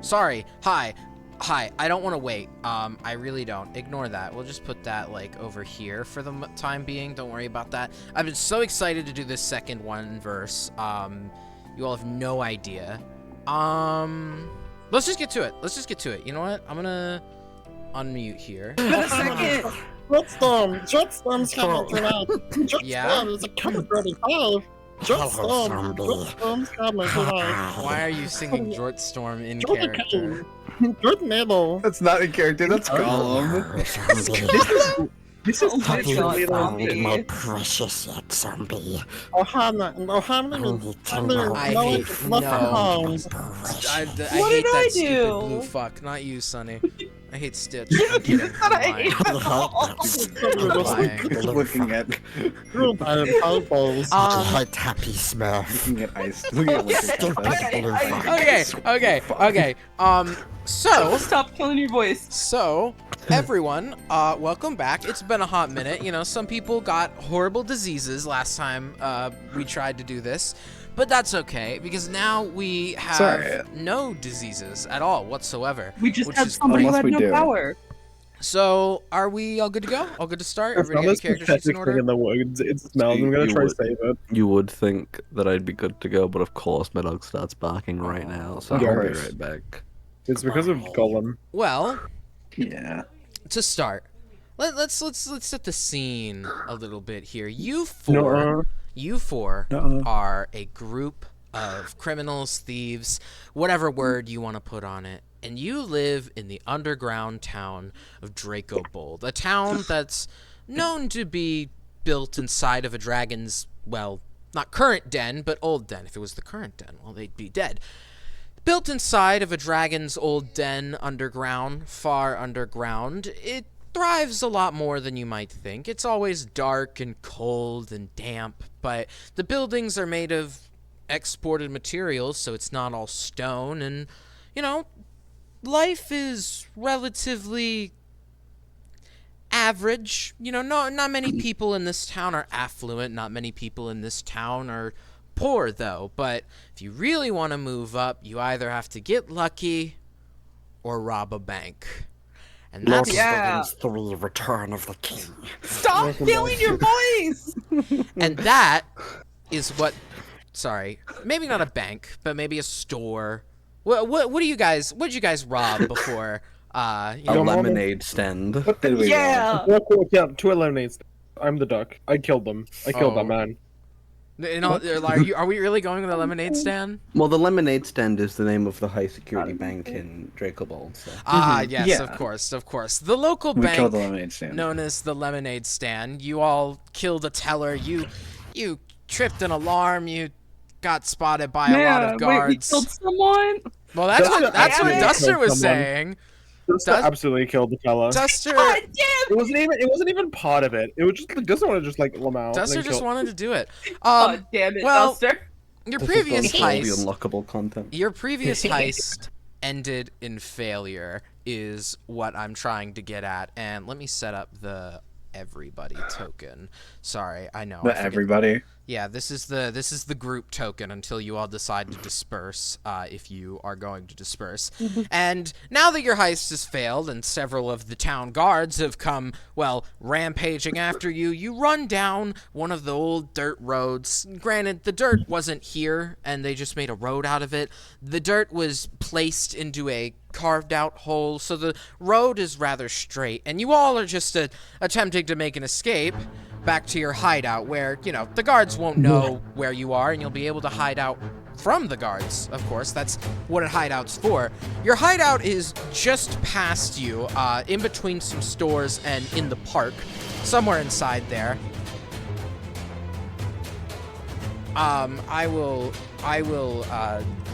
Sorry. Hi. I don't want to wait. I really don't. Ignore that. We'll just put that, like, over here for the time being. Don't worry about that. I've been so excited to do this second one verse. You all have no idea. Let's just get to it. You know what? I'm gonna unmute here. But a second. Jetstorm's coming tonight. Yeah? Jetstorm is a coming 35. Jetstorm's coming tonight. Why are you singing Jortstorm in Jordan character? Good middle. That's not in character, that's Gollum. This is literally my precious yet zombie. Ohana, I hate left no. behind. I What hate did I that stupid do? blue fuck. Not you, Sonny. I hate Stitch. You I'm kidding. said I I'm lying. hate it all. I'm lying. Just looking at Purples. Hot happy Smurf. looking at ice. Looking at Wicked. Okay. So Stop killing your voice. Everyone, welcome back. It's been a hot minute. You know, some people got horrible diseases last time we tried to do this, but that's okay because now we have no diseases at all whatsoever. We just which had is somebody who Unless had we no do. power. So, are we all good to go? All good to start? There's Everybody this got your character sheets in pathetic thing order? in the woods. It smells. I'm gonna You try to would- save it. You would think that I'd be good to go, but of course my dog starts barking right now, so Yeah. I'll be right back. It's because of Gollum. Well, Yeah. to start, let's set the scene a little bit here. You No, four Uh-uh. are a group of criminals, thieves, whatever word you want to put on it, and you live in the underground town of Dracobold, a town that's known to be built inside of a dragon's, well, not current den, but old den. If it was the current den, well, they'd be dead. Built inside of a dragon's old den underground, far underground, it thrives a lot more than you might think. It's always dark and cold and damp, but the buildings are made of exported materials, so it's not all stone, and, you know, life is relatively average. You know, not many people in this town are affluent, not many people in this town are poor, though, but if you really want to move up, you either have to get lucky or rob a bank. And Lord that's of Yeah. the Rings 3, Return of the King. Stop killing your voice. and that is what, sorry, maybe not a bank, but maybe a store. What do you guys, what did you guys rob before you A know, lemonade stand. What did we Yeah. Yeah, two eliminates. I'm the duck. I killed them. I killed that man. you know, are we really going with a lemonade stand? Well, the lemonade stand is the name of the high security bank in Dracobold. So. Yes, Yeah. of course. The local We killed bank the lemonade stand. known as the lemonade stand. You all killed a teller. You tripped an alarm. You got spotted by a lot of Wait, we guards. killed someone? Well, that's Duster what absolutely Duster killed was someone. saying. Duster Does- absolutely killed the fella. Duster God damn! It wasn't even part of it. It was just like doesn't want to just like let out. Duster and then just kill- wanted to do it. God damn it, well, Duster. Your This previous is all the heist. unlockable content. Your previous heist ended in failure is what I'm trying to get at. And let me set up the everybody token. Sorry, I know. I But forget- everybody. Yeah, this is the group token until you all decide to disperse, if you are going to disperse. And now that your heist has failed and several of the town guards have come, well, rampaging after you, you run down one of the old dirt roads. Granted, the dirt wasn't here, and they just made a road out of it. The dirt was placed into a carved out hole, so the road is rather straight, and you all are just attempting to make an escape back to your hideout where, you know, the guards won't know where you are and you'll be able to hide out from the guards, of course. That's what a hideout's for. Your hideout is just past you, in between some stores and in the park, somewhere inside there. I will,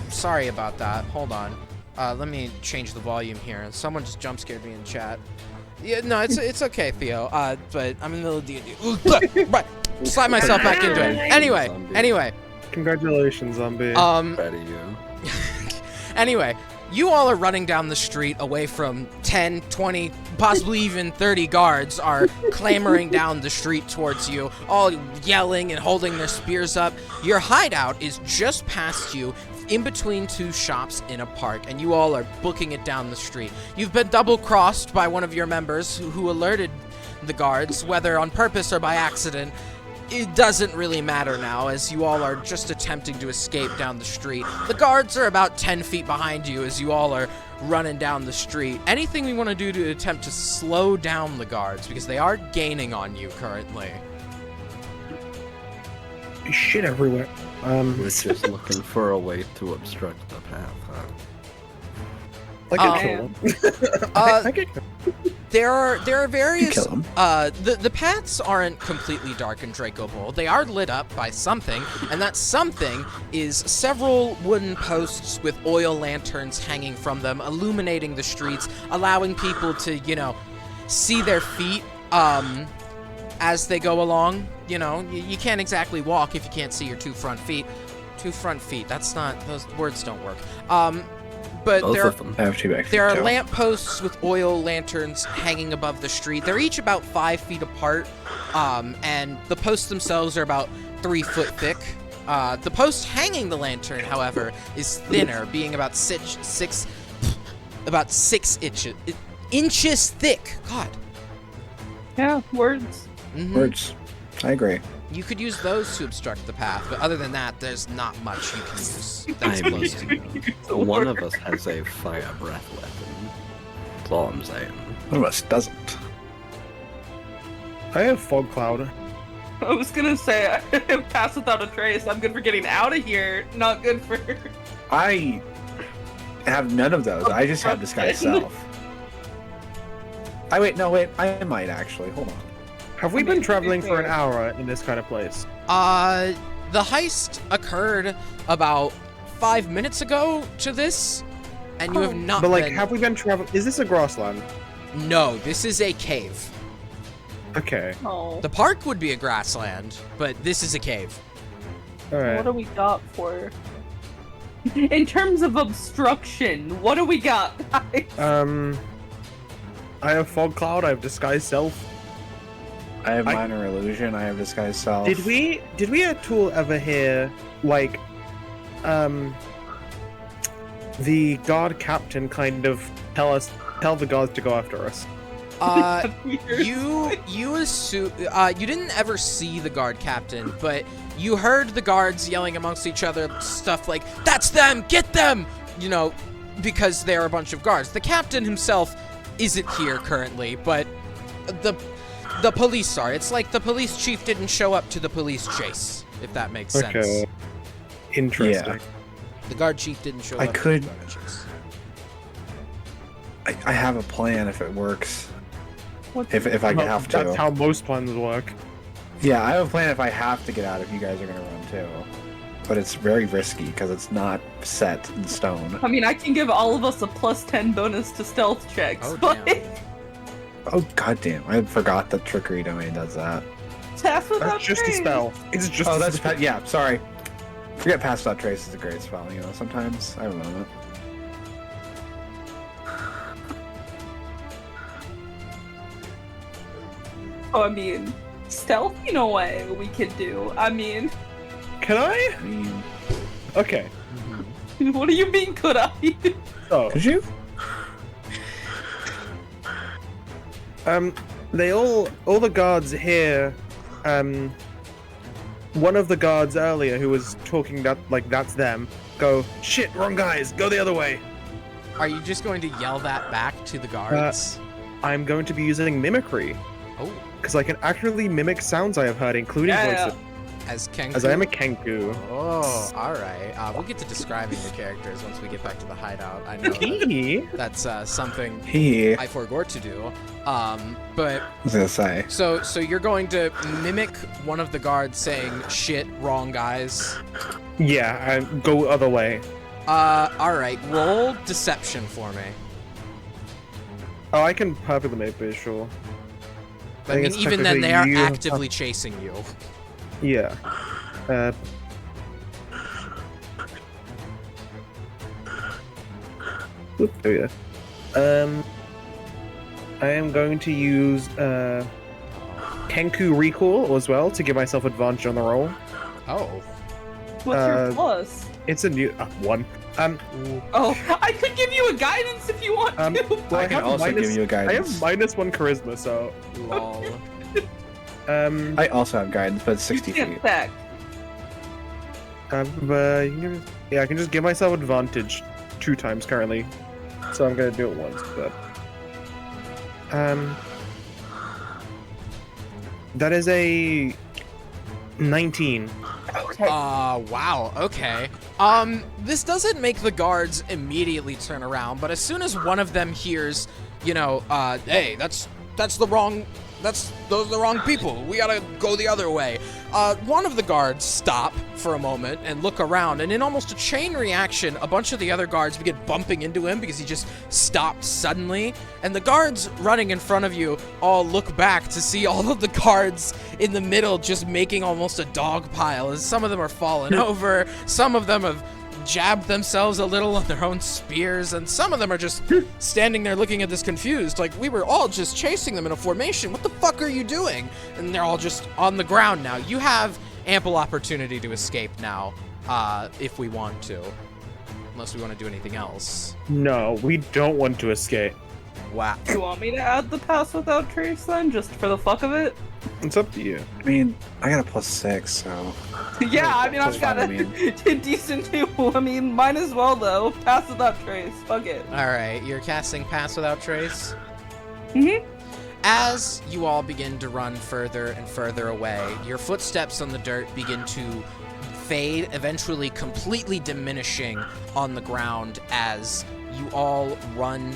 sorry about that. Hold on. Let me change the volume here. Someone just jump scared me in chat. Yeah, no, it's okay, Theo. But I'm in the middle of D&D. Right, slap myself back into it. Anyway. Congratulations, zombie. Ready, you. Anyway, you all are running down the street away from 10, 20, possibly even 30 guards are clamoring down the street towards you, all yelling and holding their spears up. Your hideout is just past you, in between two shops in a park, and you all are booking it down the street. You've been double-crossed by one of your members who alerted the guards, whether on purpose or by accident. It doesn't really matter now, as you all are just attempting to escape down the street. The guards are about 10 feet behind you as you all are running down the street. Anything we want to do to attempt to slow down the guards, because they are gaining on you currently. Shit everywhere. We're just looking for a way to obstruct the path, huh? I can kill him. I can kill him. There are various. kill 'em. The paths aren't completely dark in Draco Bowl. They are lit up by something, and that something is several wooden posts with oil lanterns hanging from them, illuminating the streets, allowing people to, see their feet as they go along. You can't exactly walk if you can't see your two front feet. Two front feet. That's not. Those words don't work. But Both there of them. I have 2 back feet, There are too. lampposts with oil lanterns hanging above the street. They're each about 5 feet apart, and the posts themselves are about 3 foot thick. The post hanging the lantern, however, is thinner, being about six inches thick. God. Yeah, words. Mhm. Words. I agree. You could use those to obstruct the path, but other than that, there's not much you can use that's I close to you. One of us has a fire breath weapon. That's all I'm saying. One of us doesn't. I have fog cloud. I was gonna say, pass without a trace. I'm good for getting out of here, not good for... I have none of those. I just have disguise self. I might actually. Hold on. Have we been traveling for an hour in this kind of place? The heist occurred about 5 minutes ago to this, and you have not But like, been... have we been traveling? Is this a grassland? No, this is a cave. Okay. Oh. The park would be a grassland, but this is a cave. All right. What do we got for... In terms of obstruction, what do we got? I have fog cloud. I have disguise self. I have minor illusion. I have disguise self. Did we at all ever hear like the guard captain kind of tell the guards to go after us? You assume you didn't ever see the guard captain, but you heard the guards yelling amongst each other stuff like, "That's them! Get them!" Because there are a bunch of guards. The captain himself isn't here currently, but the police are. It's like the police chief didn't show up to the police chase, if that makes sense. Okay. Interesting. Yeah. The guard chief didn't show I up could- to the guard chase. I have a plan if it works. What's If I Well, have to. That's how most plans work. Yeah, I have a plan if I have to get out if you guys are gonna run too. But it's very risky because it's not set in stone. I mean, I can give all of us a +10 bonus to stealth checks, Oh, but damn. Oh goddamn! I forgot that trickery domain does that. pass without That's just a trace. spell. It's just. Oh, a that's spell. yeah. Sorry, forget Pass Without Trace is a great spell. Sometimes I have a moment. Oh, I mean, stealth, way we could do. I mean, Can I? I mean, Okay. what do you mean, could I? So, could you? they all the guards here, one of the guards earlier who was talking that, like, that's them, go, shit, wrong guys, go the other way. Are you just going to yell that back to the guards? I'm going to be using mimicry, Oh, because I can accurately mimic sounds I have heard, including Yeah. voices, as Kenku? as I am a Kenku. Oh, alright. We'll get to describing the characters once we get back to the hideout. I know that that's something He. I forgot to do. But I was gonna say. so you're going to mimic one of the guards saying shit, wrong guys. Yeah, and go other way. Alright, roll deception for me. Oh, I can perfectly make visual. I think mean, it's even then, technically they are you- actively chasing you. Yeah. Oop, there we go. I am going to use Kenku Recall as well to give myself advantage on the roll. Oh. What's your Uh, plus? It's a new one. Oh, I could give you a guidance if you want to. Well, I can have also give you a I guidance. have -1 charisma, so lol. I also have guidance, but it's 60 Get feet. back. You can yeah, I can just give myself advantage 2 times currently, so I'm gonna do it once. But that is a 19. Okay. Wow, okay. This doesn't make the guards immediately turn around, but as soon as one of them hears, hey, those are the wrong people. We gotta go the other way. One of the guards stop for a moment and look around, and in almost a chain reaction, a bunch of the other guards begin bumping into him because he just stopped suddenly. And the guards running in front of you all look back to see all of the guards in the middle just making almost a dog pile, as some of them are falling over, some of them have jabbed themselves a little on their own spears, and some of them are just standing there looking at this confused, like, we were all just chasing them in a formation. What the fuck are you doing? And they're all just on the ground now. You have ample opportunity to escape now, if we want to. Unless we want to do anything else. No, we don't want to escape. Wow. You want me to add the pass without trace then, just for the fuck of it? It's up to you. I mean, I got a +6, so. Yeah, I mean, I've got I a mean. decent too. I mean, mine as well though. Pass without trace. Fuck it. Alright, you're casting Pass Without Trace. Mhm. As you all begin to run further and further away, your footsteps on the dirt begin to fade, eventually completely diminishing on the ground as you all run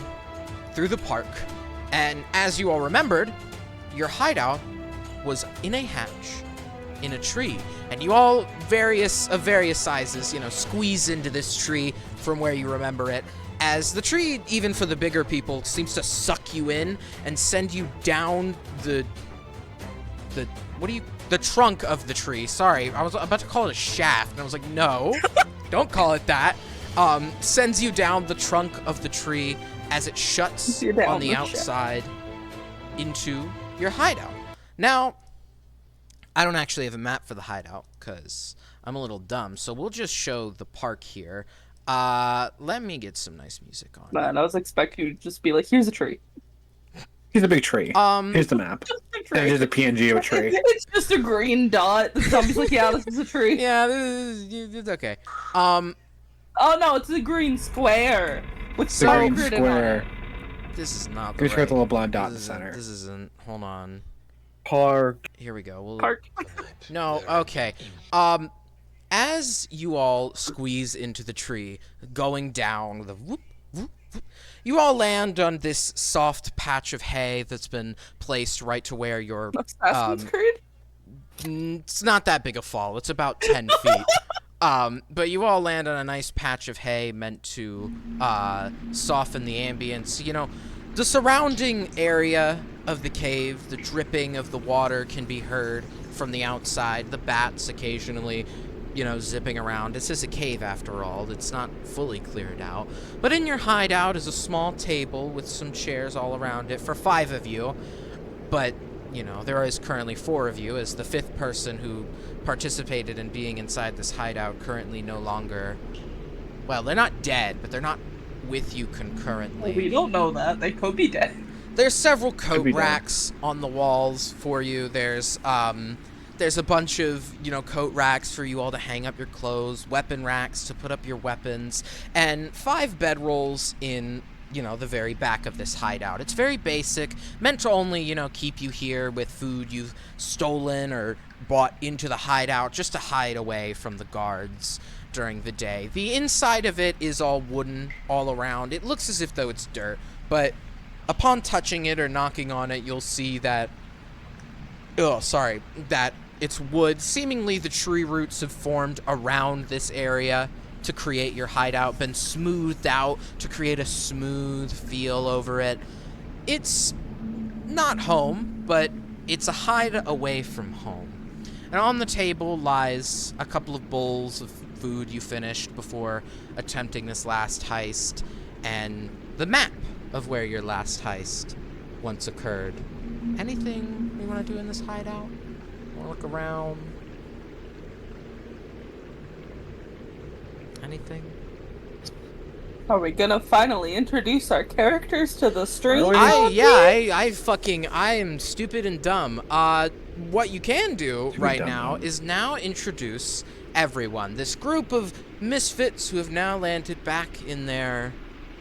through the park. And as you all remembered, your hideout was in a hatch in a tree, and you all of various sizes, squeeze into this tree from where you remember it, as the tree, even for the bigger people, seems to suck you in and send you down the trunk of the tree. Sorry, I was about to call it a shaft, and I was like, no, don't call it that. Sends you down the trunk of the tree as it shuts You're down on the the outside into your hideout. Now, I don't actually have a map for the hideout because I'm a little dumb, so we'll just show the park here. Let me get some nice music on. Man, I was expecting you to just be like, here's a tree. Here's a big tree. Here's the map. Just a And tree. here's a PNG of a tree. It's just a green dot. The zombie's like, yeah, this is a tree. Yeah, it's okay. Oh no, it's a green square with It's a green Socrates on it. square. This is not the Green square with a right. little blonde dot in the This isn't- center. This isn't. Hold on. Park. Here we go. Park. No, okay. As you all squeeze into the tree, going down the whoop, whoop, whoop, you all land on this soft patch of hay that's been placed right to where your Assassin's Creed? it's not that big a fall. It's about 10 feet. But you all land on a nice patch of hay meant to soften the ambience. The surrounding area of the cave, the dripping of the water can be heard from the outside. The bats occasionally, zipping around. This is a cave after all. It's not fully cleared out. But in your hideout is a small table with some chairs all around it for 5 of you. But there is currently 4 of you, as the 5th person who participated in being inside this hideout currently no longer... Well, they're not dead, but they're not with you concurrently. We don't know that. They could be dead. There's several coat be dead. racks on the walls for you. There's a bunch of, coat racks for you all to hang up your clothes, weapon racks to put up your weapons, and 5 bedrolls in the very back of this hideout. It's very basic, meant to only, keep you here with food you've stolen or brought into the hideout just to hide away from the guards during the day. The inside of it is all wooden all around. It looks as if though it's dirt, but upon touching it or knocking on it, you'll see that that it's wood. Seemingly the tree roots have formed around this area to create your hideout, been smoothed out to create a smooth feel over it. It's not home, but it's a hide away from home. And on the table lies a couple of bowls of food you finished before attempting this last heist, and the map of where your last heist once occurred. Anything we want to do in this hideout? Want to look around? Anything? Are we gonna finally introduce our characters to the stream? I am stupid and dumb. What you can do right now is now introduce everyone. This group of misfits who have now landed back in their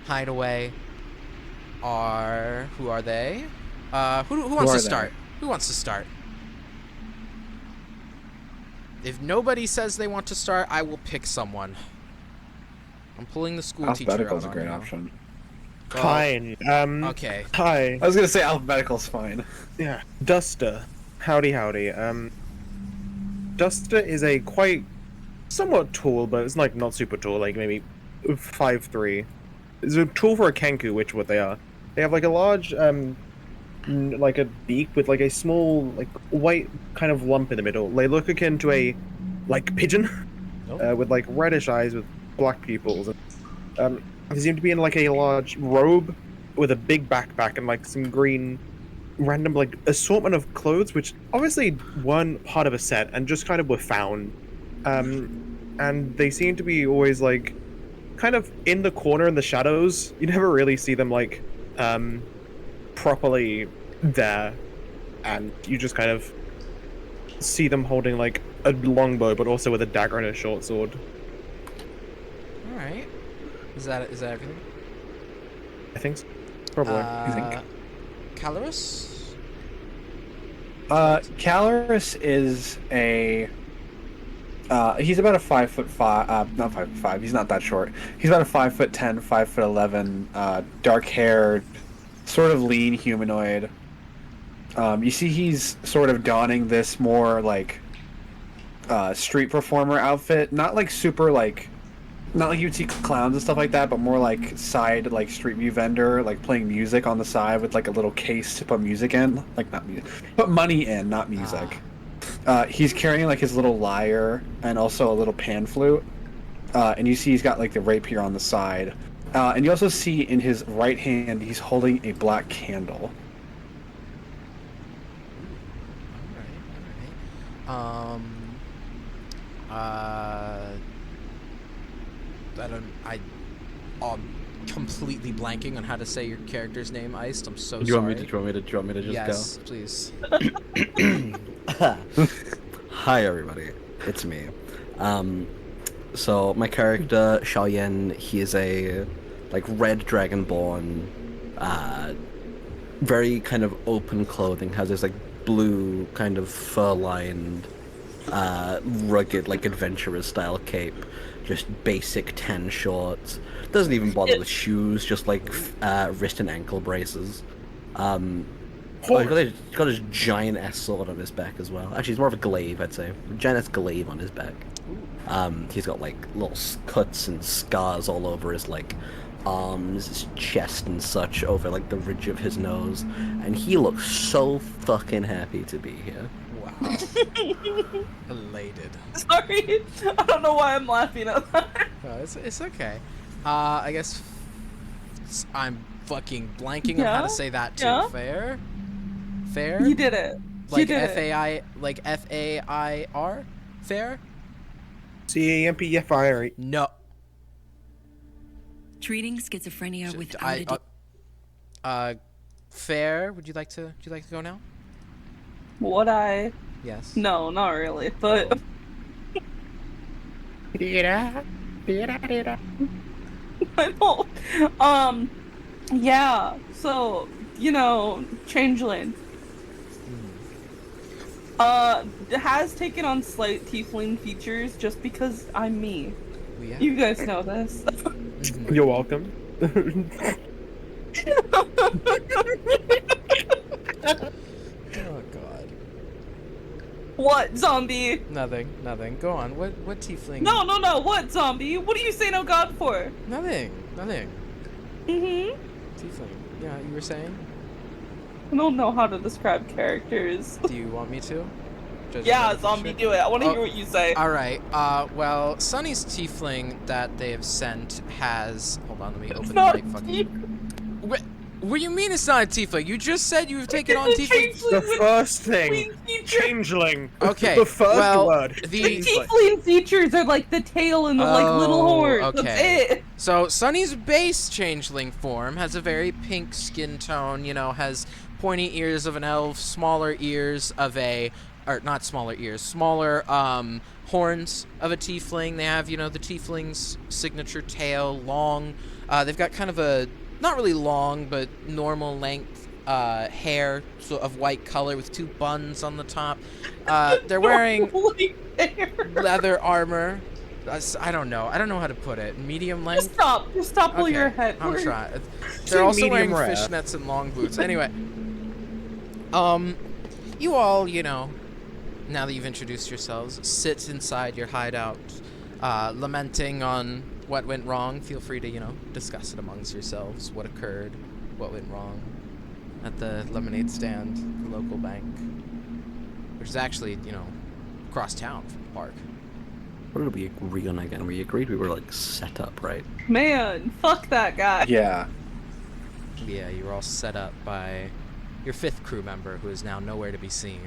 hideaway who are they? Who wants to start? Who wants to start? If nobody says they want to start, I will pick someone. I'm pulling the school teacher out Alphabetical's a on great you. option. Well, Fine. Okay. Hi. I was gonna say alphabetical's fine. Yeah. Duster. Howdy, howdy. Duster is a quite somewhat tall, but it's like not super tall, like maybe 5'3". It's a tall for a Kenku, which what they are. They have like a large like a beak with like a small like white kind of lump in the middle. They look akin to a like pigeon with like reddish eyes with black pupils. They seem to be in like a large robe with a big backpack and like some green random like assortment of clothes, which obviously weren't part of a set and just kind of were found. And they seem to be always like kind of in the corner in the shadows. You never really see them like properly there, and you just kind of see them holding like a longbow, but also with a dagger and a short sword. All right. Is that everything? I think so. Probably. You think? Calorus? Calorus is a. He's about a 5'5", not 5'5". He's not that short. He's about a 5'10", 5'11", dark-haired, sort of lean humanoid. You see, he's sort of donning this more like street performer outfit, not like super like. Not like you'd see clowns and stuff like that, but more like side, like street view vendor, like playing music on the side with like a little case to put music in, like not music, put money in, not music. He's carrying like his little lyre and also a little pan flute, and you see he's got like the rapier on the side, and you also see in his right hand he's holding a black candle. All right. I'm completely blanking on how to say your character's name, Iced. I'm so Do you sorry. want me to just Yes, please. go? Hi everybody, it's me. So my character Xiaoyan, he is a like red dragonborn, very kind of open clothing, has this like blue kind of fur-lined, rugged like adventurous style cape, just basic tan shorts. Doesn't even bother with shoes, just like wrist and ankle braces. He's got his giant ass sword on his back as well. Actually, he's more of a glaive, I'd say. Giant ass glaive on his back. He's got like little cuts and scars all over his like arms, his chest and such, over like the ridge of his nose, and he looks so fucking happy to be here. Wow. Elated. Sorry, I don't know why I'm laughing at that. No, it's okay. I guess I'm fucking blanking on how to say that too. Yeah. Fair? Fair? You did it. Like you did it. F-A-I, like F-A-I-R? Fair? CAMPFIR. No. Treating schizophrenia without Fair? Would you like to go now? Would I? Yes. No, not really, but I don't. Yeah. So Changeling. Has taken on slight tiefling features just because I'm me. Yeah. You guys know this. You're welcome. Oh god. What, zombie? Nothing. Go on. What tiefling? No. What, zombie? What are you saying oh god for? Nothing. Mm-hmm. Tiefling. Yeah, you were saying? I don't know how to describe characters. Do you want me to? Yeah, zombie, do it. I want to hear what you say. Alright, well, Sunny's tiefling that they have sent has... Hold on, let me open Not the mic. What do you mean it's not a tiefling? You just said you've taken on tiefling. The first thing, changeling. Okay, The first well, word. the Tiefling features are like the tail and the like little horns. okay. That's it. So Sunny's base changeling form has a very pink skin tone, has pointy ears of an elf, smaller ears of not smaller ears, smaller horns of a tiefling. They have, the tiefling's signature tail, long. They've got kind of a, not really long, but normal length hair of white color with 2 buns on the top. They're wearing leather armor. I don't know how to put it. Medium length? Just stop while you're ahead. I'm We're- trying. They're also wearing medium rare. fishnets and long boots. Anyway, you all, now that you've introduced yourselves, sit inside your hideout, lamenting on what went wrong. Feel free to, discuss it amongst yourselves. What occurred, what went wrong at the lemonade stand, the local bank, which is actually, across town from the park. What did we agree on again? We agreed we were like set up, right? Man, fuck that guy. Yeah. Yeah, you were all set up by your 5th crew member, who is now nowhere to be seen.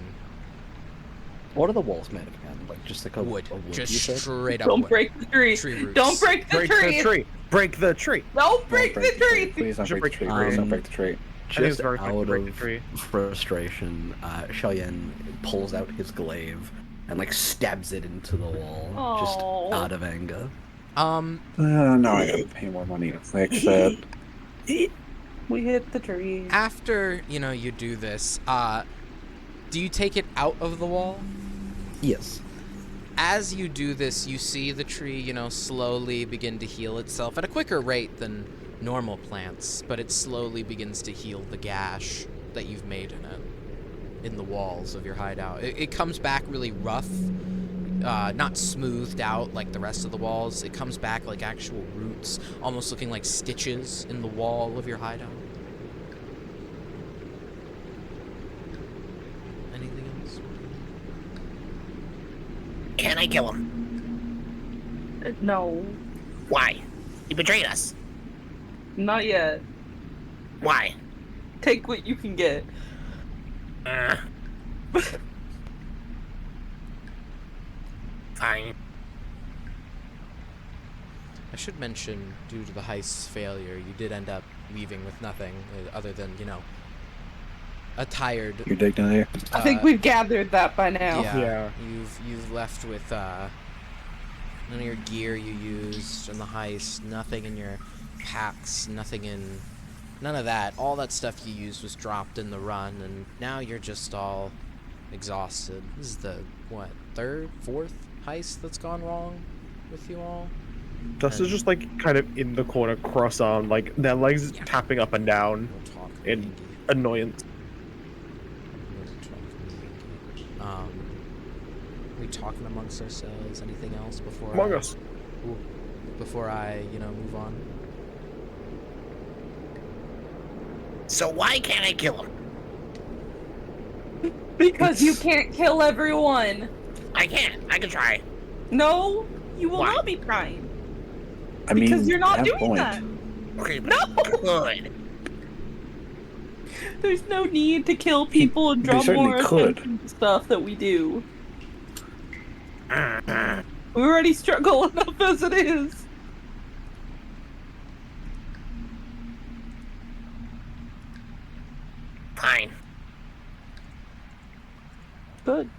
What are the walls made of again? Like just like a Wood, a wood, you just said? straight up Don't wood. break the tree. Tree roots. Don't break the Break tree. the tree. Break the tree. Don't break the tree. Please don't Should break the tree. break- Please don't break the tree. I think it's Just very quick to out break the of tree. frustration, Xiaoyan pulls out his glaive and like stabs it into the wall, just Aw. out of anger. Now I gotta pay more money to fix it. We hit the tree. After, you do this, do you take it out of the wall? Yes. As you do this, you see the tree, slowly begin to heal itself at a quicker rate than normal plants, but it slowly begins to heal the gash that you've made in the walls of your hideout. It comes back really rough, not smoothed out like the rest of the walls. It comes back like actual roots, almost looking like stitches in the wall of your hideout. Anything else? Can I kill him? No, Why? He betrayed us. not yet. Why? Take what you can get. Fine. I should mention, due to the heist's failure, you did end up leaving with nothing other than, a tired. Your dignity. I think we've gathered that by now. Yeah. You've left with none of your gear you used in the heist, nothing in your packs, none of that. All that stuff you used was dropped in the run, and now you're just all exhausted. This is the 3rd, 4th heist that's gone wrong with you all. Dust is just like kind of in the corner, cross-armed, like their legs Yeah. tapping up and down We'll talk in Mingy. annoyance. We talking amongst ourselves? Anything else before Among I, Us. Before I, move on? So why can't I kill him? Because you can't kill everyone. I can't. I can try. No, you will Why? not be trying. I mean, Because you're not have doing point. that. Okay, but No! good. There's no need to kill people and They draw certainly more could. attention to stuff that we do. We already struggle enough as it is. Fine. Good.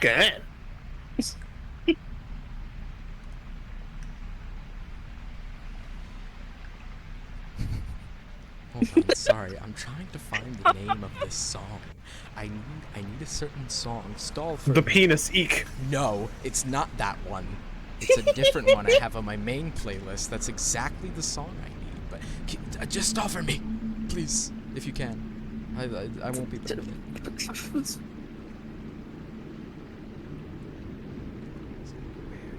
Good. Hold on, sorry, I'm trying to find the name of this song. I need a certain song. Stall for The me. penis eek. No, it's not that one. It's a different one I have on my main playlist. That's exactly the song I need. But just stall for me, please, if you can. I won't be there. Where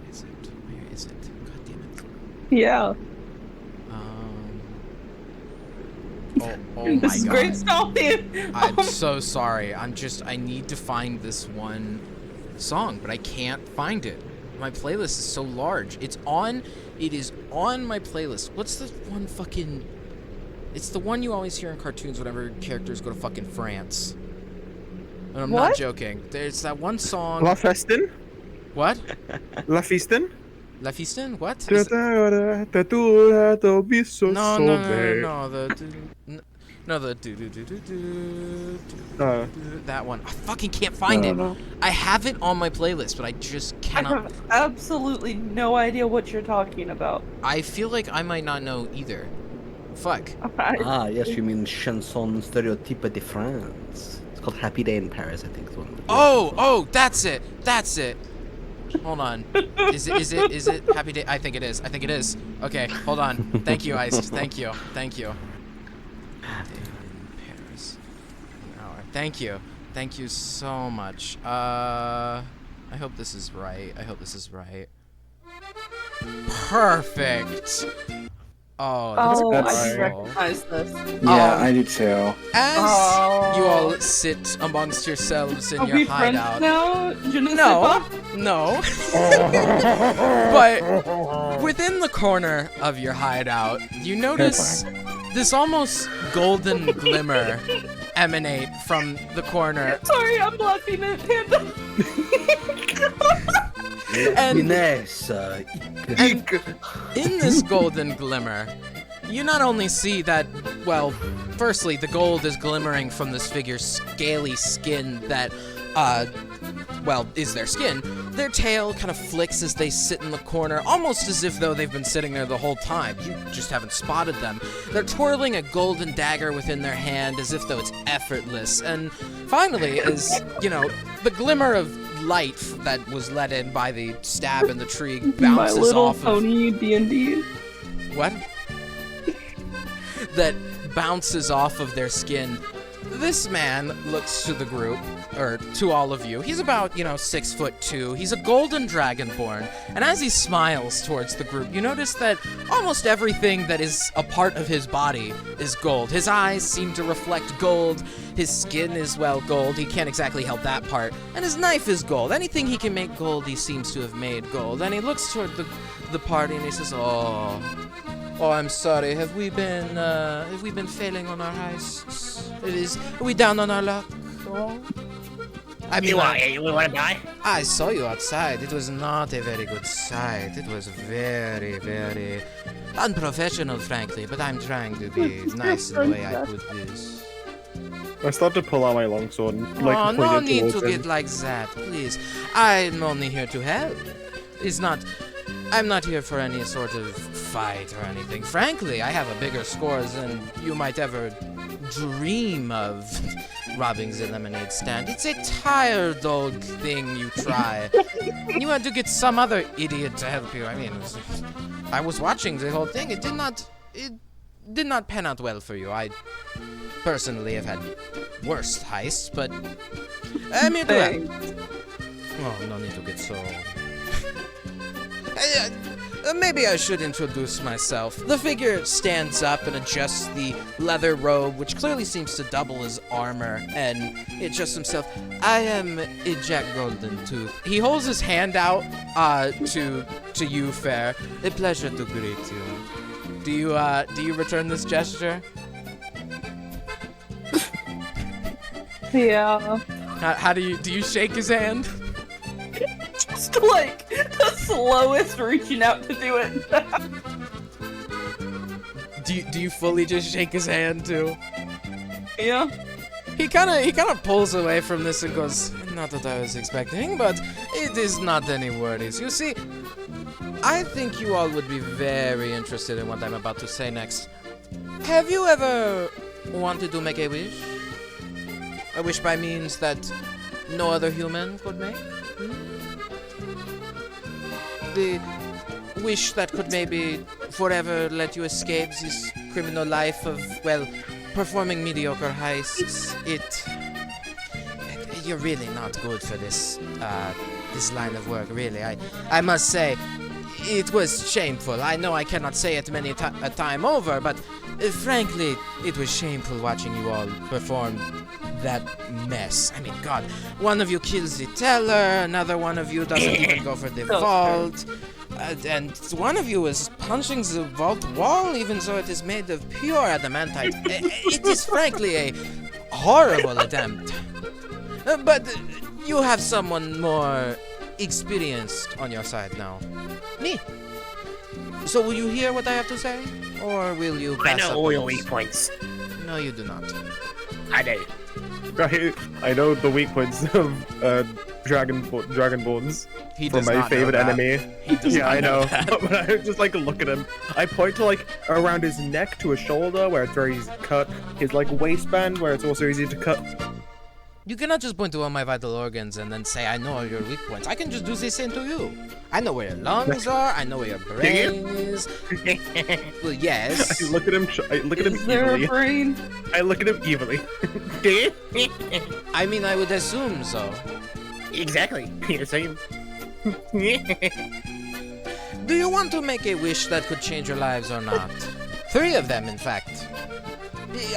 is it? Where is it? God damn it. Yeah. Oh my This is god. great stuff, dude. I'm so sorry. I need to find this one song, but I can't find it. My playlist is so large. It is on my playlist. What's the one fucking It's the one you always hear in cartoons whenever characters go to fucking France. And I'm What? not joking. There's that one song. La Festin? What? La Fistin? La Fistin? What? No, Is no, the do do do do do. Uh, That one. I fucking can't find it. no. I have it on my playlist, but I just I cannot. have absolutely no idea what you're talking about. I feel like I might not know either. Fuck. Ah, yes, you mean Chanson Stéréotype de France. It's called Happy Day in Paris, I think. Is one of the Oh, that's it. That's it. Hold on. Is it Happy Day? I think it is. Okay, hold on. Thank you, Ice. Thank you. Day in Paris. Hour. Thank you. Thank you so much. I hope this is right. Perfect. Oh, that's Oh, I beautiful. do recognize this. Yeah, I do too. As Oh. you all sit amongst yourselves in Are your we friends hideout. now? Je ne sais No, pas? no. But within the corner of your hideout, you notice this almost golden glimmer emanate from the corner. Sorry, I'm laughing at Panda. And Inès, in this golden glimmer, you not only see that, well, firstly, the gold is glimmering from this figure's scaly skin that, well, is their skin. Their tail kind of flicks as they sit in the corner, almost as if though they've been sitting there the whole time. You just haven't spotted them. They're twirling a golden dagger within their hand as if though it's effortless. And finally, as, you know, the glimmer of light that was let in by the stab in the tree My bounces Little off of... Pony D&D. What? That bounces off of their skin. This man looks to the group, or to all of you. He's about, 6'2". He's a golden dragonborn. And as he smiles towards the group, you notice that almost everything that is a part of his body is gold. His eyes seem to reflect gold. His skin is, well, gold. He can't exactly help that part. And his knife is gold. Anything he can make gold, he seems to have made gold. And he looks toward the party and he says, Oh, I'm sorry. Have we been failing on our heists? Are we down on our luck? Oh. I mean, You want to die? I saw you outside. It was not a very good sight. It was very, very unprofessional, frankly, but I'm trying to be nice in the way I put this. I start to pull out my longsword and like Oh, point no it need towards to him. get like that, please. I'm only here to help. I'm not here for any sort of fight or anything. Frankly, I have a bigger score than you might ever dream of robbing the lemonade stand. It's a tired old thing you try. You had to get some other idiot to help you. I mean, I was watching the whole thing. It did not pan out well for you. I personally have had worse heists, but I'm here to help. Oh, no need to get so... Maybe I should introduce myself. The figure stands up and adjusts the leather robe, which clearly seems to double as armor, and he adjusts himself. I am Jack Golden Tooth. He holds his hand out to you, Fair. A pleasure to greet you. Do you return this gesture? Yeah. How do you shake his hand? Just like the slowest reaching out to do it. Do you fully just shake his hand too? Yeah. He kind of pulls away from this and goes, not what I was expecting, but it is not any worries. You see, I think you all would be very interested in what I'm about to say next. Have you ever wanted to make a wish? A wish by means that no other human could make? The wish that could maybe forever let you escape this criminal life of, well, performing mediocre heists. You're really not good for this line of work, really. I must say, it was shameful. I know I cannot say it many a time over, but frankly, it was shameful watching you all perform that mess. I mean, God, one of you kills the teller, another one of you doesn't even go for the vault. And one of you is punching the vault wall, even though it is made of pure adamantite. It is frankly a horrible attempt. But you have someone more experienced on your side now. Me. So will you hear what I have to say? Or will you I pass know up all on your this? weak points. No, you do not. I do. I know the weak points of Dragonborns He from does my not know favorite that. enemy. He does Yeah, not I know. that. But I just like look at him. I point to like around his neck to his shoulder where it's very easy to cut. His like waistband where it's also easy to cut. You cannot just point to all my vital organs and then say, I know all your weak points. I can just do the same to you. I know where your lungs are. I know where your brain is. Well, yes. I look at him. I look at him Is there evilly. a brain? I look at him evilly. I mean, I would assume so. Exactly. You're saying. Do you want to make a wish that could change your lives or not? 3 of them, in fact.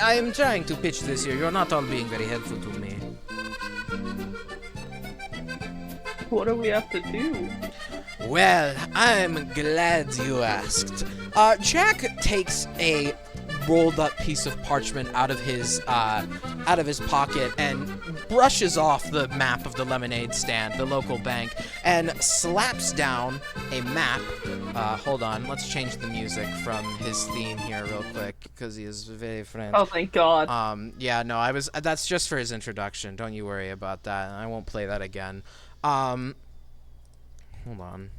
I am trying to pitch this here. You're not all being very helpful to me. What do we have to do? Well, I'm glad you asked. Jack takes a rolled up piece of parchment out of his pocket and brushes off the map of the lemonade stand, the local bank, and slaps down a map. Hold on, let's change the music from his theme here real quick because he is very French. Oh, thank God. Yeah, no, that's just for his introduction. Don't you worry about that. I won't play that again. Hold on.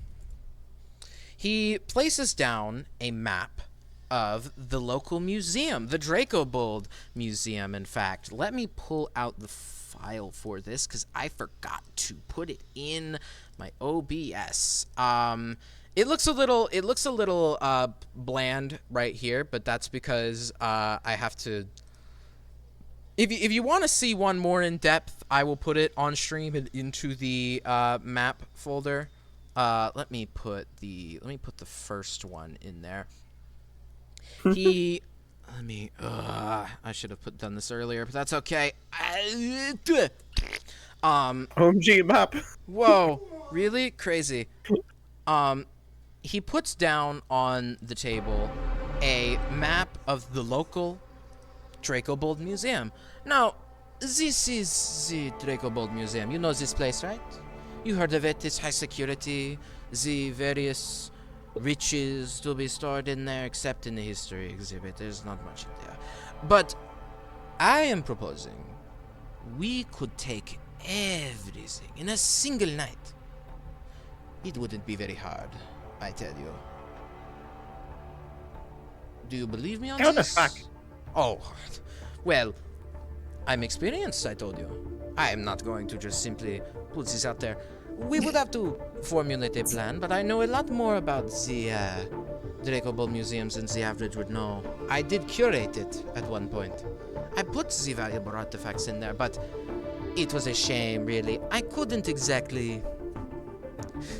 He places down a map of the local museum, the Dracobold Museum, in fact. Let me pull out the file for this because I forgot to put it in my OBS. It looks a little bland right here, but that's because I have to. If you want to see one more in depth, I will put it on stream and into the map folder. Let me put the first one in there. I should have done this earlier, but that's okay. OMG map. Whoa, really? Crazy. He puts down on the table a map of the local Dracobold Museum. Now, this is the Dracobold Museum. You know this place, right? You heard of it. It's high security. The various riches to be stored in there, except in the history exhibit. There's not much in there. But I am proposing we could take everything in a single night. It wouldn't be very hard, I tell you. Do you believe me on How the this? fuck? Oh, well, I'm experienced, I told you. I am not going to just simply put this out there. We would have to formulate a plan, but I know a lot more about the Dracobold museums than the average would know. I did curate it at one point. I put the valuable artifacts in there, but it was a shame, really. I couldn't exactly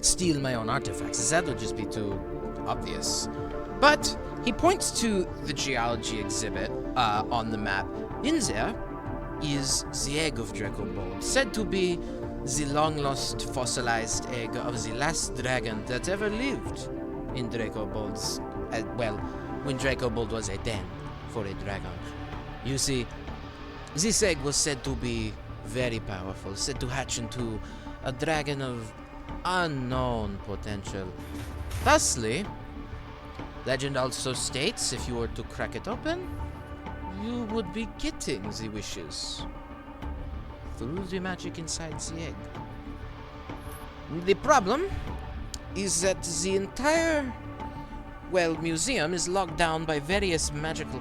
steal my own artifacts. That would just be too obvious. But he points to the geology exhibit on the map. In there is the egg of Dracobold, said to be the long-lost fossilized egg of the last dragon that ever lived in Dracobold's, when Dracobold was a den for a dragon. You see, this egg was said to be very powerful, said to hatch into a dragon of unknown potential. Thusly, legend also states if you were to crack it open, you would be getting the wishes through the magic inside the egg. The problem is that the entire, museum is locked down by various magical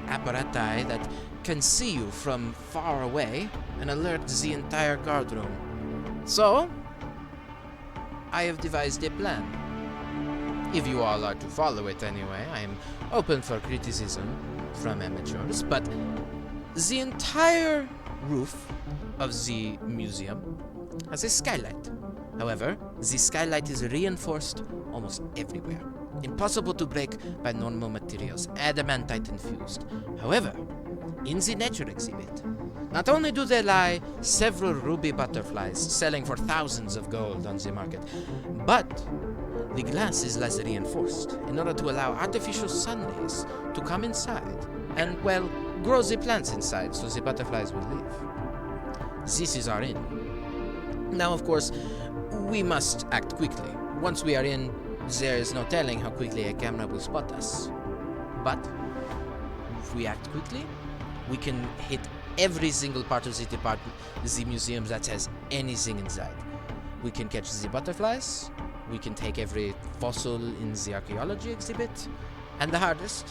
apparati that can see you from far away and alert the entire guard room. So, I have devised a plan. If you all are to follow it anyway, I am open for criticism from amateurs, but the entire roof of the museum has a skylight. However, the skylight is reinforced almost everywhere. Impossible to break by normal materials, adamantite infused. However, in the nature exhibit, not only do there lie several ruby butterflies selling for thousands of gold on the market, but The glass is laser reinforced in order to allow artificial sundays to come inside and, well, grow the plants inside so the butterflies will live. This is our in. Now, of course, we must act quickly. Once we are in, there is no telling how quickly a camera will spot us. But if we act quickly, we can hit every single part of the department, the museum that has anything inside. We can catch the butterflies, we can take every fossil in the archaeology exhibit, and the hardest,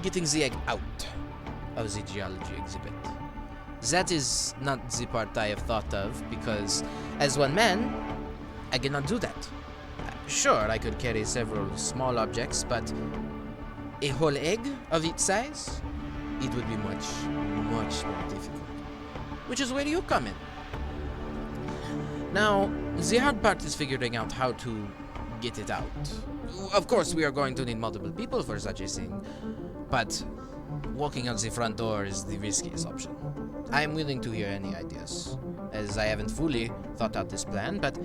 getting the egg out of the geology exhibit. That is not the part I have thought of, because as one man, I cannot do that. Sure, I could carry several small objects, but a whole egg of its size? It would be much, much more difficult. Which is where you come in. Now, the hard part is figuring out how to get it out. Of course, we are going to need multiple people for such a thing, but walking out the front door is the riskiest option. I am willing to hear any ideas, as I haven't fully thought out this plan, but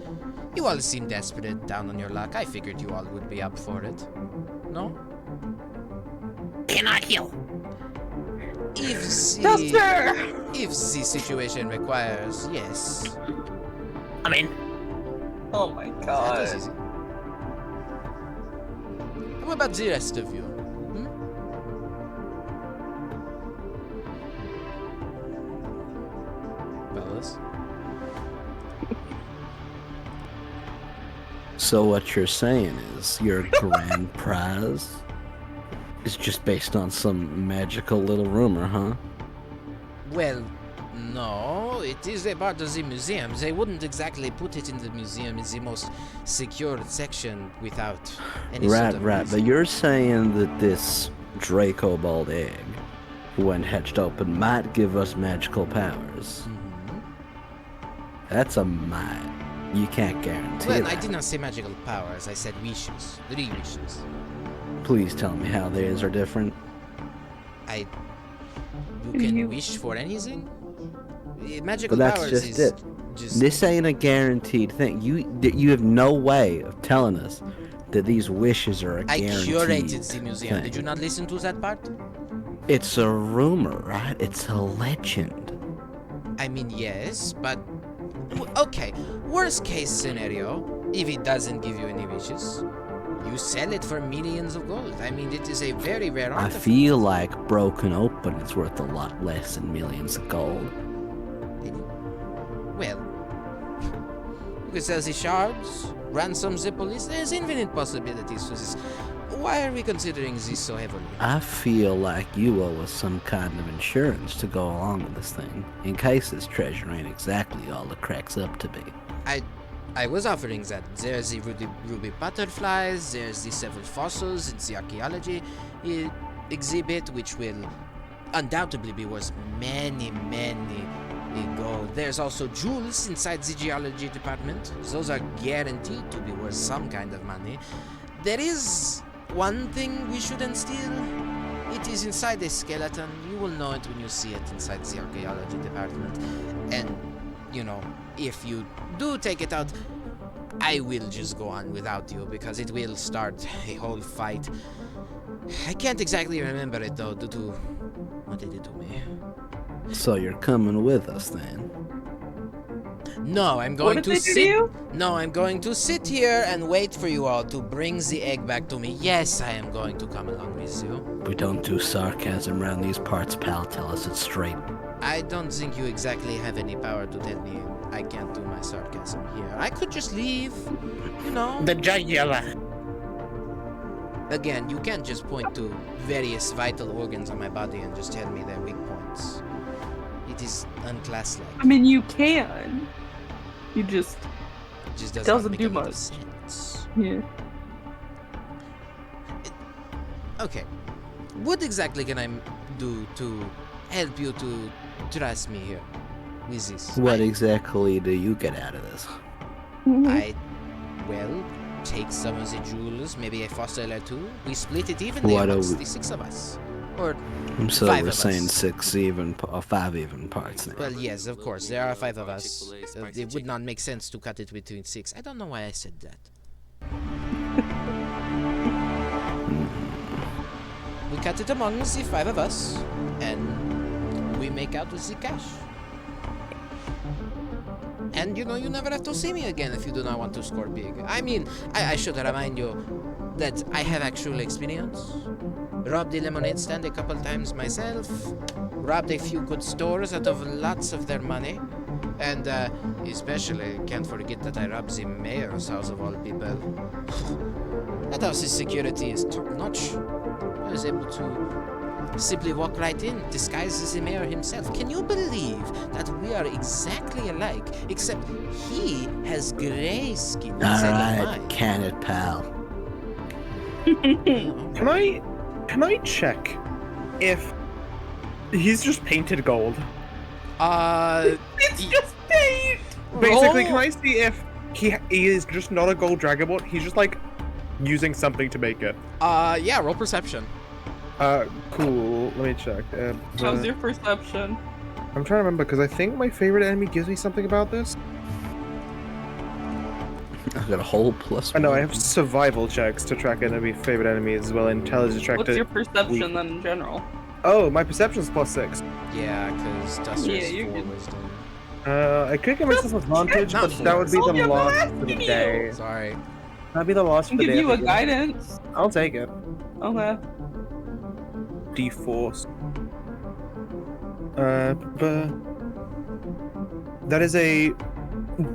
you all seem desperate, down on your luck. I figured you all would be up for it. No? Cannot heal. If the situation requires, yes. I mean, Oh my That god. was easy. How about the rest of you? Fellas? So what you're saying is your grand prize is just based on some magical little rumor, huh? Well, no, it is a part of the museum. They wouldn't exactly put it in the museum in the most secured section without any Right, sort of right. reason. But you're saying that this Draco Bald egg, when hatched open, might give us magical powers. That's a might. You can't guarantee Well, that. I did not say magical powers. I said wishes. 3 wishes. Please tell me how theirs are different. You can You- wish for anything? Magical But that's powers just is it. just This ain't a guaranteed thing. You have no way of telling us that these wishes are a I guaranteed curated the museum. thing. Did you not listen to that part? It's a rumor, right? It's a legend. I mean, yes, but okay. Worst case scenario, if it doesn't give you any wishes, you sell it for millions of gold. I mean, it is a very rare I artifact. feel like broken open it's worth a lot less than millions of gold. Well, you could sell the shards, ransom the police. There's infinite possibilities for this. Why are we considering this so heavily? I feel like you owe us some kind of insurance to go along with this thing, in case this treasure ain't exactly all it cracks up to be. I was offering that. There's the ruby butterflies, there's the several fossils in the archaeology exhibit, which will undoubtedly be worth many gold. There's also jewels inside the geology department. Those are guaranteed to be worth some kind of money. There is one thing we shouldn't steal. It is inside a skeleton. You will know it when you see it inside the archaeology department. And, you know, if you do take it out, I will just go on without you because it will start a whole fight. I can't exactly remember it though, due to what they did to me. So you're coming with us then? No, I'm going What to did they do to sit. you? No, I'm going to sit here and wait for you all to bring the egg back to me. Yes, I am going to come along with you. We don't do sarcasm around these parts, pal. Tell us it straight. I don't think you exactly have any power to tell me I can't do my sarcasm here. I could just leave, you know. the jugular. Again, you can't just point to various vital organs on my body and just tell me their weak points. It is unclasslike. I mean, you can. You just, It just does doesn't not make do a lot of much. sense. yeah. Okay, what exactly can I do to help you to trust me here with this? What exactly do you get out of this? I, well, take some of the jewels, maybe a fossil or two. We split it evenly What do amongst we- the 6 of us. Or, So 5 we're of saying us. 6 even, or 5 even parts now. well, yes, of course, there are 5 of us. It would not make sense to cut it between 6. I don't know why I said that. cut it among the 5 of us, and we make out with the cash. And you never have to see me again if you do not want to score big. I mean, I should remind you that I have actual experience. Robbed the lemonade stand a couple times myself. Robbed a few good stores out of lots of their money. And especially can't forget that I robbed the mayor's house of all people. That house's security is top notch. I was able to simply walk right in, disguised as the mayor himself. Can you believe that we are exactly alike, except he has gray skin instead of mine? Can it, pal? Can I check if he's just painted gold? It's just paint. Basically, can I see if he is just not a gold Dragobot? He's just like using something to make it. Yeah, roll perception. Cool. Let me check. How's your perception? I'm trying to remember because I think my favorite enemy gives me something about this. I've got a whole plus. I know I have survival checks to track favorite enemies as well. Intelligence check. What's your perception then in general? Oh, my perception's +6. Yeah, because Duster's 4 wisdom. I could give myself advantage, Not but that would be four. the I'm loss asking for the you. day. Sorry. That'd be the loss for I'll the give day. you a guidance. I'll take it. Okay. D4. That is a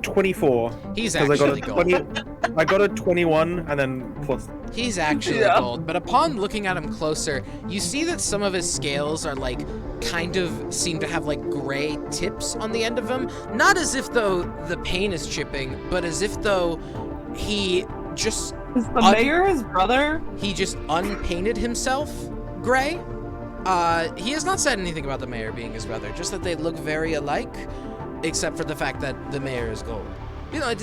24. He's 'cause I got actually a gold. 20. I got a 21 and then plus. He's actually Yeah. gold, but upon looking at him closer, you see that some of his scales are like kind of seem to have like gray tips on the end of them. Not as if though the paint is chipping, but as if though he just Is the mayor his brother? he just unpainted himself gray. He has not said anything about the mayor being his brother, just that they look very alike, except for the fact that the mayor is gold. You know,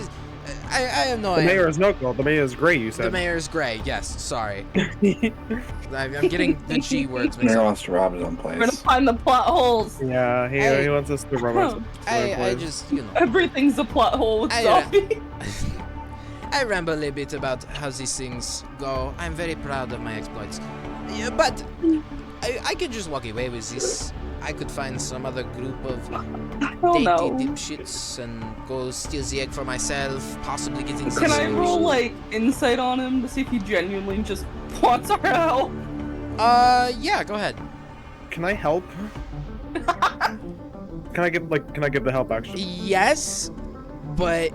I have no The idea. mayor is not gold. The mayor is gray. You The said. mayor is gray. Yes, sorry. I'm getting the G words mixed Mayor up. wants to rob his own We're gonna place. find the plot holes. Yeah, he wants us to rub us. I just, Everything's a plot hole with Zombie. I ramble a bit about how these things go. I'm very proud of my exploits. Yeah, but I could just walk away with this. I could find some other group of dainty no. dipshits and go steal the egg for myself, possibly getting Can I some roll like insight on him to see if he genuinely just wants our help? Yeah, go ahead. Can I help? Can I give the help action? Yes, but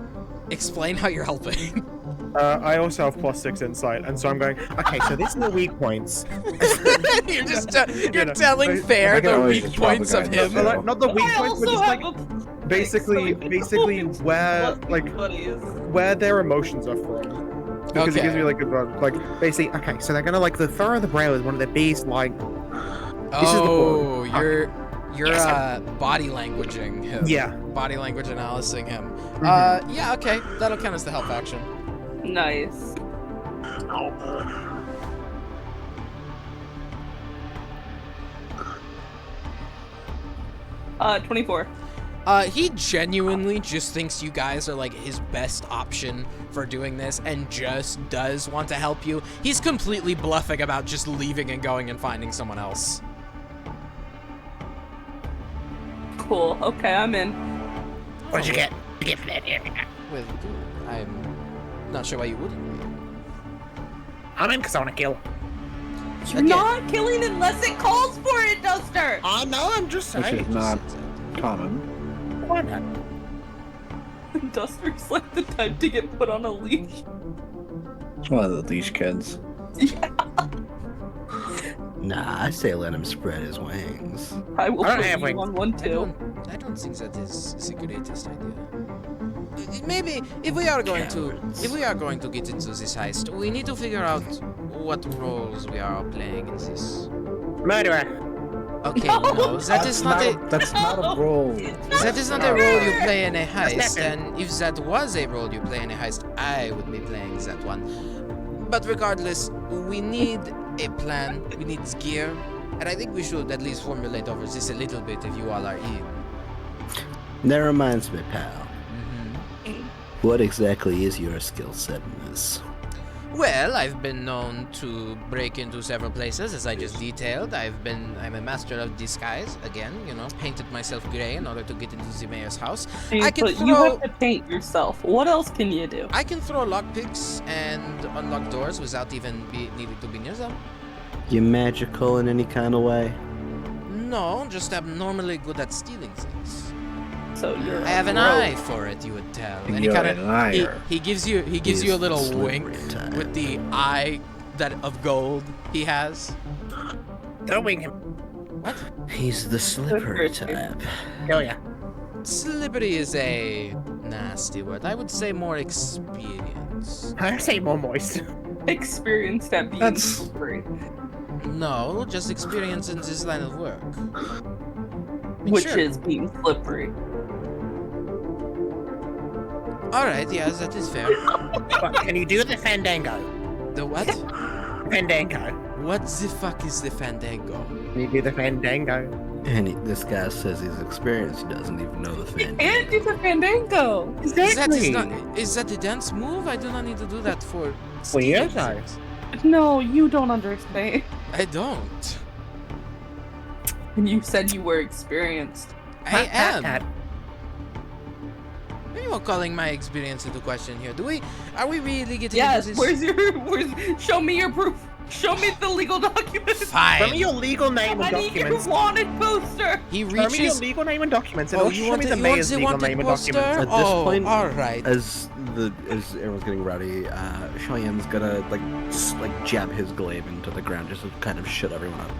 explain how you're helping. I also have +6 insight, and so I'm going. Okay, so these are the weak points. You're just you're know, telling I Fair can the always weak just drop points the of guy. him. No, not the weak I points, but also just have like basically where where their emotions are from. Because it gives me like basically okay, so they're gonna like the furrow of the brow is one of the base like. This is the Oh, point. you're body languaging him. Yeah. Body language analyzing him. Mhm. Yeah, okay. That'll count as the help action. Nice. 24. He genuinely just thinks you guys are like his best option for doing this and just does want to help you. He's completely bluffing about just leaving and going and finding someone else. Cool. Okay, I'm in. What'd you get? You get that? Well, good. I'm not sure why you wouldn't. I'm in because I want to kill. You're Again. not killing unless it calls for it, Duster! I know, I'm just Which saying. is not common. Why not? Duster's like the type to get put on a leash. One of the leash kids. Nah, I say let him spread his wings. I will I don't put have you wings. on one too. I don't think that is the greatest idea. Maybe if we are going to get into this heist, we need to figure out what roles we are playing in this. Murderer. Okay, no, that is not a That's not a role. that is not a role you play in a heist. nothing. And if that was a role you play in a heist, I would be playing that one. But regardless, we need a plan. We need gear, and I think we should at least formulate over this a little bit if you all are in. That reminds me, pal. What exactly is your skill set in this? Well, I've been known to break into several places, as I just detailed. I'm a master of disguise, again, painted myself gray in order to get into the mayor's house. I can But throw... you have to paint yourself. What else can you do? I can throw lockpicks and unlock doors without even needing to be near them. You magical in any kind of way? No, just abnormally good at stealing things. So you're I have an eye for it, you would tell. And You're he a liar. he gives you He's a little the wink slippery type. with the eye of gold he has. Don't wing him. What? He's the slippery type. Kill ya. Slippery is a nasty word. I would say more experience. I say more moist. experienced at being That's- slippery. No, just experience in this line of work. I mean, Which sure. is being slippery. All right, yes, that is fair. But can you do the fandango? The what? Fandango. What the fuck is the fandango? Can you do the fandango? And this guy says he's experienced. He doesn't even know the thing. And do the fandango. Is that the dance move? I do not need to do that for. Well, yes, stealing I- things. No, you don't understand. I don't. And you said you were experienced. I am. Pat. Are you calling my experience into question here? Are we really getting Yes, into this? show me your proof. Show me the legal documents. Show me Fine. your legal name and I need your documents. wanted poster. He Show me your reaches. legal name and documents, and Oh, also you show want me the, the you want mayor's the legal wanted name and poster? documents. At this Oh, point, all right. As everyone's getting ready, Cheyenne's gonna like jab his glaive into the ground just to kind of shut everyone up.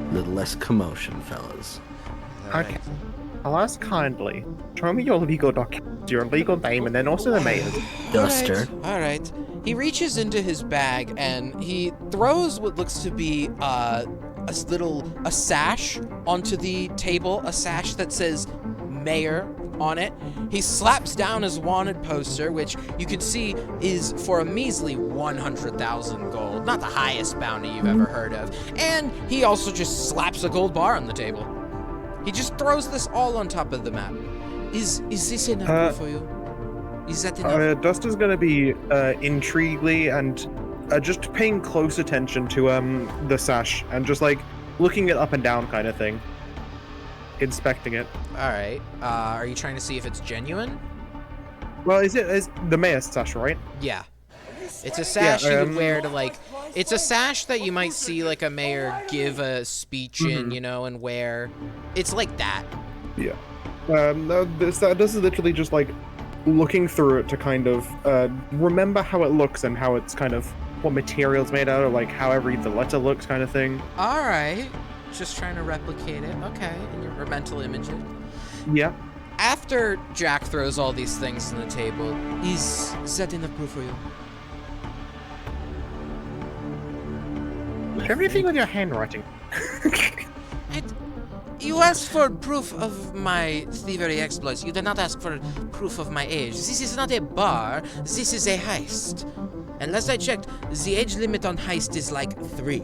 A little less commotion, fellas. Okay. I'll ask kindly. Show me your legal documents, your legal name, and then also the mayor's. Duster. All right. He reaches into his bag and he throws what looks to be a sash onto the table, a sash that says mayor on it. He slaps down his wanted poster, which you can see is for a measly 100,000 gold, not the highest bounty you've ever heard of. And he also just slaps a gold bar on the table. He just throws this all on top of the map. Is this enough for you? Is that enough? Duster's gonna be intriguedly and just paying close attention to the sash and just like looking it up and down kind of thing, inspecting it. All right. Are you trying to see if it's genuine? Well, is the mayor's sash, right? Yeah. It's a sash you would um, wear to like. It's a sash that you might see like a mayor give a speech in, and wear. It's like that. Yeah. No, this is literally just like looking through it to kind of remember how it looks and how it's kind of what material it's made out of, like how every the letter looks, kind of thing. All right. Just trying to replicate it. Okay. In your mental image. Yeah. After Jack throws all these things on the table, is that enough proof for you? Everything with your handwriting. You asked for proof of my thievery exploits. You did not ask for proof of my age. This is not a bar. This is a heist. And last I checked, the age limit on heist is like 3.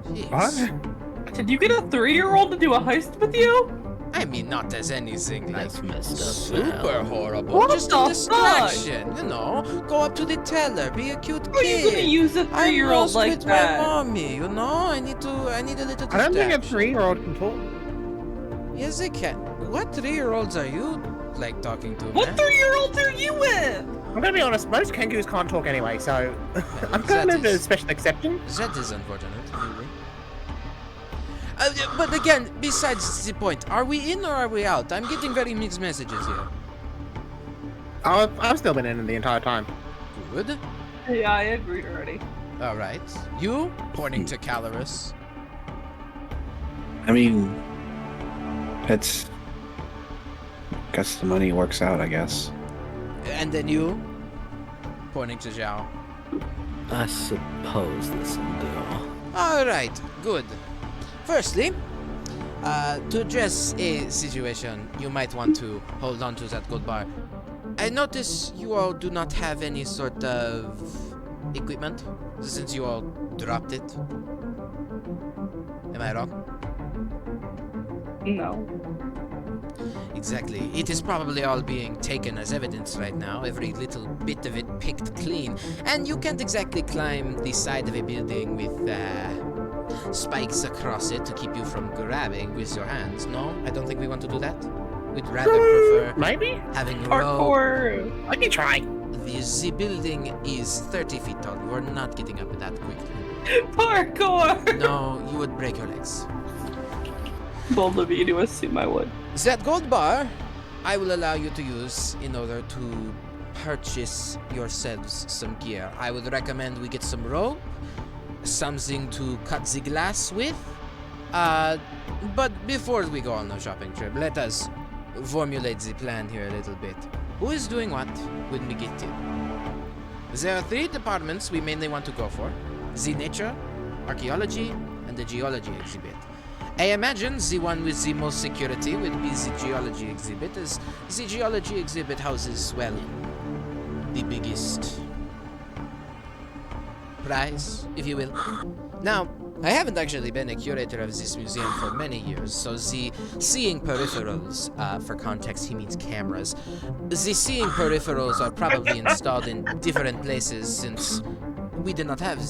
Jeez. What? Did you get a 3-year-old to do a heist with you? I mean, not as anything like That's messed up. super horrible. What Just the a distraction, Go up to the teller, be a cute How are you gonna kid. use a I'm 3-year-old lost like with that? my mommy, I need a little distraction. I don't think a 3-year-old can talk. Yes, they can. What 3-year-olds are you like talking to? What man? 3-year-olds are you with? I'm gonna be honest, most kangaroos can't talk anyway, so I'm that kind of a is- special exception. That is unfortunate. Really. But again, besides the point, are we in or are we out? I'm getting very mixed messages here. I've still been in the entire time. Good. Yeah, I agreed already. All right. You pointing to Calorus. I mean, it's. Guess the money works out, I guess. And then you pointing to Zhao. I suppose this will do. All right. Good. Firstly, to address a situation, you might want to hold on to that gold bar. I notice you all do not have any sort of equipment, since you all dropped it. Am I wrong? No. Exactly. It is probably all being taken as evidence right now, every little bit of it picked clean. And you can't exactly climb the side of a building with spikes across it to keep you from grabbing with your hands. No, I don't think we want to do that. We'd rather prefer Maybe? having rope. Parkour. I can try. The building is 30 feet tall. We're not getting up that quickly. Parkour. No, you would break your legs. Bold of you to assume I would. That gold bar, I will allow you to use in order to purchase yourselves some gear. I would recommend we get some rope, something to cut the glass with. But before we go on the shopping trip, let us formulate the plan here a little bit. Who is doing what when we get in? There are 3 departments we mainly want to go for: the nature, archaeology, and the geology exhibit. I imagine the one with the most security would be the geology exhibit, as the geology exhibit houses, well, the biggest prize, if you will. Now, I haven't actually been a curator of this museum for many years, so the seeing peripherals, for context, he means cameras. The seeing peripherals are probably installed in different places since we did not have the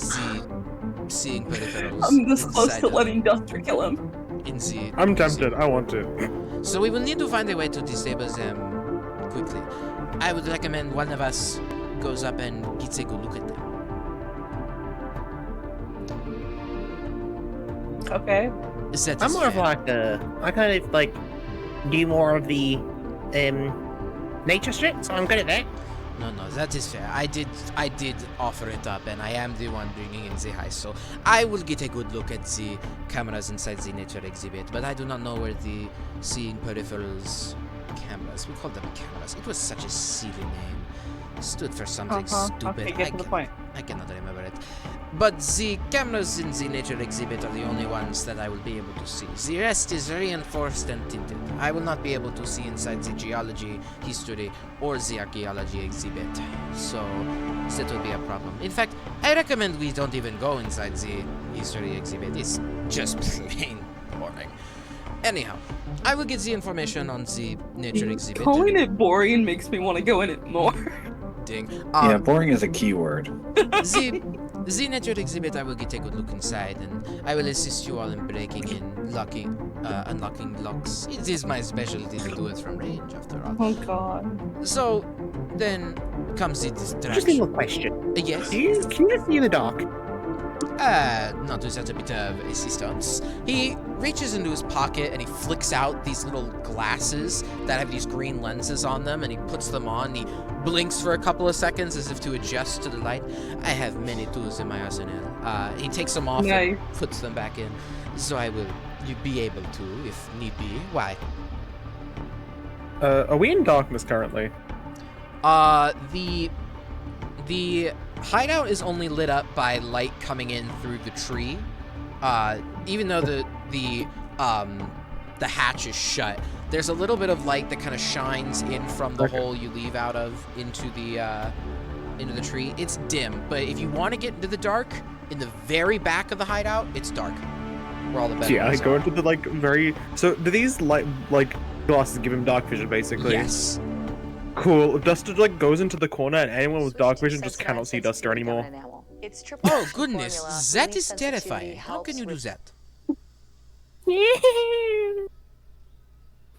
seeing peripherals. I'm this close inside to of- letting Duster kill him. in the I'm museum. tempted. I want to. So we will need to find a way to disable them quickly. I would recommend one of us goes up and gets a good look at them. Okay. Is that I'm more of like I kind of like do more of the nature strip, so I'm good at that. No, that is fair. I did offer it up, and I am the one bringing in the heist, so I will get a good look at the cameras inside the nature exhibit, but I do not know where the seeing peripherals cameras. We called them cameras. It was such a silly name. It stood for something stupid. Okay, get to the point. I cannot remember it. But the cameras in the nature exhibit are the only ones that I will be able to see. The rest is reinforced and tinted. I will not be able to see inside the geology, history, or the archaeology exhibit. So that will be a problem. In fact, I recommend we don't even go inside the history exhibit. It's just plain boring. Anyhow, I will get the information on the nature exhibit. Calling it boring makes me want to go in it more. Ding. Yeah, boring is a keyword. The nature exhibit, I will get a good look inside, and I will assist you all in breaking in, unlocking locks. It is my specialty to do it from range, after all. Oh god. So, then comes the Just a distraction. little question. Yes? Can you see in the dark? Not without a bit of assistance. He reaches into his pocket and he flicks out these little glasses that have these green lenses on them, and he puts them on, and he blinks for a couple of seconds as if to adjust to the light. I have many tools in my arsenal. He takes them off Nice. and puts them back in, so I will be able to, if need be. Why? Are we in darkness currently? The hideout is only lit up by light coming in through the tree. Even though the hatch is shut, there's a little bit of light that kind of shines in from the hole you leave out of into the tree. It's dim, but if you want to get into the dark, in the very back of the hideout, it's dark. Where all the bedrooms Yeah, I go are. into the very. So do these like glasses give him dark vision basically? Yes. Cool. Duster goes into the corner, and anyone with dark vision just cannot see Duster anymore. Oh goodness, that is terrifying. How can you do that?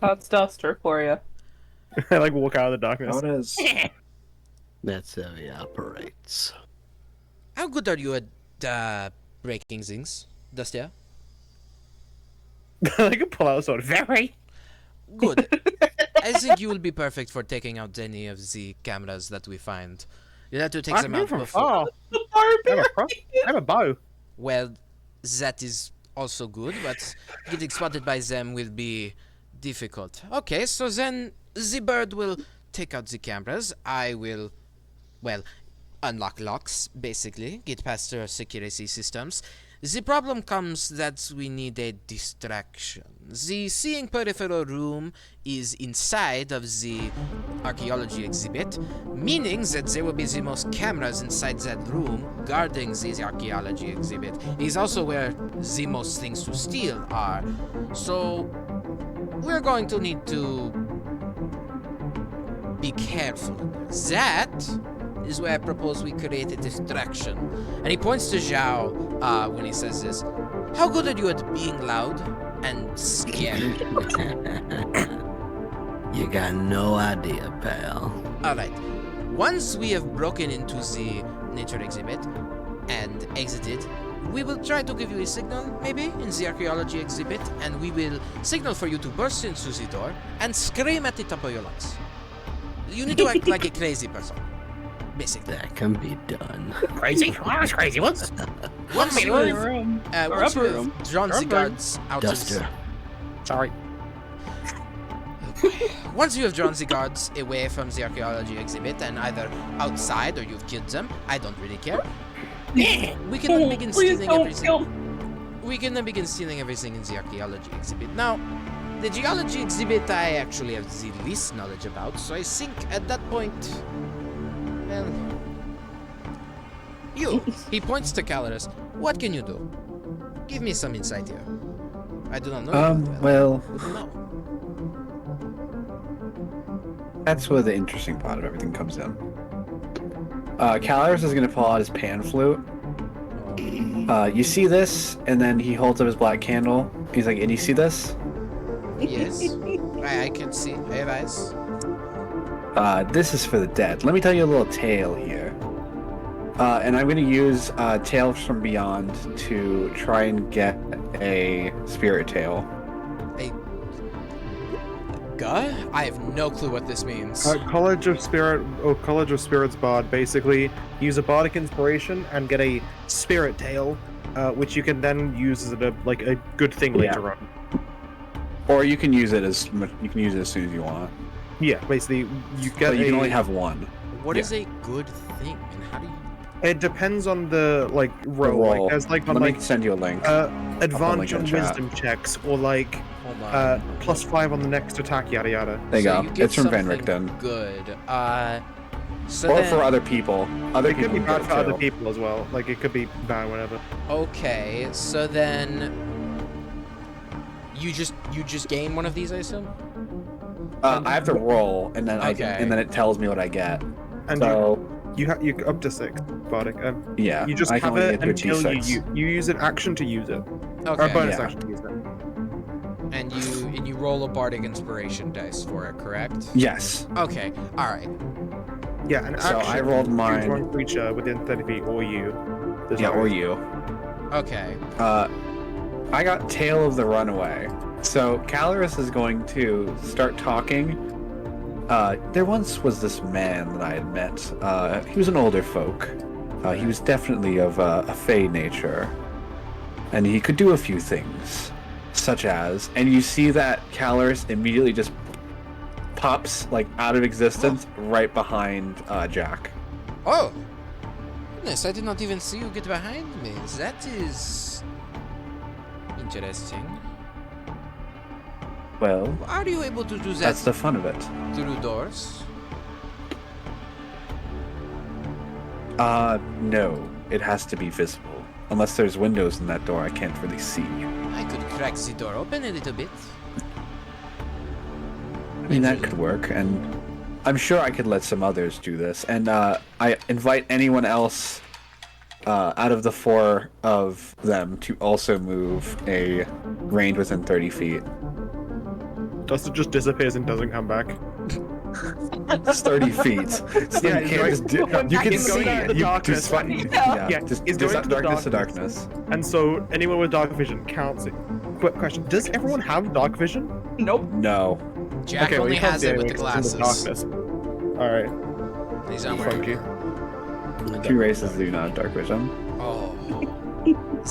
That's Duster for you. I walk out of the darkness. How it is. That's how he operates. How good are you at breaking things, Dustia? I can pull out a sword. Very. Good. I think you will be perfect for taking out any of the cameras that we find. You'll have to take I them can out from before. far. I have a bow. Well, that is also good, but getting spotted by them will be difficult. Okay, so then the bird will take out the cameras. I will, well, unlock locks, basically, get past their security systems. The problem comes that we need a distraction. The seeing peripheral room is inside of the archaeology exhibit, meaning that there will be the most cameras inside that room guarding the archaeology exhibit. It is also where the most things to steal are. So we're going to need to be careful. That is where I propose we create a distraction. And he points to Zhao when he says this. How good are you at being loud and scared? You got no idea, pal. Alright. Once we have broken into the nature exhibit and exited, we will try to give you a signal, maybe, in the archaeology exhibit, and we will signal for you to burst into the door and scream at the top of your lungs. You need to act like a crazy person, basically. That can be done. Crazy? One of those crazy ones. Once you Or have, room. Or once you upper have room. drawn Or the upper guards out of Duster. Sorry. Once you have drawn the guards away from the archaeology exhibit and either outside or you've killed them, I don't really care. We can then begin Please stealing don't everything. kill. We can then begin stealing everything in the archaeology exhibit. Now, the geology exhibit I actually have the least knowledge about, so I think at that point, well, he points to Caloris. What can you do? Give me some insight here. I do not know. Well, Wouldn't know. that's where the interesting part of everything comes in. Caloris is gonna pull out his pan flute. You see this, and then he holds up his black candle. He's like, and you see this? Yes, I can see. I have eyes. This is for the dead. Let me tell you a little tale here. And I'm gonna use Tales from Beyond to try and get a spirit tale. Guy? I have no clue what this means. College of Spirits Bard. Basically, use a bardic inspiration and get a spirit tale, which you can then use as a good thing later on. Or you can use it as soon as you want. Yeah, basically, you get. But you can only have one. What is a good thing, and how do you? It depends on the The roll. roll. There's Let on me send you a link. advantage in on the chat. wisdom checks or Hold on. +5 on the next attack, yada yada. There you So go. get It's from Van something Richten. Good. So Or then, for other people. Other It could people be bad get for it other too. people as well. Like it could be bad whenever. okay. So then, you just gain one of these, I assume. I have to roll, and then Okay. and then it tells me what I get. And So you up to 6 bardic. yeah, You just I can have only it get to a until D6. you use an action to use it. Or Okay. a bonus yeah. action to use it. And you roll a bardic inspiration dice for it, correct? Yes. Okay. All right. Yeah, an So action. I rolled choose mine. one creature within 30 feet, or you. Yeah, or you. Okay. I got Tale of the Runaway. So Caloris is going to start talking. There once was this man that I had met. He was an older folk. He was definitely of a fey nature. And he could do a few things. Such as, and you see that Caloris immediately just pops out of existence right behind Jack. Oh. Goodness, I did not even see you get behind me. That is interesting. Well, Are you able to do that that's the fun of it. through doors? No. It has to be visible. Unless there's windows in that door I can't really see. I could crack the door open a little bit. I mean, that could work, and I'm sure I could let some others do this. And I invite anyone else out of the 4 of them to also move a range within 30 feet. Dustin just disappears and doesn't come back. It's 30 feet. So Yeah, you he's can't going- just you can he's going see into it. the You darkness. just find, Yeah. Yeah, just he's going into the darkness to darkness. darkness. And so anyone with dark vision counts it. Quick question: does everyone have dark vision? Nope. No. Jack well, only you can't has see it with anything the 'cause it's in glasses. darkness. All right, He's not wearing funky. it. 2 races do not have dark vision. Oh.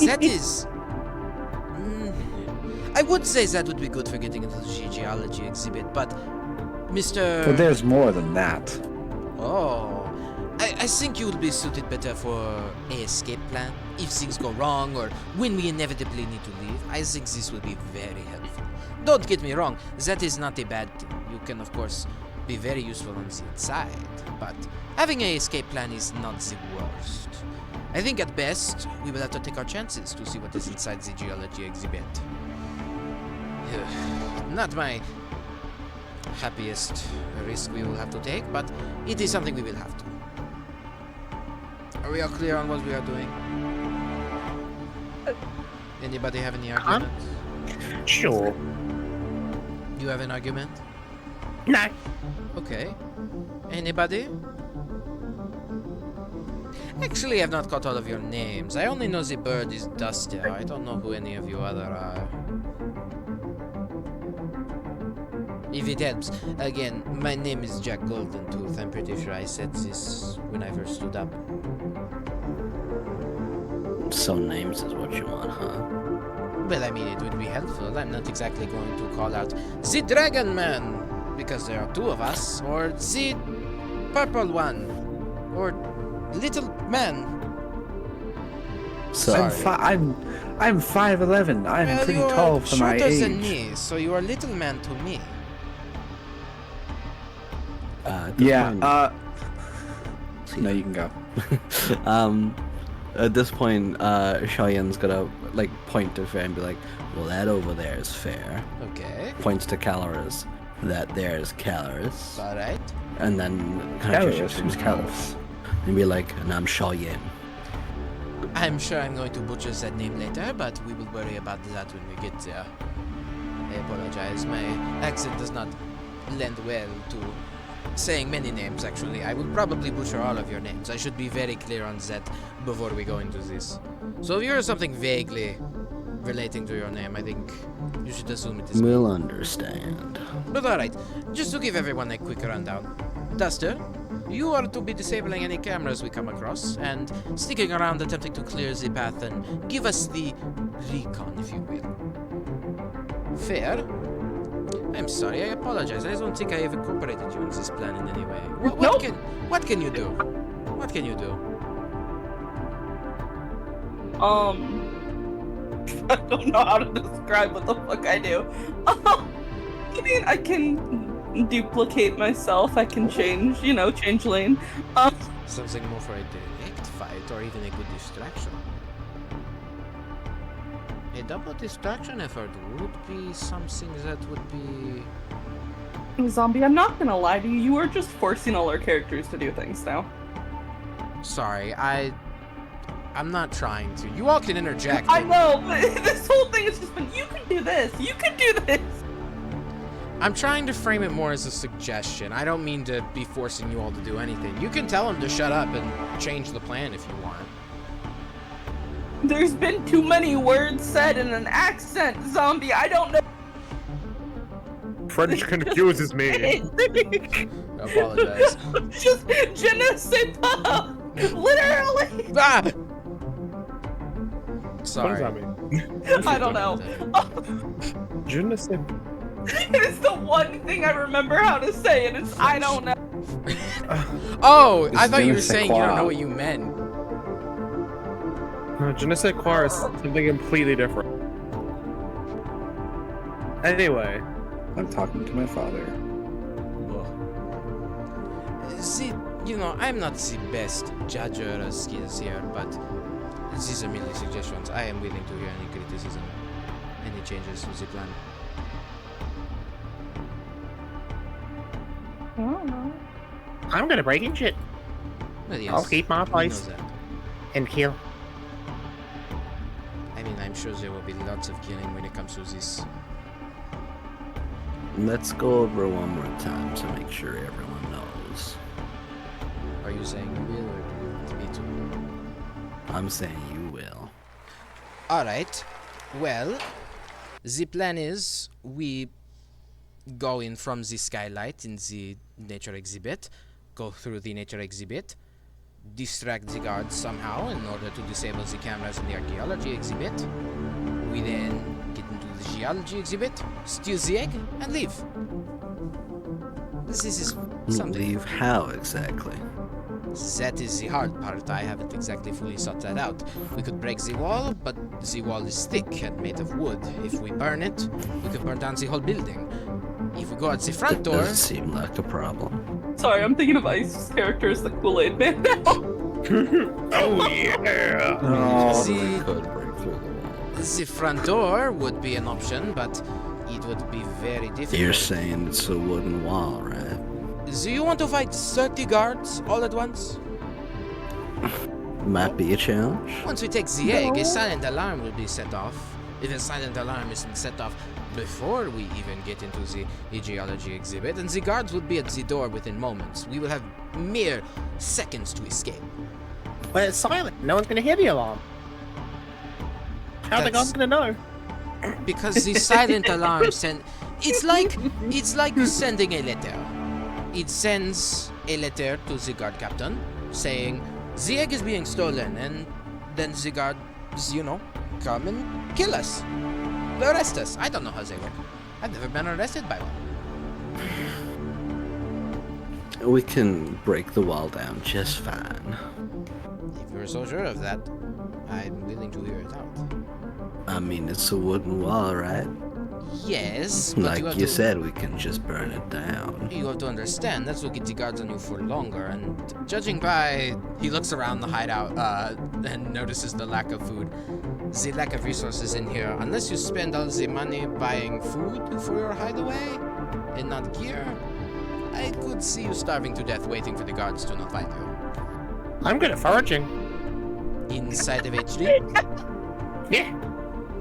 That is... I would say that would be good for getting into the geology exhibit, but... Mr... But there's more than that. Oh. I think you would be suited better for a escape plan. If things go wrong, or when we inevitably need to leave, I think this will be very helpful. Don't get me wrong, that is not a bad thing. You can, of course, be very useful on the inside, but having an escape plan is not the worst. I think at best, we will have to take our chances to see what is inside the geology exhibit. Not my happiest risk we will have to take, but it is something we will have to. Are we all clear on what we are doing? Anybody have any arguments? Sure. You have an argument? No. Okay. Anybody? Actually, I've not got all of your names. I only know the bird is Duster. I don't know who any of you other are. If it helps, again, my name is Jack Goldentooth. I'm pretty sure I said this when I first stood up. So names is what you want, huh? Well, I mean, it would be helpful. I'm not exactly going to call out the Dragon Man, because there are two of us, or the Purple One, or Little Man. So Sorry. I'm 5'11". I'm Well, pretty you tall are for my shorter age. than me, so you are Little Man to me. Yeah. No, you can go. At this point, Xiaoyan's gonna like point to Fair and be like, "Well, that over there is Fair." Okay. Points to Caloris. That there is Caloris. All right. And then kind of Caloris, who's Caloris? and be like, "And I'm Xiaoyan." I'm sure I'm going to butcher that name later, but we will worry about that when we get there. I apologize. My accent does not lend well to saying many names, actually. I will probably butcher all of your names. I should be very clear on that before we go into this. So if you hear something vaguely relating to your name, I think you should assume it is me. We'll understand. But alright, just to give everyone a quick rundown. Duster, you are to be disabling any cameras we come across, and sticking around attempting to clear the path and give us the recon, if you will. Fair? I'm sorry, I apologize. I don't think I have incorporated you in this plan in any way. What can you do? What can you do? I don't know how to describe what the fuck I do. I mean, I can duplicate myself. I can change, change lane. Something more for a direct fight, or even a good distraction. A double distraction effort would be something that would be... Zombie, I'm not gonna lie to you. You are just forcing all our characters to do things now. Sorry, I'm not trying to. You all can interject. I know, but this whole thing has just been, you can do this, you can do this. I'm trying to frame it more as a suggestion. I don't mean to be forcing you all to do anything. You can tell them to shut up and change the plan if you want. There's been too many words said in an accent, Zombie. I don't know. French confuses me. I apologize. Just, je ne sais pas. Literally. Ah! What Sorry. does that mean? I don't know. Je ne sais. It's the one thing I remember how to say, and it's I don't know. Oh, I It's thought you je were ne sais saying you don't quoi. know what you meant. Je ne sais quoi is something completely different. Anyway. I'm talking to my father. See, I'm not the best judge of skills here, but these are merely suggestions. I am willing to hear any criticism, any changes to the plan. I'm gonna break in shit Well, yes, I'll keep my we know place. that. and kill. I mean, I'm sure there will be lots of killing when it comes to this. Let's go over one more time to make sure everyone knows. Are you saying you will, or do you want me to? I'm saying you will. Alright. Well, the plan is we go in from the skylight in the nature exhibit, go through the nature exhibit, distract the guards somehow in order to disable the cameras in the archaeology exhibit. We then get into the geology exhibit, steal the egg, and leave. This is something. Leave how exactly? That is the hard part. I haven't exactly fully thought that out. We could break the wall, but the wall is thick and made of wood. If we burn it, we could burn down the whole building. If we go out the front door... Doesn't seem like a problem. Sorry, I'm thinking of Ice's character as the Kool-Aid Man now. Oh yeah. Oh, The, Could break through the wall. the front door would be an option, but it would be very difficult. You're saying it's a wooden wall, right? Do you want to fight 30 guards all at once? Might be a challenge. Once we take the egg, a silent alarm will be set off. If a silent alarm isn't set off before we even get into the geology exhibit, and the guards will be at the door within moments. We will have mere seconds to escape. Well, it's silent. No one's gonna hear the alarm. How are the That's- guards gonna know? Because the silent alarm it's like sending a letter. It sends a letter to the guard captain saying the egg is being stolen, and then the guards, come and kill us. Arrest us. I don't know how they work. I've never been arrested by one. We can break the wall down just fine. If you're so sure of that, I'm willing to hear it out. I mean, it's a wooden wall, right? Yes, but Like you said, we can just burn it down. You have to understand, that's what get the guards on you for longer, and judging by... He looks around the hideout, and notices the lack of food. The lack of resources in here. Unless you spend all the money buying food for your hideaway, and not gear, I could see you starving to death waiting for the guards to not find you. I'm good at foraging. Inside of HD, Yeah.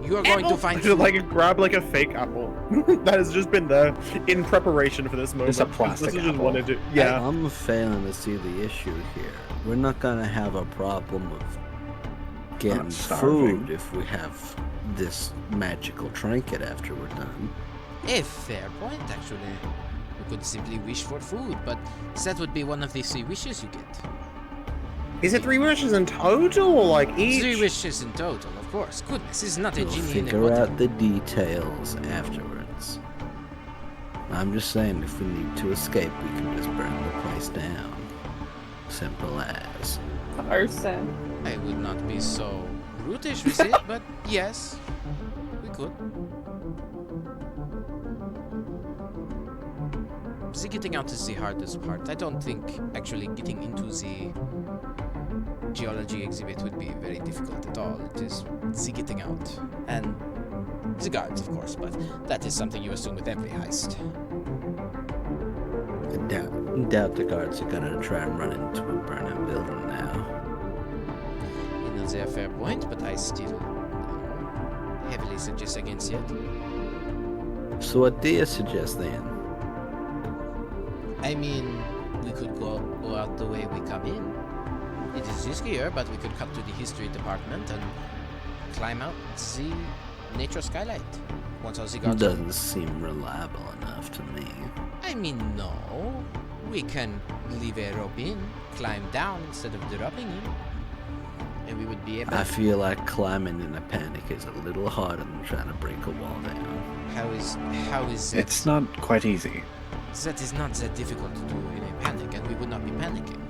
you are going to find Just food. grab a fake apple that has just been there in preparation for this moment. Just a plastic This is just apple. wanted to, yeah. I'm failing to see the issue here. We're not gonna have a problem of getting starving. food if we have this magical trinket after we're done. A fair point, actually. You could simply wish for food, but that would be one of the 3 wishes you get. Is it 3 wishes in total, or like each? 3 wishes in total, of course. Goodness, this is not a We'll genie in a figure bottle. out the details afterwards. I'm just saying, if we need to escape, we can just burn the place down. Simple as. Arson. I would not be so brutish with it, but yes, we could. The getting out is the hardest part. I don't think actually getting into the geology exhibit would be very difficult at all. It is the getting out. And the guards, of course, but that is something you assume with every heist. I doubt the guards are gonna try and run into a burning building now. You know, they're a fair point, but I still heavily suggest against it. So what do you suggest then? I mean, we could go out the way we come in. It is riskier, but we could cut to the history department and climb out the nature skylight. Once all the guards Doesn't seem reliable enough to me. I mean, no. We can leave a rope in, climb down instead of dropping in. And we would be able I feel like climbing in a panic is a little harder than trying to break a wall down. How is that? It's not quite easy. That is not that difficult to do in a panic, and we would not be panicking.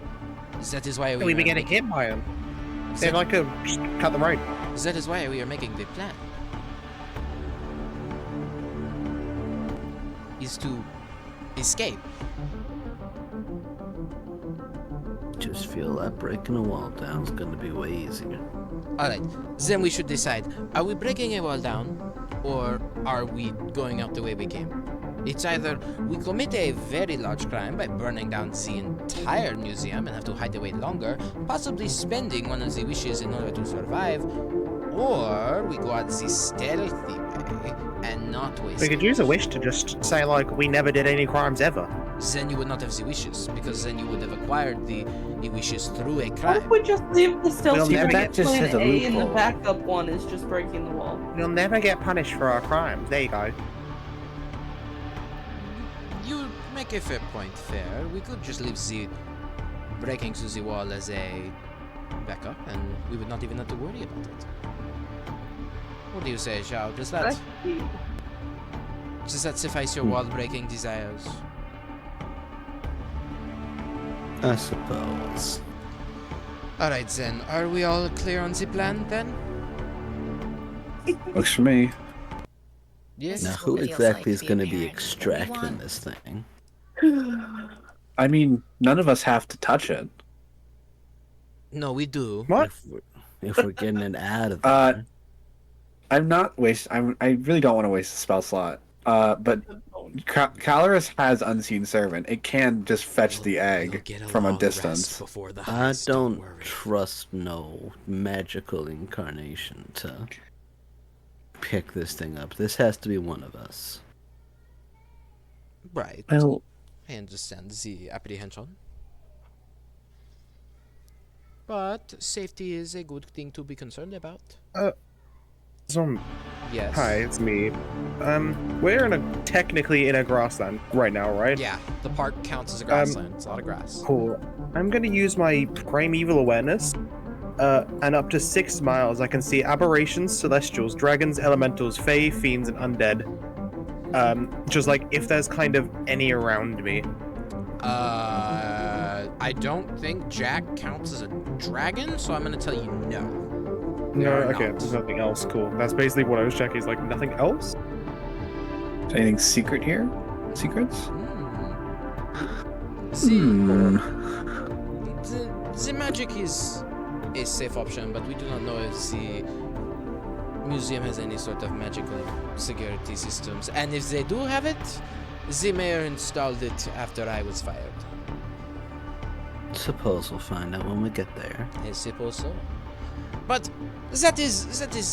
That is why we We'd be are getting making- hit by them. They'd like to just cut the road. That is why we are making the plan. Is to escape. Just feel like breaking a wall down is gonna be way easier. Alright, then we should decide, are we breaking a wall down, or are we going out the way we came? It's either we commit a very large crime by burning down the entire museum and have to hide away longer, possibly spending one of the wishes in order to survive, or we go out the stealthy way and not waste We could use a wish to just say, like, we never did any crimes ever. Then you would not have the wishes, because then you would have acquired the wishes through a Why crime. don't we just leave the stealthy never plan get just hit a A and the loophole. backup one is just breaking the wall? You'll never get punished for our crimes. There you go. You make a fair point, fair. We could just leave the breaking through the wall as a backup, and we would not even have to worry about it. What do you say, Zhao? Does that suffice your wall-breaking desires? I suppose. Alright then, are we all clear on the plan then? Works for me. Yes? Now, who exactly is gonna be extracting this thing? I mean, none of us have to touch it. No, we do. What? If we're getting it out of there. I'm not waste. I really don't want to waste a spell slot But Caloris has Unseen Servant. It can just fetch the You'll egg get from a long rest distance. before the I heist, don't worry. trust no magical incarnation to pick this thing up. This has to be one of us. Right. Well, I understand the apprehension. But safety is a good thing to be concerned about. Yes. Hi, it's me. We're technically in a grassland right now, right? Yeah, the park counts as a grassland. It's a lot of grass. Cool. I'm gonna use my primeval awareness, and up to 6 miles I can see aberrations, celestials, dragons, elementals, fae, fiends, and undead. Just like if there's kind of any around me. I don't think Jack counts as a dragon, so I'm gonna tell you no. No, are okay, not. there's nothing else. Cool. That's basically what I was checking. Is like nothing else. anything secret here? Secrets? The magic is a safe option, but we do not know if the museum has any sort of magical security systems. And if they do have it, the mayor installed it after I was fired. Suppose we'll find out when we get there. I suppose so. But that is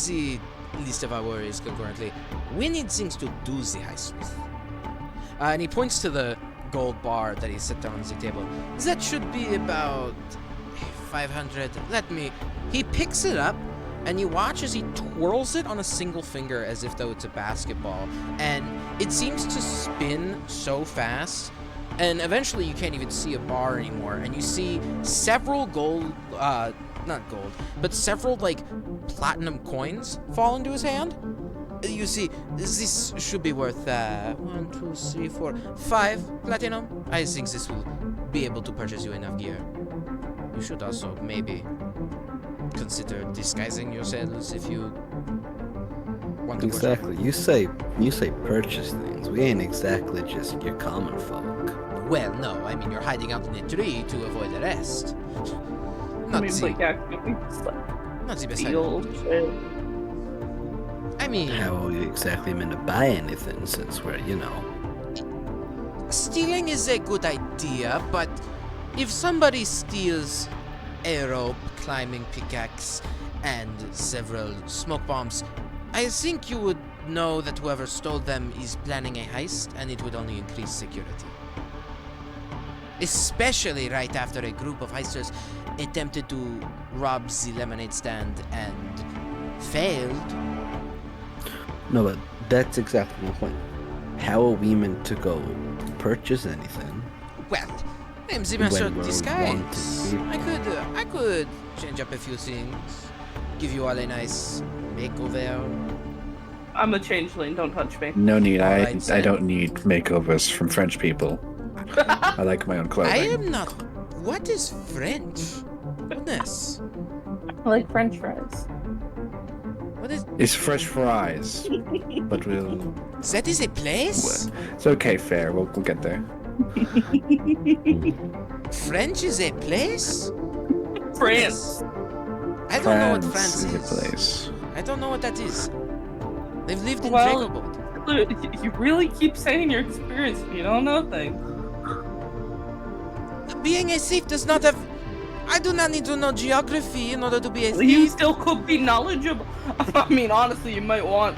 the least of our worries concurrently. We need things to do the heist with. And he points to the gold bar that he set down on the table. That should be about 500. He picks it up, and you watch as he twirls it on a single finger as if though it's a basketball. And it seems to spin so fast, and eventually you can't even see a bar anymore. And you see several not gold, but several, like, platinum coins fall into his hand. You see, this should be worth, 1, 2, 3, 4, 5 platinum. I think this will be able to purchase you enough gear. You should also maybe consider disguising yourselves if you want to worship. Exactly. You say purchase things. We ain't exactly just your common folk. Well, no, I mean, you're hiding out in a tree to avoid arrest. I Not mean, the, like, actually, just, like, not the best steal idea. shit. I mean, How are we exactly meant to buy anything since we're, you know... stealing is a good idea, but if somebody steals a rope, climbing pickaxe, and several smoke bombs, I think you would know that whoever stole them is planning a heist, and it would only increase security. Especially right after a group of heisters attempted to rob the lemonade stand and failed. No, but that's exactly my point. How are we meant to go purchase anything? Well, I'm the master When of we're disguise. wanted to I could change up a few things, give you all a nice makeover. I'm a changeling, don't touch me. No need. Alright, I then. don't need makeovers from French people. I like my own clothing. I am not. What is French? Goodness. I like French fries. What is. It's fresh fries, but we'll. That is a place? It's okay, fair. We'll get there. French is a place? France. I don't know what France is is. a place. I don't know what that is. They've lived in Well- Jacobot. You really keep saying your experience, but you don't know things. Being a thief does not have. I do not need to know geography in order to be a You thief. still could be knowledgeable. I mean, honestly, you might want.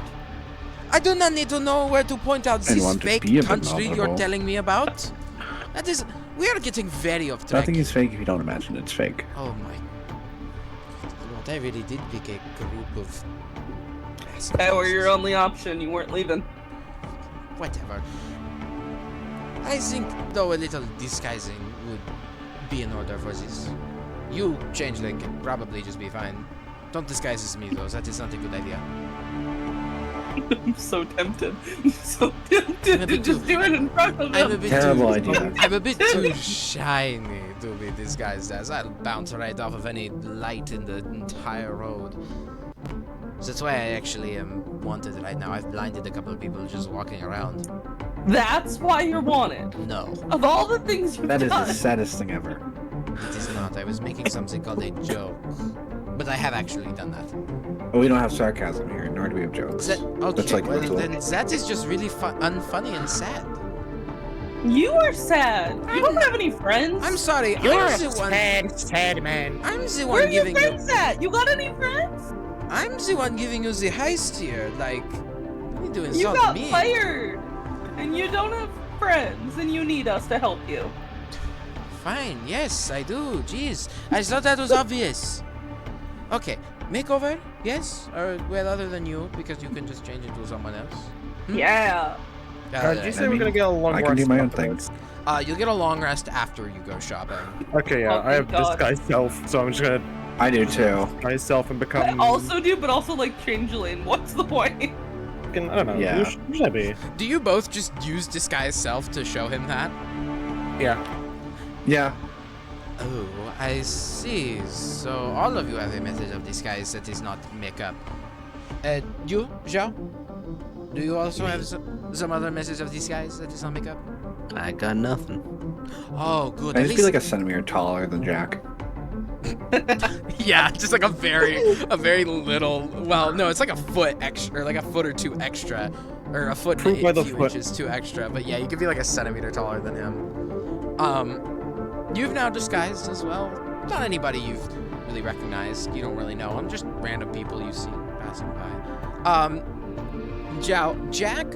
I do not need to know where to point out And this want to fake be a bit country you're knowledgeable. telling me about. That is. We are getting very off track. Nothing is fake if you don't imagine it's fake. Oh my. Lord, I really did pick a group of. That were your only option. You weren't leaving. Whatever. I think, though, a little disguising would be in order for this. You, changeling, can probably just be fine. Don't disguise as me, though. That is not a good idea. I'm so tempted. I'm so tempted I'm a to bit just too- do it in front of I'm a them. bit Terrible too, idea. I'm a bit too shiny to be disguised as. I'll bounce right off of any light in the entire road. That's why I actually am wanted right now. I've blinded a couple of people just walking around. That's why you're wanted. No, Of all the things you've That is done. the saddest thing ever. it is not. I was making something called a joke. But I have actually done that. But we don't have sarcasm here, nor or do we have jokes? Okay, That's like well ritual. then that is just really unfunny and sad. You are sad. You don't have any friends. I'm sorry. You're I'm a the one. sad man. I'm the Where one are your giving you. friends at? You got any friends? I'm the one giving you the heist here. Like, what are you doing? You Insult got me. fired, and you don't have friends, and you need us to help you. Fine. Yes, I do. Jeez, I thought that was obvious. Okay, makeover. Yes, or well, other than you, because you can just change into someone else. Yeah. Did you say I we're mean, gonna get a long I rest? can do my own afterwards? things. You'll get a long rest after you go shopping. Okay, yeah, Oh, I have thank God. disguise self, so I'm just gonna I do too. disguise self and I become. also do, but also like changeling. What's the point? fucking- I don't know. Yeah. Who should I be? Do you both just use disguise self to show him that? Yeah. Yeah. Oh, I see. So all of you have a method of disguise that is not makeup. You, Zhao? Do you also have some other method of disguise that is not makeup? I got nothing. Oh, good. I At just least be like a centimeter taller than Jack. yeah, just like a very little. Well, no, it's like a foot extra, or like a foot or two extra, or a foot Prove and by a the few foot. inches too extra. But yeah, you could be like a centimeter taller than him. You've now disguised as well. Not anybody you've really recognized. You don't really know them. Just random people you see passing by. Jack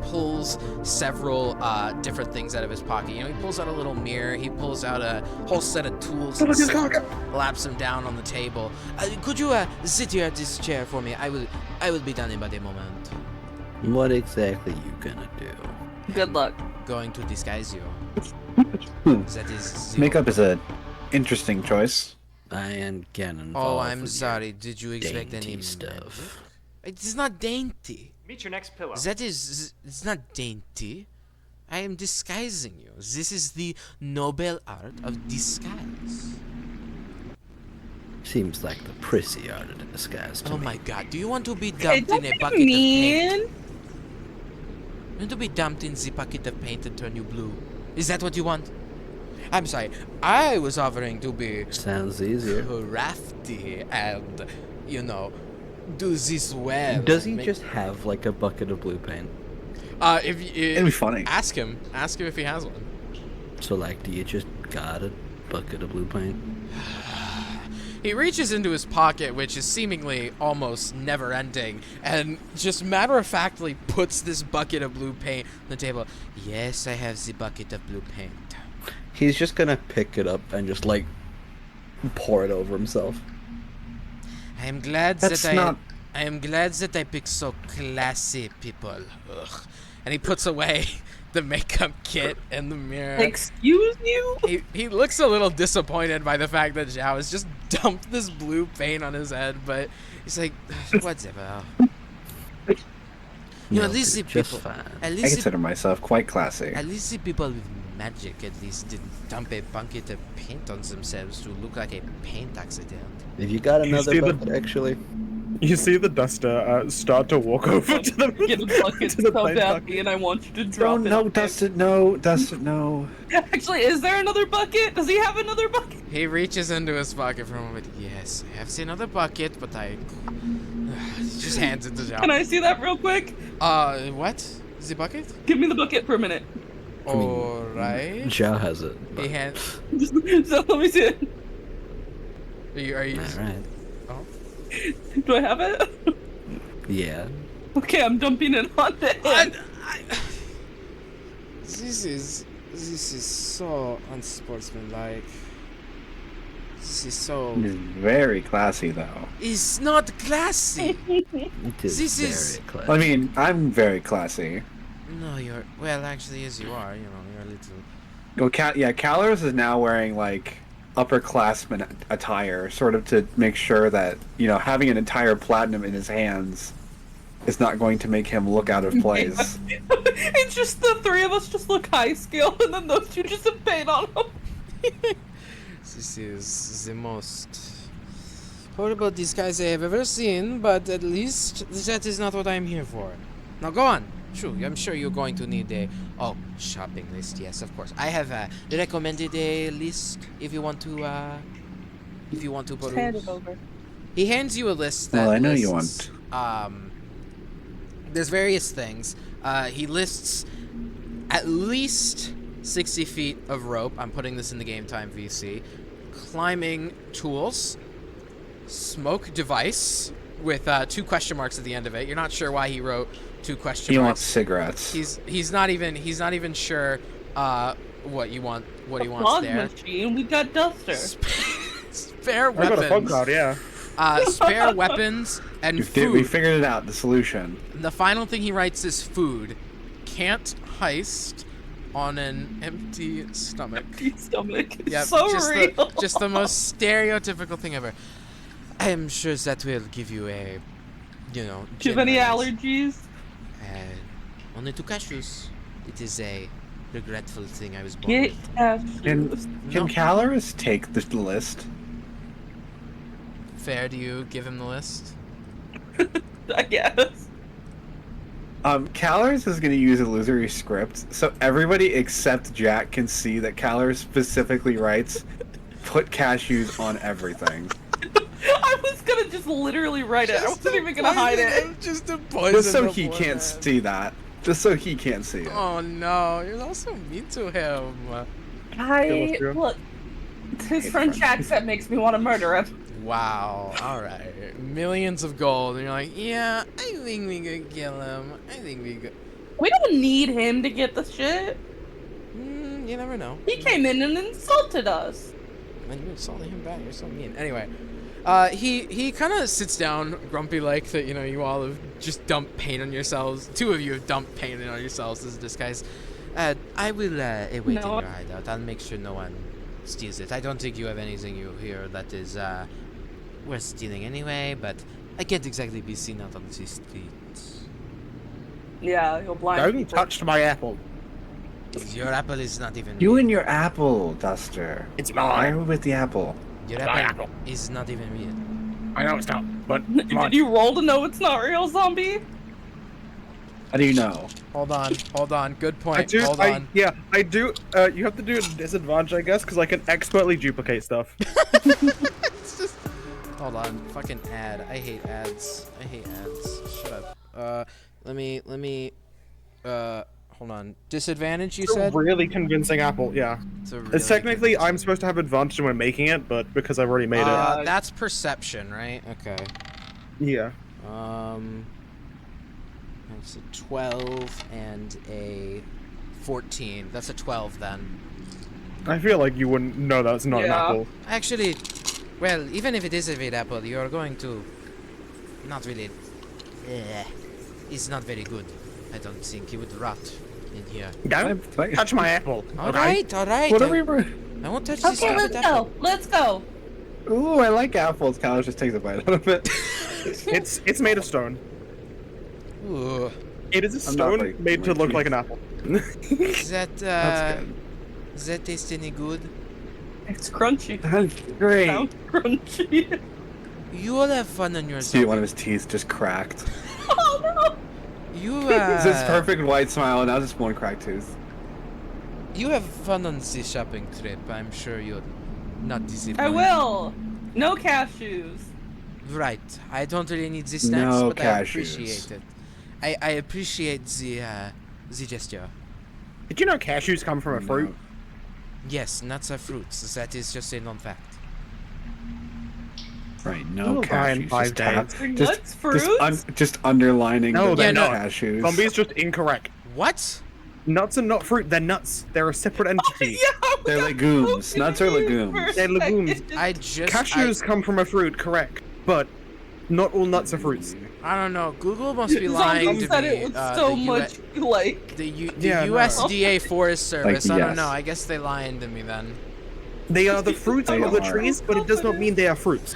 pulls several different things out of his pocket. You know, he pulls out a little mirror. He pulls out a whole set of tools and slaps them down on the table. Could you sit here at this chair for me? I will be done in about a moment. What exactly you gonna do? Good luck. Going to disguise you. That is the Makeup is a interesting choice. I ain't getting involved. Oh, I'm with sorry. Did you expect dainty any stuff. magic? It is not dainty. Meet your next pillow. That is, it's not dainty. I am disguising you. This is the noble art of disguise. Seems like the prissy art of the disguise to Oh me. my god, do you want to be Hey, dumped don't in a be bucket of paint? mean. You want to be dumped in the bucket of paint and turn you blue? Is that what you want? I'm sorry, I was offering to be Sounds easier. crafty and, you know, do this well. Does he Make- just have like a bucket of blue paint? If It'd be funny. ask him if he has one. So like, do you just got a bucket of blue paint? He reaches into his pocket, which is seemingly almost never-ending, and just matter-of-factly puts this bucket of blue paint on the table. Yes, I have the bucket of blue paint. He's just gonna pick it up and just like pour it over himself. I am glad That's that not- I am glad that I pick so classy people. Ugh. And he puts away the makeup kit and the mirror. Excuse you? He looks a little disappointed by the fact that Zhao has just dumped this blue paint on his head, but he's like, whatever. You know, at least the just people, fine. at I least the, consider myself quite classy. at least the people with magic at least didn't dump a bucket of paint on themselves to look like a paint accident. If you got You another see the- bucket, actually, You see the duster start to walk over to the Get a bucket to the so paint badly, bucket. and I want you to Oh drop it. no, Dustin, no, Dustin, no. Actually, is there another bucket? Does he have another bucket? He reaches into his pocket for a moment. Yes, I have seen another bucket, but I just hands it to Zhao. Can I see that real quick? What? The bucket? Give me the bucket for a minute. Alright. Zhao has it. He hands. So let me see it. Are you? All right. Do I have it? Yeah. Okay, I'm dumping it on it. This is so unsportsmanlike. This is so. He's very classy though. It's not classy. It is This very is- classy. I mean, I'm very classy. No, you're. Well, actually, as you are, you know, you're a little. Well, Caloris is now wearing like upperclassman attire, sort of to make sure that, you know, having an entire platinum in his hands is not going to make him look out of place. It's just the three of us just look high scale, and then those two just have paint on them. This is the most horrible disguise I have ever seen, but at least that is not what I'm here for. Now go on. True, I'm sure you're going to need a shopping list. Yes, of course. I have recommended a list if you want to Hand peruse. it over. He hands you a list that Well, I know you lists, There's various things. He lists at least 60 feet of rope. I'm putting this in the game time VC. Climbing tools. Smoke device with 2 question marks at the end of it. You're not sure why he wrote 2 question He marks. wants cigarettes. He's not even sure what he wants Fog there. machine. We got Duster. Spare I got a phone weapons. card, yeah. Spare weapons and We food. figured it out. The solution. The final thing he writes is food. Can't heist on an empty stomach. Stomach. It's Yeah, so just real. just the most stereotypical thing ever. I'm sure that will give you a, Do you have any generous- allergies? Only 2 cashews. It is a regretful thing I was born Get with. cashews. Can No. Caloris take the list? Fair, do you give him the list? I guess. Caloris is going to use illusory script, so everybody except Jack can see that Caloris specifically writes, "Put cashews on everything." I was gonna just literally write it. I wasn't even gonna hide it. Just to poison Just so the he poor can't man. see that. Just so he can't see it. Oh no, you're also mean to him. Look. His French accent makes me want to murder him. Wow, alright. Millions of gold, and you're like, yeah, I think we could kill him. I think we could. We don't need him to get the shit. You never know. He came in and insulted us. And you insulted him back, you're so mean. Anyway, he kind of sits down, grumpy like that, you all have just dumped paint on yourselves. 2 of you have dumped paint on yourselves as a disguise. I will await in No. your hideout. I'll make sure no one steals it. I don't think you have anything here that is worth stealing anyway, but I can't exactly be seen out on the streets. Yeah, he'll blind Don't people. touch my apple. Your apple is not even You real. and your apple, Duster. It's Why mine. are we with the apple? Your my apple, apple. is not even real. I know it's not, but Did you roll to know it's not real, zombie? How do you know? Hold on. Good point. I do. Hold on. Yeah, I do. You have to do it at a disadvantage, I guess, because I can expertly duplicate stuff. It's just... Hold on. Fucking ad. I hate ads. Shut up. Let me, hold on. Disadvantage, you It's a said? really convincing apple. Yeah. It's, It's technically I'm supposed to have advantage when making it, but because I've already made it. That's perception, right? Okay. Yeah. That's a 12 and a 14. That's a 12 then. I feel like you wouldn't know that's not an Yeah. apple. Actually, well, even if it is a red apple, you're going to not really. It's not very good. I don't think it would rot in here. Don't touch my apple. All right. What are we? I won't touch this Okay, stupid let's apple. go. Let's go. Ooh, I like apples. Caloris just takes a bite out of it. It's made of stone. Ooh, It is a I'm not stone very- made to look like an apple. is that That's good. does that taste any good? It's crunchy. That's great. Sounds crunchy. You all have fun on your See, one of his teeth just cracked. Oh no! You It's this perfect white smile, and now just one cracked tooth. You have fun on the shopping trip. I'm sure you'll not disappoint. I will. No cashews. Right. I don't really need the snacks, No but I cashews. appreciate it. I appreciate the gesture. Did you know cashews come from a fruit? Yes, nuts are fruits. That is just a non-fact. Right, no Ooh, Brian, cashews. 5 Just, days. Nuts, fruits? just underlining No, the they're no not. cashews. Zombie's just incorrect. What? Nuts are not fruit, they're nuts. They're a separate entity. They're legumes. Nuts are legumes. They're legumes. I just Cashews come from a fruit, correct. But not all nuts are fruits. I don't know. Google must be lying Zombie to said me. it with the so U- much like. The Yeah, no. USDA Forest Service. I don't yes. know. I guess they lying to me then. They are the fruits They of the are. trees, but it does not mean they are fruits.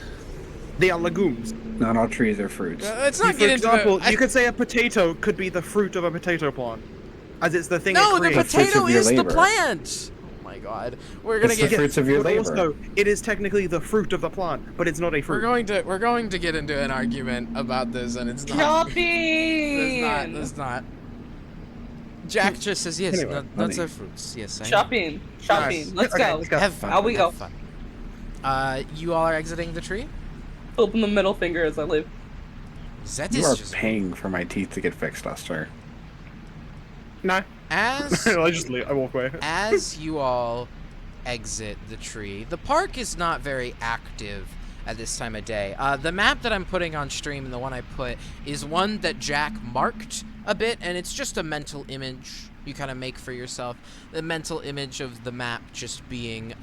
They are legumes. Not all trees are fruits. Let's For not get into example, it. you could say a potato could be the fruit of a potato plant, as it's the thing No, it the creates. fruits potato of your is the labor. plant. Oh my god. We're gonna It's the get fruits of your But labor. also, it is technically the fruit of the plant, but it's not a fruit. we're going to get into an argument about this, and it's not. Shopping. That's not. Jack just says yes. Anyway, Nuts honey. are fruits. Yes. I know. Shopping. Shopping. Let's Okay, go. let's go. Have fun. Out we go. Have fun. You all are exiting the tree. Open the middle finger as I leave. That You is are just paying for my teeth to get fixed, Duster. No. as I just leave. I walk away. as you all exit the tree. The park is not very active at this time of day. The map that I'm putting on stream and the one I put is one that Jack marked a bit, and it's just a mental image you kind of make for yourself. The mental image of the map just being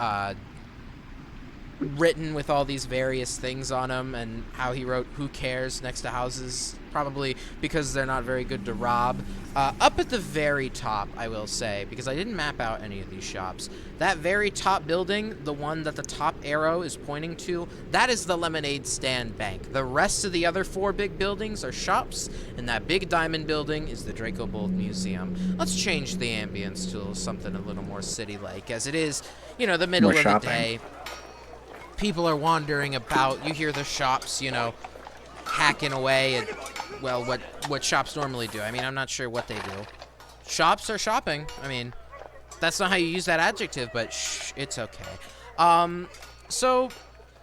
written with all these various things on them, and how he wrote "Who cares" next to houses, probably because they're not very good to rob. Up at the very top, I will say, because I didn't map out any of these shops, that very top building, the one that the top arrow is pointing to, that is the Lemonade Stand Bank. The rest of the other 4 big buildings are shops, and that big diamond building is the Draco Bold Museum. Let's change the ambience to something a little more city-like, as it is, you know, the middle More of shopping. the day. People are wandering about. You hear the shops, you know, hacking away at, well, what shops normally do. I mean, I'm not sure what they do. Shops are shopping. I mean, that's not how you use that adjective, but shh, it's okay. So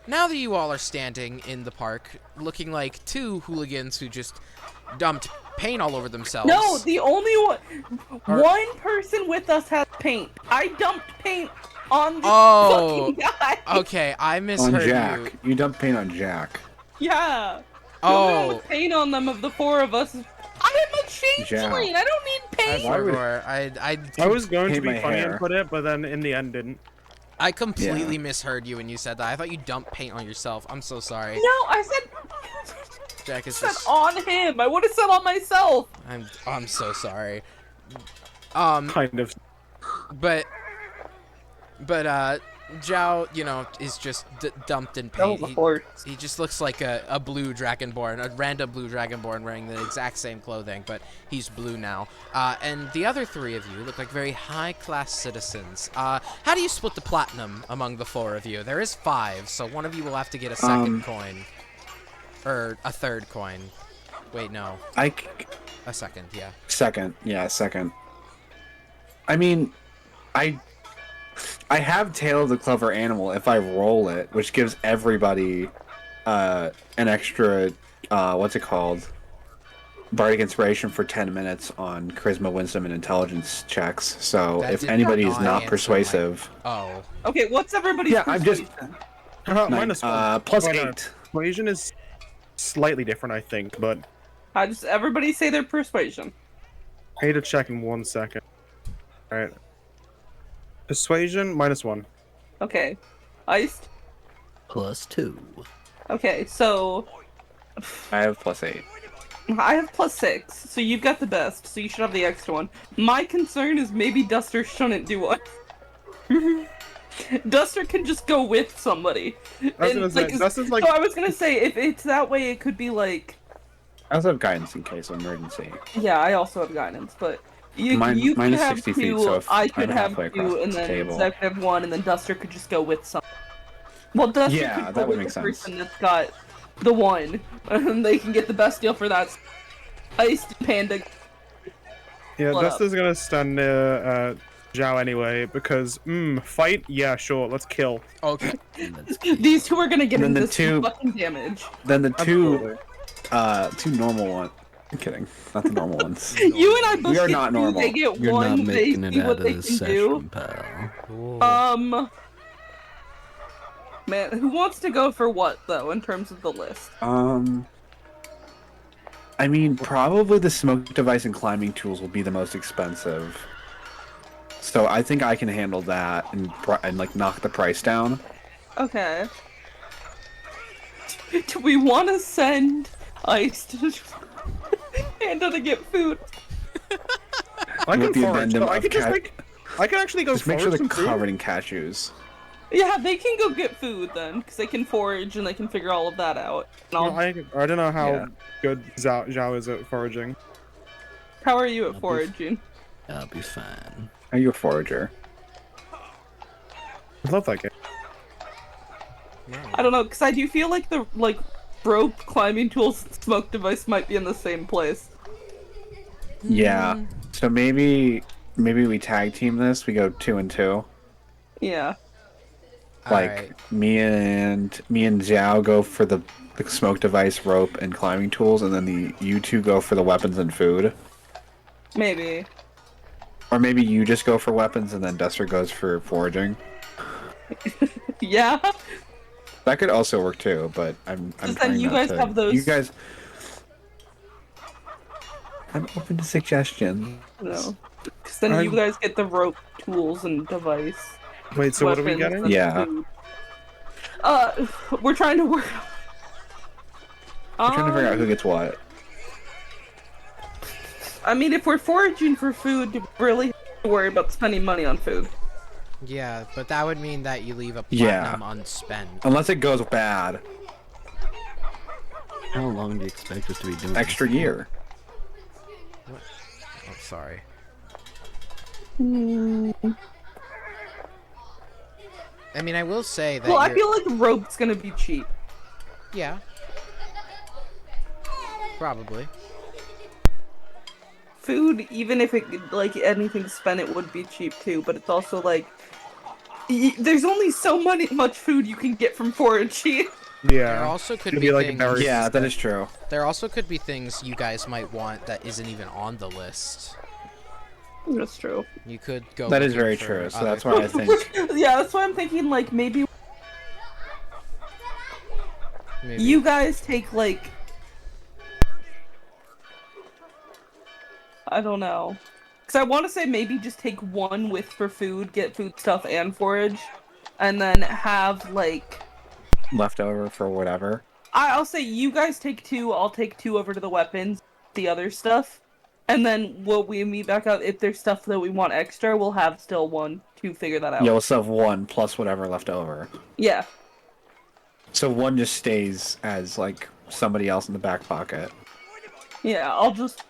now that you all are standing in the park, looking like 2 hooligans who just dumped paint all over themselves. No, the only one person with us has paint. I dumped paint on the fucking guy. Okay, I On misheard Jack. you. You dumped paint on Jack. Yeah. Oh. With paint on them of the 4 of us. I am a changeling. I don't need paint. Sure. I was going to paint be my funny hair. and put it, but then in the end didn't. I completely misheard you when you said that. I thought you dumped paint on yourself. I'm so sorry. No, I said. Jack is said just. on him. I would have said on myself. I'm so sorry. Kind of. But Zhao, you know, is just dumped in paint. He just looks like a blue dragonborn, a random blue dragonborn wearing the exact same clothing, but he's blue now. And the other 3 of you look like very high-class citizens. How do you split the platinum among the 4 of you? There is 5, so one of you will have to get a second coin. Or a third coin. Wait, no. A second, yeah. Second. I mean, I have Tail of the Clever Animal if I roll it, which gives everybody an extra, what's it called? Bardic Inspiration for 10 minutes on Charisma, Wisdom, and Intelligence checks. So That if did anybody is not not answer persuasive... Oh. Okay, what's everybody's Yeah, I'm just... Minus 1. plus Oh, no. 8. Persuasion is slightly different, I think, but I just everybody say their persuasion. I need to check in 1 second. Alright. Persuasion, minus 1. Okay. Iced? Plus 2. Okay, so I have plus 8. I have plus 6, so you've got the best, so you should have the extra one. My concern is maybe Duster shouldn't do one. Duster can just go with somebody. I was gonna say, Duster's like... So I was gonna say, if it's that way, it could be like... I also have guidance in case of emergency. Yeah, I also have guidance, but you Mine could is have 60 2, feet, so if I could I'm have halfway 2, across and the then table. Zach could have 1, and then Duster could just go with some. Well, Duster Yeah, could that go would with make the sense. person that's got the 1, and they can get the best deal for that. Iced Panda. Yeah, What Duster's gonna stand near Zhao anyway, because, fight? Yeah, sure, let's kill. Okay. These 2 are gonna get And then into the 2 fucking damage. Then the 2 normal ones. I'm kidding. Not the normal ones. You and I both We are get not 2, normal. They get You're 1, not they making it see out what of they this can session, do. pal. Man, who wants to go for what, though, in terms of the list? I mean, probably the smoke device and climbing tools will be the most expensive. So I think I can handle that and like knock the price down. Okay. Do we want to send Ice to Panda to get food? I can With the forage, addendum so I of can just cat- like... I can actually go Just make sure forage they're some food. covered in cashews. Yeah, they can go get food then, because they can forage and they can figure all of that out. And Well, I don't know how Yeah. good Zhao is at foraging. How are you at foraging? I'll be fine. Are you a forager? I love that game. I don't know, because I do feel like the rope, climbing tools, smoke device might be in the same place. Yeah. So maybe we tag team this. We go 2 and 2. Yeah. Like Alright. me and Xiao go for the smoke device, rope, and climbing tools, and then you two go for the weapons and food. Maybe. Or maybe you just go for weapons and then Duster goes for foraging. Yeah. That could also work too, but I'm Just trying then you not guys to- have those. You guys. I'm open to suggestions. No. Because then you guys get the rope, tools, and device. Wait, so what are we weapons, getting? and Yeah. food. We're trying to work. I'm trying to figure out who gets what. I mean, if we're foraging for food, you really have to worry about spending money on food. Yeah, but that would mean that you leave a Yeah. platinum unspent. Unless it goes bad. How long do you expect us to be doing? Extra year. Oh, sorry. I mean, I will say that. Well, I you're- feel like rope's gonna be cheap. Yeah. Probably. Food, even if it like anything spent, it would be cheap too. But it's also like there's only so much food you can get from foraging. There Yeah. also could It'd be be like a things. berry- Yeah, that is true. There also could be things you guys might want that isn't even on the list. That's true. You could go. That is looking very for true. So other that's why I think. Yeah, that's why I'm thinking like maybe maybe. you guys take like I don't know. Because I want to say maybe just take one with for food, get food stuff and forage, and then have like Leftover for whatever. I'll say you guys take two, I'll take two over to the weapons, the other stuff, and then we'll we meet back out. If there's stuff that we want extra, we'll have still one to figure that out. Yeah, we'll still have one plus whatever left over. Yeah. So one just stays as like somebody else in the back pocket. Yeah, I'll just.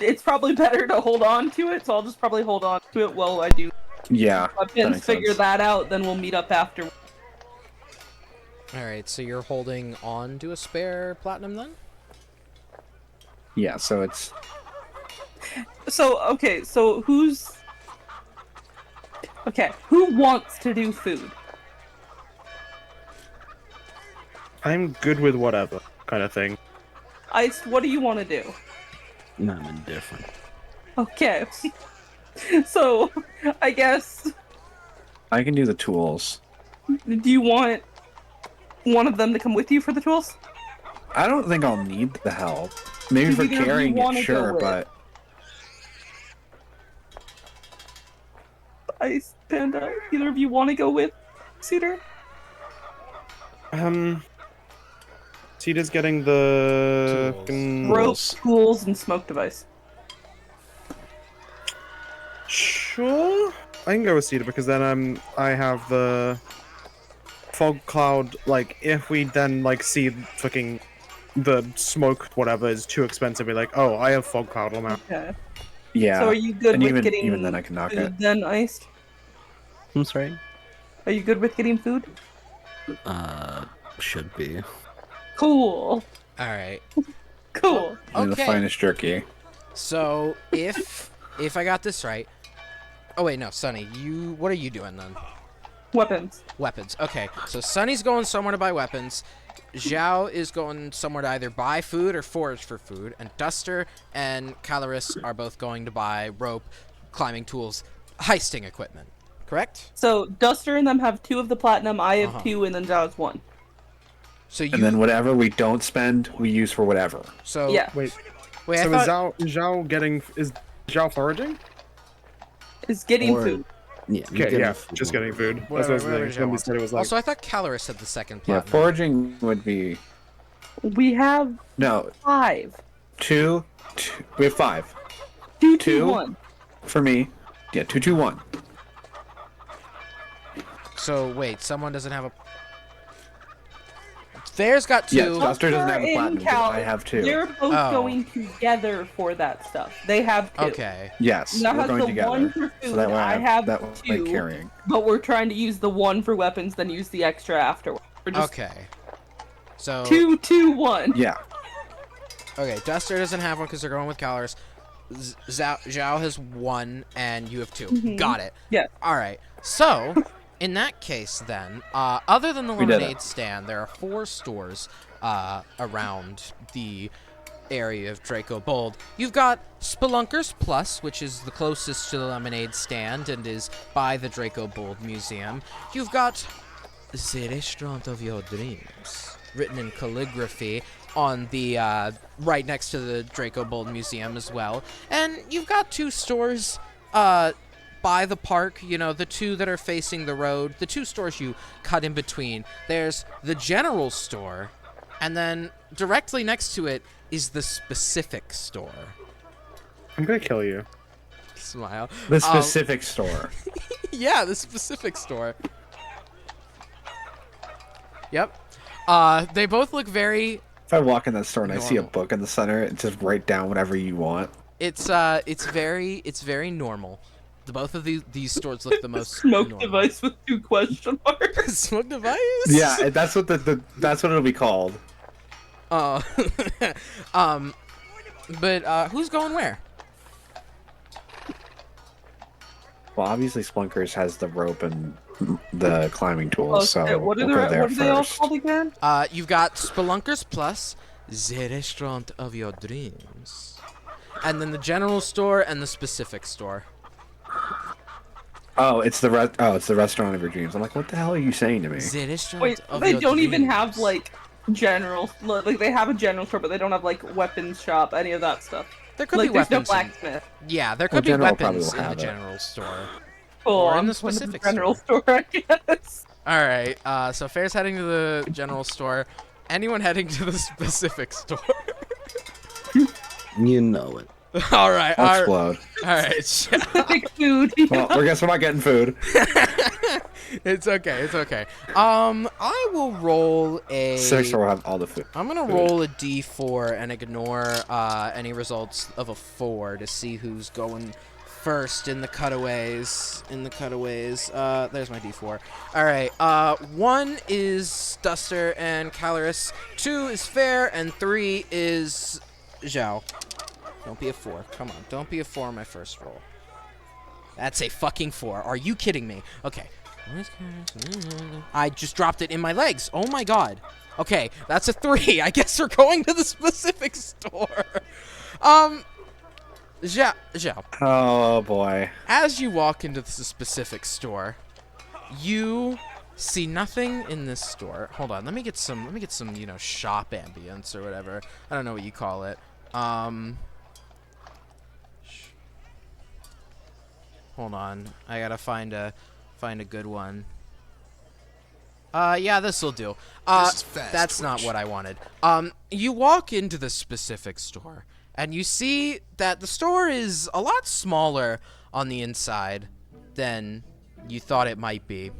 It's probably better to hold on to it, so I'll just probably hold on to it while I do Yeah. that weapons, makes figure sense. that out, then we'll meet up after. Alright, so you're holding on to a spare platinum then? Yeah, so it's So, okay, so who's. Okay, who wants to do food? I'm good with whatever kind of thing. Iced, what do you want to do? No, I'm indifferent. Okay. So, I guess. I can do the tools. Do you want one of them to come with you for the tools? I don't think I'll need the help. Maybe for Either of you carrying wanna it, go sure, with? but Ice Panda, either of you want to go with Cedar? Cedar's getting the Tools. fucking- Rope, tools, and smoke device. Sure. I can go with Cedar because then I have the fog cloud. Like if we then like see fucking the smoke whatever is too expensive, we're like, oh, I have fog cloud on that. Okay. yeah. So are you good and with even getting even then I can knock food it. then, Iced? I'm sorry. Are you good with getting food? Should be. Cool. Alright. Cool. And the Okay. finest jerky. So if I got this right. Oh wait, no, Sunny, what are you doing then? Weapons. Weapons. Okay, so Sunny's going somewhere to buy weapons. Zhao is going somewhere to either buy food or forage for food, and Duster and Caloris are both going to buy rope, climbing tools, heisting equipment. Correct? So Duster and them have 2 of the platinum, I have Uh-huh. 2, and then Zhao's 1. So you. And then whatever we don't spend, we use for whatever. So Yeah. Wait. Wait, So I thought. is Zhao getting? Is Zhao foraging? Is getting Or- food. Yeah. Okay, yeah, just getting food. That's what I was Whatever thinking. Zhao Somebody wants. said it was like. Also, I thought Caloris had the second Yeah, platinum. foraging would be We have no 5. two. We have 5 2, 2, Two. 1. for me. Yeah, 2, 2, 1. So wait, someone doesn't have a. Fair's got 2. Yeah, Duster doesn't have a and platinum. But Cal, I have 2. They're both Oh. going together for that stuff. They have 2. Okay. Yes, Now we're has going the together. one for So food, that way I have that way 2. carrying. But we're trying to use the 1 for weapons, then use the extra afterward. We're just Okay. So 2, 2, 1. Yeah. okay, Duster doesn't have one because they're going with Caloris. Zhao has 1 and you have 2. Mhm. Got it. Yeah. All right. So In that case, then, other than the We did it. lemonade stand, there are 4 stores around the area of Draco Bold. You've got Spelunkers Plus, which is the closest to the lemonade stand and is by the Draco Bold Museum. You've got the Restaurant of Your Dreams, written in calligraphy on the right next to the Draco Bold Museum as well. And you've got 2 stores by the park, you know, the 2 that are facing the road, the 2 stores you cut in between. There's the general store, and then directly next to it is the specific store. I'm gonna kill you. Smile. The specific store. Yeah, the specific store. Yep. They both look very... If I walk in that store and I see a Normal. book in the center, and just write down whatever you want. It's very normal. Both of these stores look the most Smoke normal. device with 2 question marks. Smoke device? Yeah, that's what that's what it'll be called. But who's going where? Well, obviously Splunkers has the rope and the climbing tools, so Okay, what we'll are go there they all first. called again? You've got Spelunkers Plus, the Restaurant of Your Dreams, and then the general store and the specific store. Oh, it's the restaurant of your dreams. I'm like, what the hell are you saying to me? The Restaurant Wait, of they Your don't even Dreams. have like general, like they have a general store, but they don't have like weapons shop, any of that stuff. There could Like be there's no weapons. blacksmith. Yeah, there Well, could be general probably weapons will in the have it. general store. Oh, Or in I'm the going to specific general store, I guess. All right. So Fair's heading to the general store. Anyone heading to the specific store? You know it. All right. I'll All explode. right. Specific food. Well, I guess we're not getting food. It's okay. It's okay. I will roll a. Specific store will have all the food. I'm gonna roll a d4 and ignore any results of a 4 to see who's going first in the cutaways. There's my d4. All right. 1 is Duster and Caloris. 2 is Fair, and 3 is Zhao. Don't be a 4. Come on. Don't be a 4 on my first roll. That's a fucking 4. Are you kidding me? Okay. I just dropped it in my legs. Oh my god. Okay, that's a 3. I guess we're going to the specific store. Zhao, Oh boy. as you walk into the specific store, you see nothing in this store. Hold on, let me get some, you know, shop ambience or whatever. I don't know what you call it. Hold on. I gotta find a good one. Yeah, this'll do. This is fast, That's not Twitch. what I wanted. You walk into the specific store, and you see that the store is a lot smaller on the inside than you thought it might be.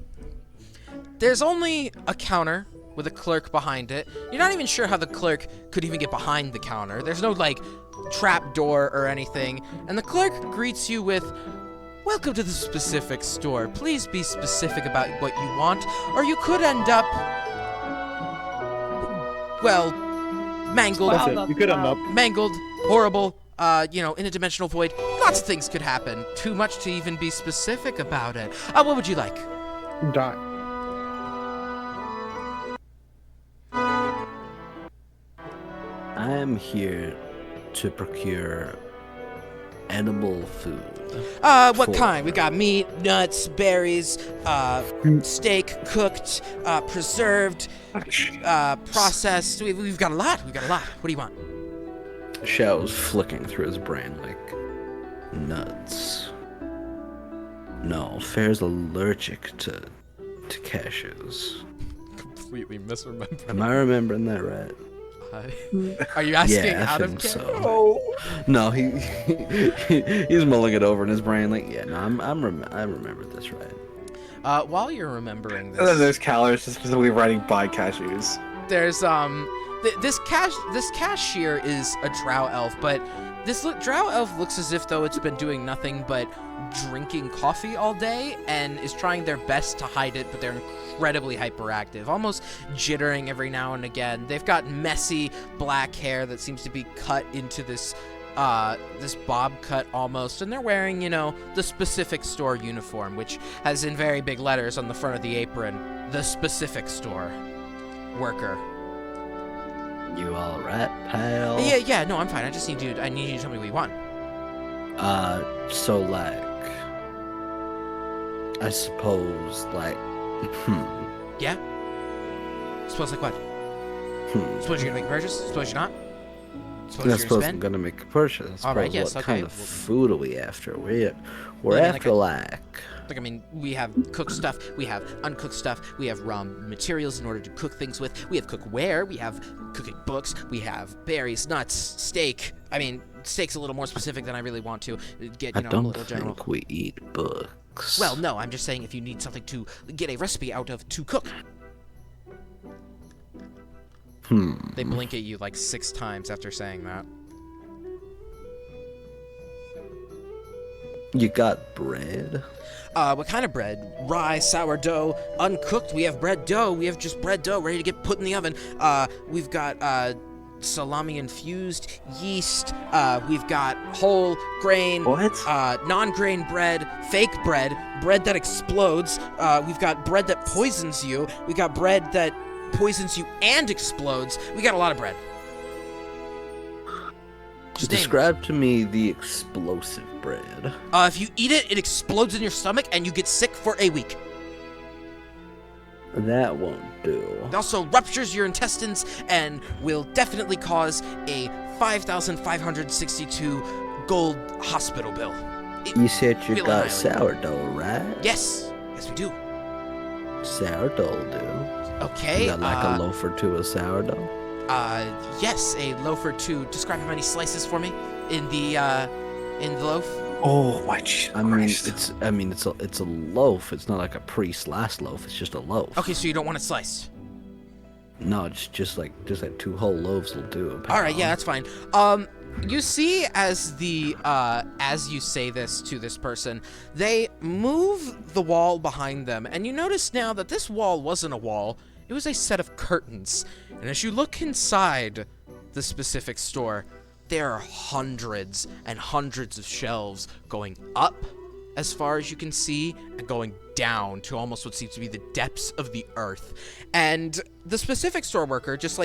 There's only a counter with a clerk behind it. You're not even sure how the clerk could even get behind the counter. There's no, like, trap door or anything. And the clerk greets you with, "Welcome to the specific store. Please be specific about what you want, or you could end up, well, mangled, That's Wow, it. You could end up. mangled, horrible, you know, in a dimensional void. Lots of things could happen. Too much to even be specific about it. What would you like?" Die. I am here to procure edible food. What Four. kind? We got meat, nuts, berries, steak, cooked, preserved, processed. We've got a lot. What do you want? Shadow's flicking through his brain like nuts. No, Fair's allergic to cashews. Completely misremembered. Am I remembering that right? Are you asking Yeah, I out of think character? so. No, he's mulling it over in his brain like, yeah, no, I remember this right. While you're remembering And then this, there's calories specifically writing by cashews. there's this cashier is a drow elf, but this drow elf looks as if though it's been doing nothing but drinking coffee all day and is trying their best to hide it, but they're incredibly hyperactive, almost jittering every now and again. They've got messy black hair that seems to be cut into this this bob cut almost, and they're wearing, the specific store uniform, which has in very big letters on the front of the apron, the specific store worker. You all right, pal? Yeah, no, I'm fine. I need you to tell me what you want. So like, I suppose like, Yeah? Suppose like what? Suppose you're gonna make a purchase? Suppose you're not? Suppose I you're suppose gonna I'm spend? gonna make a purchase. All right, but yes, what okay. kind of food are we after? We're Well, I mean, after like we have cooked stuff, we have uncooked stuff, we have raw materials in order to cook things with, we have cookware, we have cooking books, we have berries, nuts, steak. I mean, steak's a little more specific than I really want to get, I a don't little general. think we eat books. Well, no, I'm just saying if you need something to get a recipe out of to cook. They blink at you like 6 times after saying that. You got bread? What kind of bread? Rye, sourdough, uncooked. We have bread dough. We have just bread dough ready to get put in the oven. We've got, salami infused yeast. We've got whole grain. What? Non-grain bread, fake bread that explodes. We've got bread that poisons you. We got bread that poisons you and explodes. We got a lot of bread. Just name it. Describe to me the explosive bread. If you eat it, it explodes in your stomach and you get sick for a week. That won't do. It also ruptures your intestines and will definitely cause a 5,562 gold hospital bill. You said you will got annihilate. sourdough, right? Yes, we do. Sourdough will do. Okay. You got like a loaf or two of sourdough? Yes, a loaf or two. Describe how many slices for me in the loaf. Oh my Jesus Christ. It's a loaf. It's not like a pre-sliced loaf. It's just a loaf. Okay, so you don't want it sliced. No, just like 2 whole loaves will do. All right, yeah, that's fine. You see as you say this to this person, they move the wall behind them, and you notice now that this wall wasn't a wall, it was a set of curtains. And as you look inside the specific store, there are hundreds and hundreds of shelves going up as far as you can see and going down to almost what seems to be the depths of the earth. And the specific store worker just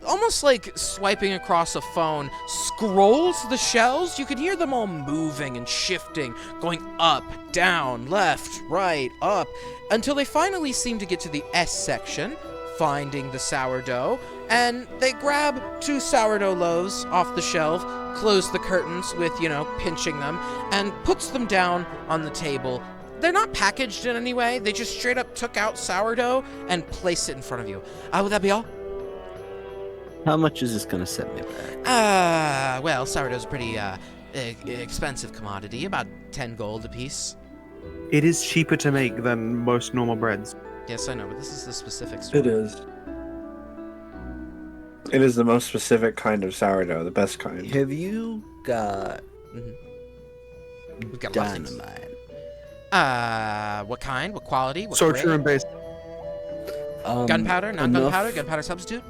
almost like swiping across a phone, scrolls the shelves. You could hear them all moving and shifting, going up, down, left, right, up, until they finally seem to get to the S section, finding the sourdough, and they grab 2 sourdough loaves off the shelf, close the curtains with, pinching them, and puts them down on the table. They're not packaged in any way. They just straight up took out sourdough and placed it in front of you. Would that be all? How much is this gonna set me back? Well, sourdough's a pretty, expensive commodity, about 10 gold apiece. It is cheaper to make than most normal breads. Yes, I know, but this is the specific store. It is. It is the most specific kind of sourdough, the best kind. Have you got We've got a lot of things. dynamite? What kind? What quality? What Sorcerer grade? and base. Gunpowder? Non-gunpowder? Gunpowder substitute?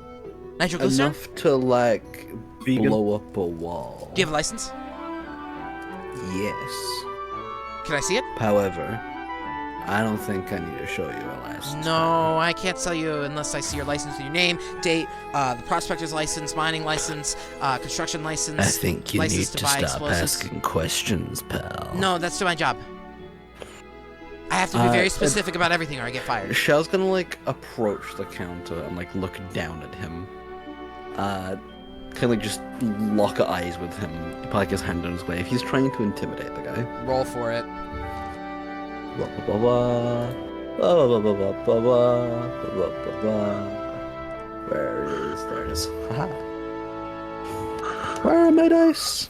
Nitroglycerin? Enough to like Vegan. blow up a wall. Do you have a license? Yes. Can I see it? However, I don't think I need to show you a license. No, I can't sell you unless I see your license with your name, date, the prospector's license, mining license, construction license. I think you need license to buy stop explosives. asking questions, pal. No, that's my job. I have to be very specific about everything or I get fired. Shell's gonna like approach the counter and like look down at him. Kind of like just lock eyes with him. Put like his hand on his glaive. He's trying to intimidate the guy. Roll for it. Where is there it is? Haha. Where are my dice?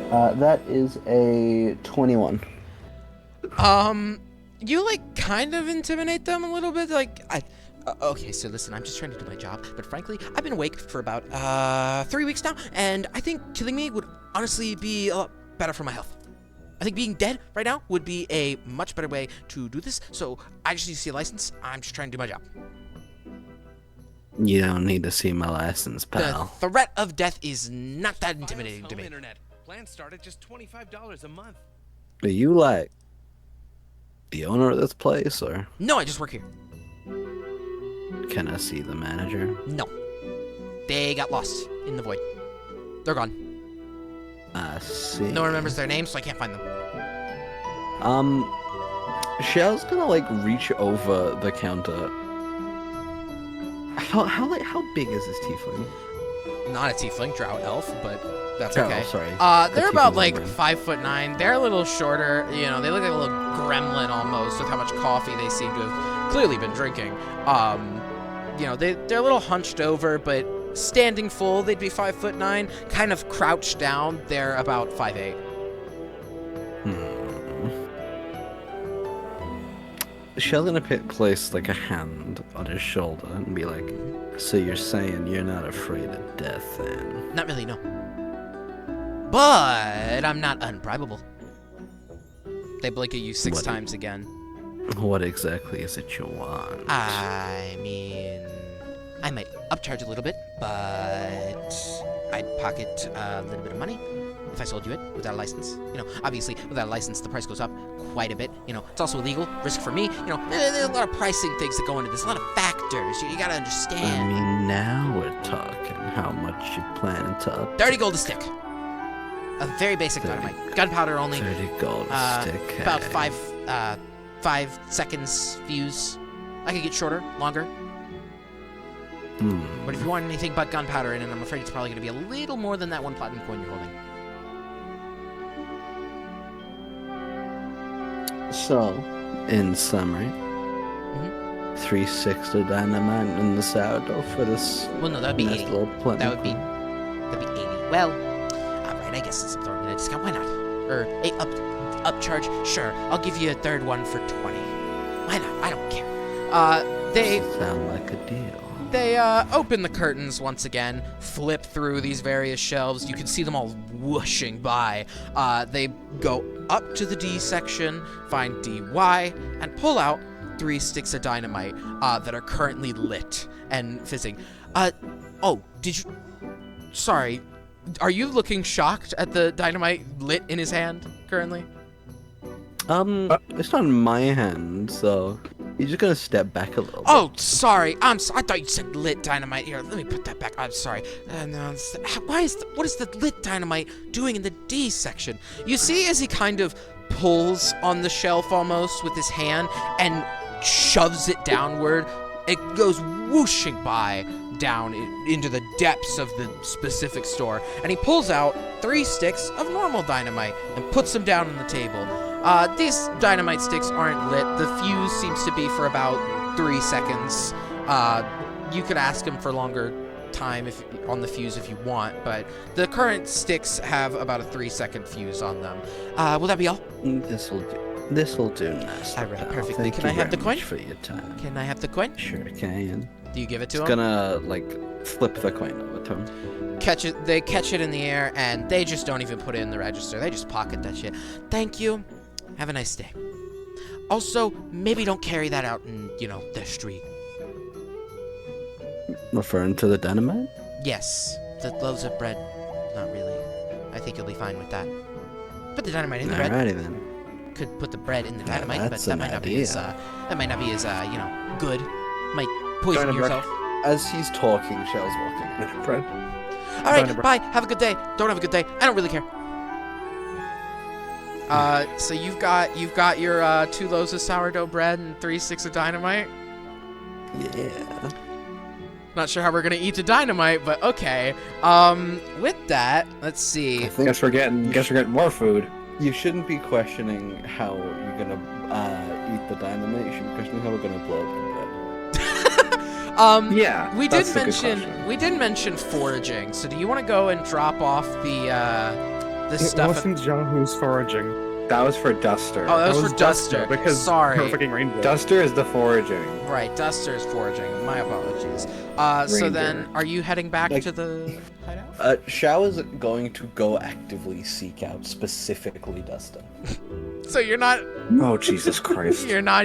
That is a 21. You like kind of intimidate them a little bit, okay, so listen, I'm just trying to do my job, but frankly, I've been awake for about 3 weeks now, and I think killing me would honestly be a lot better for my health. I think being dead right now would be a much better way to do this, so I just need to see a license. I'm just trying to do my job. You don't need to see my license, The pal. threat of death is not that intimidating to me. Internet. Plans start at just $25 a month. Are you like the owner of this place, or No, I just work here. can I see the manager? No. They got lost in the void. They're gone. I see. No one remembers their names, so I can't find them. Shell's gonna like reach over the counter. How big is this tiefling? Not a tiefling, drow elf, but that's Drow, okay. sorry. They're The about tiefling's like number. 5'9". They're a little shorter. You know, they look like a little gremlin almost with how much coffee they seem to have clearly been drinking. You know, they're a little hunched over, but standing full, they'd be 5'9". Kind of crouched down, they're about 5'8". Shell's gonna place like a hand on his shoulder and be like, "So you're saying you're not afraid of death, then?" Not really, no. But I'm not unbribable. They blink at you 6 What? times again. What exactly is it you want? I mean, I might upcharge a little bit, but I'd pocket a little bit of money if I sold you it without a license. You know, obviously, without a license, the price goes up quite a bit. You know, it's also illegal, risk for me. You know, there's a lot of pricing things that go into this, a lot of factors. You gotta I understand. mean, now we're talking. How much you planning to up? 30 gold a stick. A very basic dynamite. Gunpowder only. 30 gold Uh, stick. About hey. 5 seconds fuse. I could get shorter, longer. But if you want anything but gunpowder in it, I'm afraid it's probably going to be a little more than that 1 platinum coin you're holding. So, in summary, Mm-hmm. 360 dynamite in the sourdough for this Well, no, that would be nice 80. little plant. That'd be 80. Well, alright, I guess since I'm throwing in a discount, why not? Or a upcharge? Sure, I'll give you a third one for 20. Why not? I don't care. They Sound like a deal. open the curtains once again, flip through these various shelves. You can see them all whooshing by. They go up to the D section, find DY, and pull out 3 sticks of dynamite that are currently lit and fizzing. Oh, did you... Sorry, are you looking shocked at the dynamite lit in his hand currently? It's not in my hand, so you're just gonna step back a little bit. Oh, sorry. I thought you said lit dynamite. Here, let me put that back. I'm sorry. No, what is the lit dynamite doing in the D section? You see, as he kind of pulls on the shelf almost with his hand and shoves it downward, it goes whooshing by down into the depths of the specific store, and he pulls out 3 sticks of normal dynamite and puts them down on the table. These dynamite sticks aren't lit. The fuse seems to be for about 3 seconds. You could ask him for longer time on the fuse if you want, but the current sticks have about a 3-second fuse on them. Will that be all? This'll do nicely. All right, pal. perfectly. Thank Can you I have very the coin? much for your time. Can I have the coin? Sure can. Do you give it to It's him? gonna flip the coin over to him. Catch it. They catch it in the air, and they just don't even put it in the register. They just pocket that shit. Thank you. Have a nice day. Also, maybe don't carry that out in, the street. Referring to the dynamite? Yes, the loaves of bread. Not really. I think you'll be fine with that. Put the dynamite in the bread. Alrighty then. Could put the bread in the dynamite, but that's that an might not be as idea. good. Might poison Dynamite. yourself. As he's talking, Shell's walking in. Fred. All right, Dynamite. bye. Have a good day. Don't have a good day. I don't really care. So you've got your 2 loaves of sourdough bread and 3 sticks of dynamite. Yeah. Not sure how we're gonna eat the dynamite, but okay. With that, let's see. I think Guess we're getting more food. you shouldn't be questioning how you're gonna eat the dynamite. You should be questioning how we're gonna blow up the bread. Yeah. We did that's a good mention question. foraging. So do you want to go and drop off the It stuff? wasn't John who's foraging. That was for Duster. Oh, that That was for Duster. because Sorry. fucking rainbow. Duster is the foraging. Right, Duster is foraging. My apologies. So Reindeer. then, are you heading back Like- to the hideout? Shao is going to go actively seek out specifically Dustin. So you're not Oh, Jesus Christ. you're not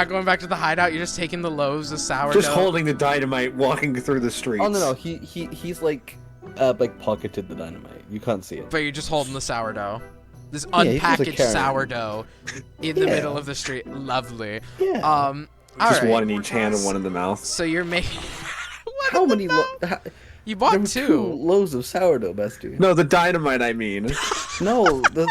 going back to the hideout. You're just taking the loaves of sourdough. Just holding the dynamite, walking through the streets. Oh no, he's like pocketed the dynamite. You can't see it. But you're just holding the sourdough. This Yeah, he was a unpackaged carrot. sourdough in the Yeah. middle of the street. Lovely. Yeah. All Just right. one in each hand and one in the mouth. So you're making. How many? You There bought were two. loaves of sourdough, best dude. No, the dynamite, I mean. No, the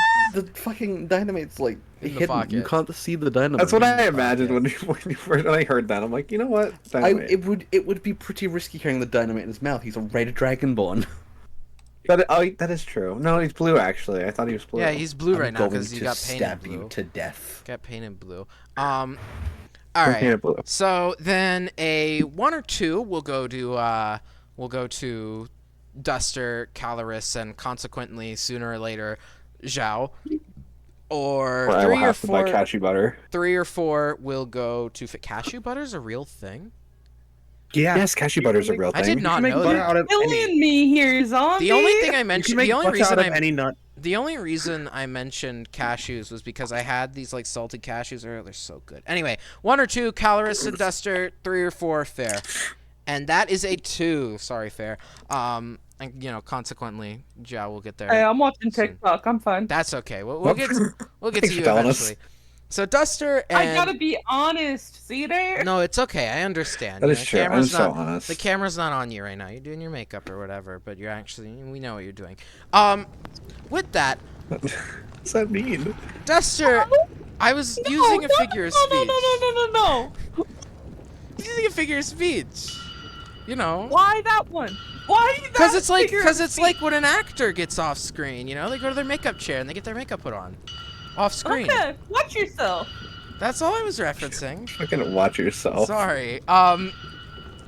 fucking dynamite's like In the hidden. pocket. You can't see the dynamite. That's what in I the imagined pocket. when I heard that. I'm like, you know what? Dynamite. It would be pretty risky carrying the dynamite in his mouth. He's a red dragonborn. That is true. No, he's blue, actually. I thought he was blue. Yeah, he's blue I'm right now going because you to got painted stab blue. you to death. Got painted blue. All I'm right. painted blue. So then a 1 or 2 will go to Duster, Caloris, and consequently sooner or later Zhao. Or I will 3 or have to buy 4. cashew butter. 3 or 4 will go to cashew butter's a real thing. Yeah. Yes, cashew butter's a real I thing. did not make know butter that. out of any. Killing me here, zombie. The only thing I You can mentioned, make the only butter reason out of any nut. the only reason I mentioned cashews was because I had these like salted cashews earlier. They're so good. Anyway, 1 or 2 Caloris and Duster, 3 or 4 Fair, and that is a 2. Sorry, Fair. And consequently, Zhao will get there. Hey, I'm watching soon. TikTok. I'm fine. That's okay. We'll get to Thanks you for telling us. eventually. So Duster and I gotta be honest. See there? no, it's okay. I understand. That You is know, true. I'm camera's so not- honest. The camera's not on you right now. You're doing your makeup or whatever, but you're actually we know what you're doing. With that, What's that mean? Duster, I was using a figure of speech. No. Using a figure of speech. You know. Why that one? Why that? Because it's like figure of it's like when an actor gets off screen, you know, they go to their makeup chair and they get their makeup put on. Off screen. Okay, watch yourself. That's all I was referencing. Fucking watch yourself. Sorry.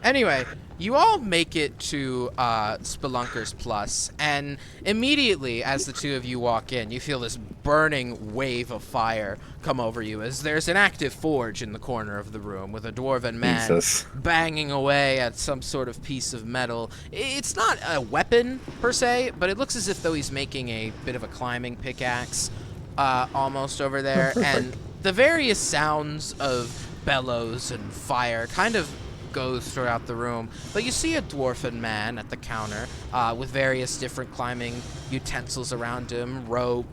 Anyway, you all make it to Spelunkers Plus, and immediately as the two of you walk in, you feel this burning wave of fire come over you as there's an active forge in the corner of the room with a dwarven man Jesus. banging away at some sort of piece of metal. It's not a weapon per se, but it looks as if though he's making a bit of a climbing pickaxe almost over there, and the various sounds of bellows and fire kind of goes throughout the room, but you see a dwarfen man at the counter with various different climbing utensils around him, rope,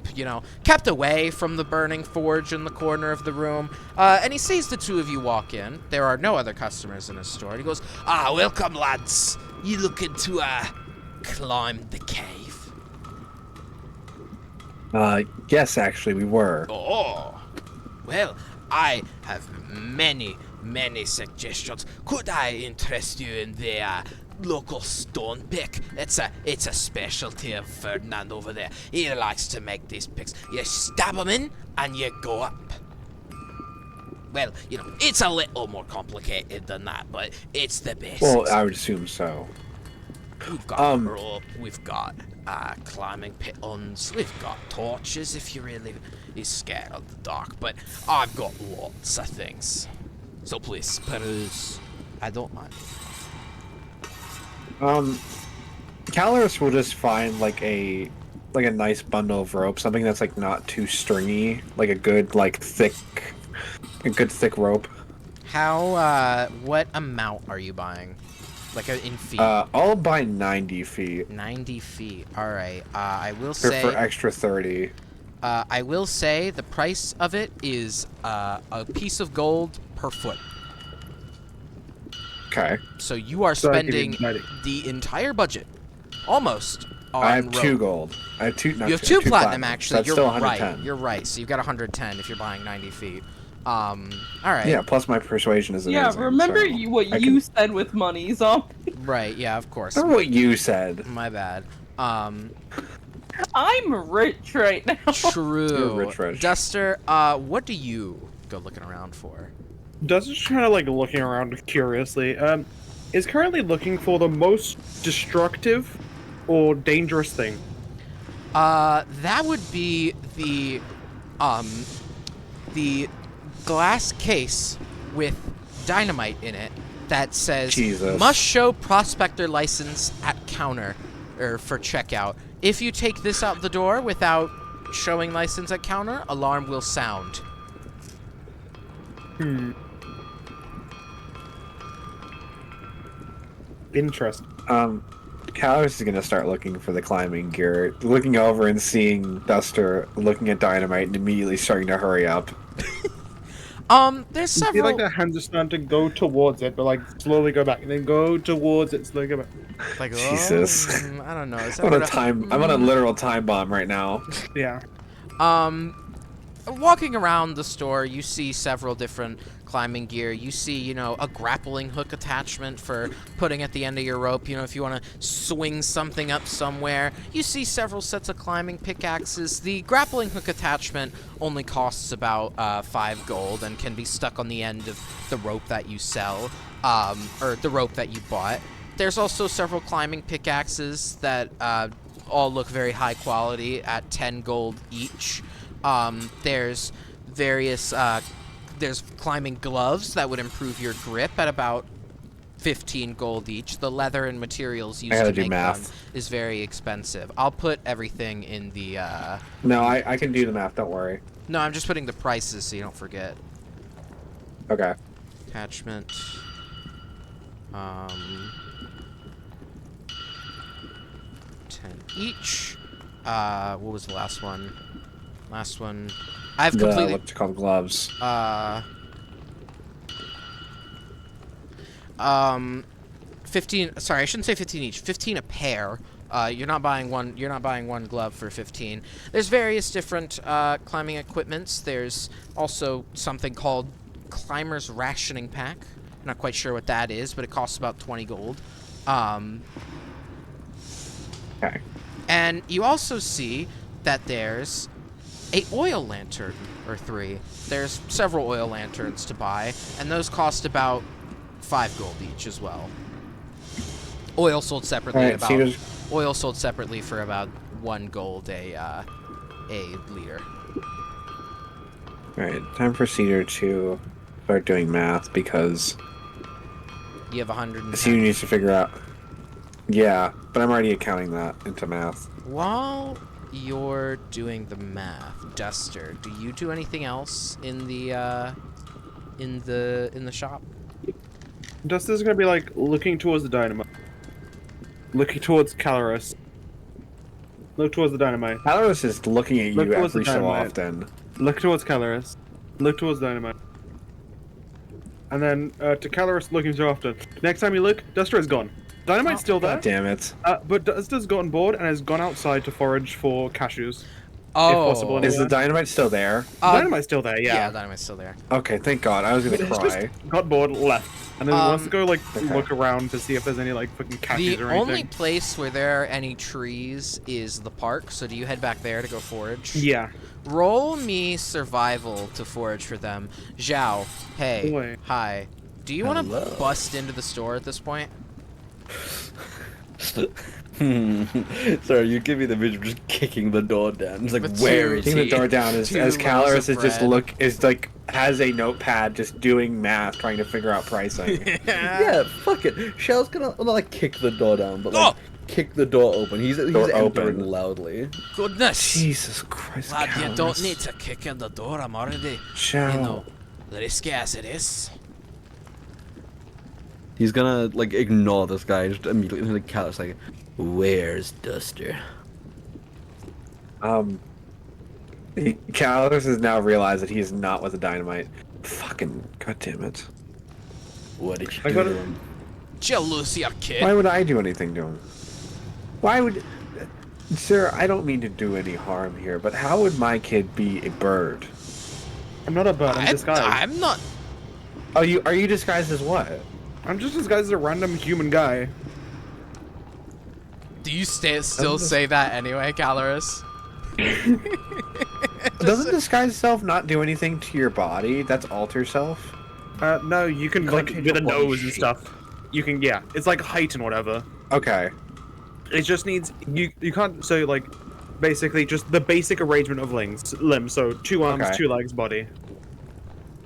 kept away from the burning forge in the corner of the room, and he sees the two of you walk in. There are no other customers in his store, and he goes, welcome lads, you looking to climb the cave? Yes, actually, we were. Oh, well, I have many suggestions. Could I interest you in the local stone pick? It's a specialty of Ferdinand over there. He likes to make these picks. You stab them in and you go up. Well, it's a little more complicated than that, but it's the basics. Well, I would assume so. We've got rope, we've got climbing pitons, we've got torches if you're really scared of the dark, but I've got lots of things. So please, peruse. I don't mind. Caloris will just find like a nice bundle of rope, something that's like not too stringy, like a good thick rope. How what amount are you buying? Like in feet? I'll buy 90 feet. 90 feet. All right. I will For say extra 30. I will say the price of it is a piece of gold per foot. Okay. So you are So I give you spending 90. the entire budget, almost. On I have rope. 2 gold. I have 2. No, You have two two platinum, actually. That's You're still right. 110. You're right. So you've got 110 if you're buying 90 feet. All right. Yeah. Plus my persuasion is amazing. Yeah, remember so what I you can- said with money, zombie. Right. Yeah. Of course. Remember what you said. My bad. I'm rich right now. True. You're rich. Duster, what do you go looking around for? Duster's kind of like looking around curiously. Is currently looking for the most destructive or dangerous thing. That would be the the glass case with dynamite in it that says Jesus. must show prospector license at counter or for checkout. If you take this out the door without showing license at counter, alarm will sound. Interesting. Callus is gonna start looking for the climbing gear, looking over and seeing Duster looking at Dynamite and immediately starting to hurry up. There's See, several. like the hands are starting to go towards it, but like slowly go back, and then go towards it, slowly go back. Like, Jesus. I don't know. Is that I'm on a what time. I'm on a literal time bomb right now. Yeah. Walking around the store, you see several different climbing gear. You see, you know, a grappling hook attachment for putting at the end of your rope, you know, if you want to swing something up somewhere. You see several sets of climbing pickaxes. The grappling hook attachment only costs about 5 gold and can be stuck on the end of the rope that you sell, or the rope that you bought. There's also several climbing pickaxes that all look very high quality at 10 gold each. There's various, there's climbing gloves that would improve your grip at about 15 gold each. The leather and materials used to make them is very expensive. I'll put everything in the, No, I can do the math, don't worry. No, I'm just putting the prices so you don't forget. Okay. Attachment. 10 each. What was the last one? Last one. I've completely. What's it called? Gloves. 15. Sorry, I shouldn't say 15 each. 15 a pair. You're not buying one. You're not buying one glove for 15. There's various different climbing equipments. There's also something called Climber's Rationing Pack. I'm not quite sure what that is, but it costs about 20 gold. Okay. And you also see that there's a oil lantern or 3. There's several oil lanterns to buy, and those cost about 5 gold each as well. Oil sold separately oil sold separately for about 1 gold a liter. Alright, time for Cedar to start doing math because You have 110. Cedar needs to figure out. Yeah, but I'm already accounting that into math. While you're doing the math, Duster, do you do anything else in the shop? Duster's gonna be like looking towards the dynamite. Looking towards Caloris. Look towards the dynamite. Caloris is looking at Look you towards the every so dynamite. often. Look towards Caloris. Look towards dynamite. And then to Caloris looking so often. Next time you look, Duster is gone. Dynamite's still there. God damn it. But Duster's gotten bored and has gone outside to forage for cashews. Oh, if possible, Is the dynamite still there? Dynamite's still there, yeah. Yeah, Dynamite's still there. Okay, thank God. I was gonna He's cry. just got bored, left. And then wants to go, like, look around to see if there's any, like, fucking cashews The or anything. only place where there are any trees is the park, so do you head back there to go forage? Yeah. Roll me survival to forage for them. Zhao, hey, Oi. hi. Do you want to Hello. bust into the store at this point? Sorry, you give me the vision of just kicking the door down. It's like, With where two- is Kicking the he? door down as Two Caloris loaves of is bread. has a notepad just doing math, trying to figure out pricing. Yeah, fuck it. Shell's gonna not like kick the door down, but like kick the door open. He's Door entering open. loudly. Goodness. Jesus Christ, Lad, you Caloris. don't need to kick in the door. I'm already, Shall. you know, risky as it is. He's gonna like ignore this guy just immediately. Like Callus, like, where's Duster? Caloris has now realized that he is not with the dynamite. Fucking goddamn it! What did you I do got to it. him? Did you lose your kid? Why would I do anything to him? Why would, sir? I don't mean to do any harm here, but how would my kid be a bird? I'm not a bird, I'm disguised. I'm not. Oh, are you disguised as what? I'm just disguised as a random human guy. Do you still say that anyway, Caloris? Doesn't disguise self not do anything to your body? That's alter self. No, you can, like, change with a your body nose and shape. stuff. You can, yeah. It's like height and whatever. Okay. It just needs, you can't, so, like, basically just the basic arrangement of limbs. So 2 arms, Okay. 2 legs, body.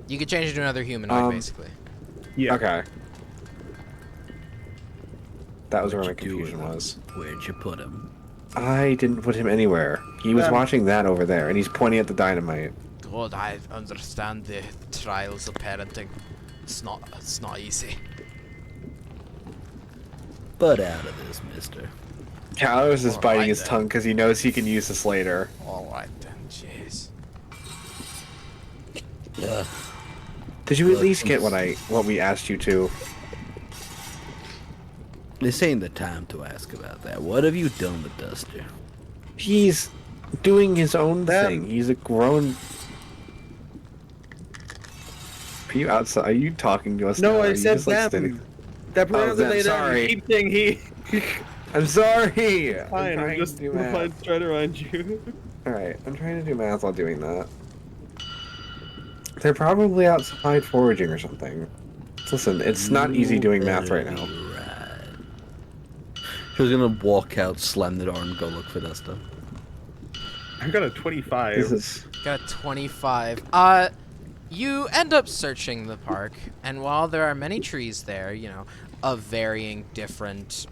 You could change it to another humanoid, basically. Yeah. Okay. That was where my What'd you do with confusion him? was. Where'd you put him? I didn't put him anywhere. He was Um, watching that over there, and he's pointing at the dynamite. God, I understand the trials of parenting. It's not easy. Butt out of this, mister. Caloris is biting Alright his then. tongue because he knows he can use the Slater. Alright then, jeez. Ugh. Did you at Look, least get what we asked you to? This ain't the time to ask about that. What have you done with Duster? He's doing his own thing. He's a grown. Are you outside? Are you talking to us? now? No, Or are I you said just, like, them. standing- That Oh, them, pronounce sorry. Keep saying he. I'm sorry. Fine, I'm trying just to do math. trying to remind you. All right, I'm trying to do math while doing that. They're probably outside foraging or something. Listen, it's not easy doing math right now. He was gonna walk out, slam the door, and go look for Duster. I got a 25. This is Got a 25. You end up searching the park, and while there are many trees there, you know, of varying different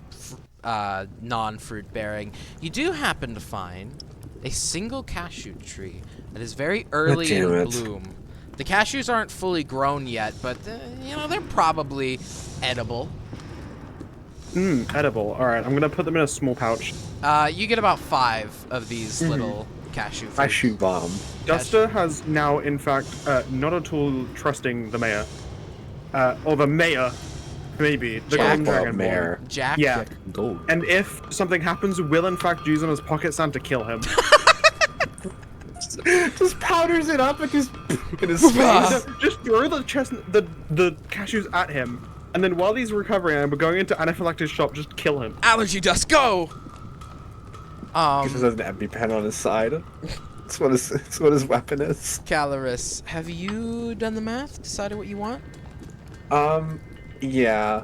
non-fruit bearing, you do happen to find a single cashew tree that is very early in damn it. bloom. The cashews aren't fully grown yet, but you know, they're probably edible. Edible. Alright, I'm gonna put them in a small pouch. You get about 5 of these little cashew fruits. cashew bomb. Duster has now, in fact, not at all trusting the mayor. Or the mayor, maybe. The Jack. Golden Well, Dragon mayor. Jack. Yeah. Gold. And if something happens, will in fact use on his pocket sand to kill him. Just powders it up and just in his face. Just throw the cashews at him, and then while he's recovering and we're going into Anaphylactic's shop, just kill him. Allergy dust, go! He just has an EpiPen on his side. That's what his weapon is. Caloris, have you done the math? Decided what you want? Yeah.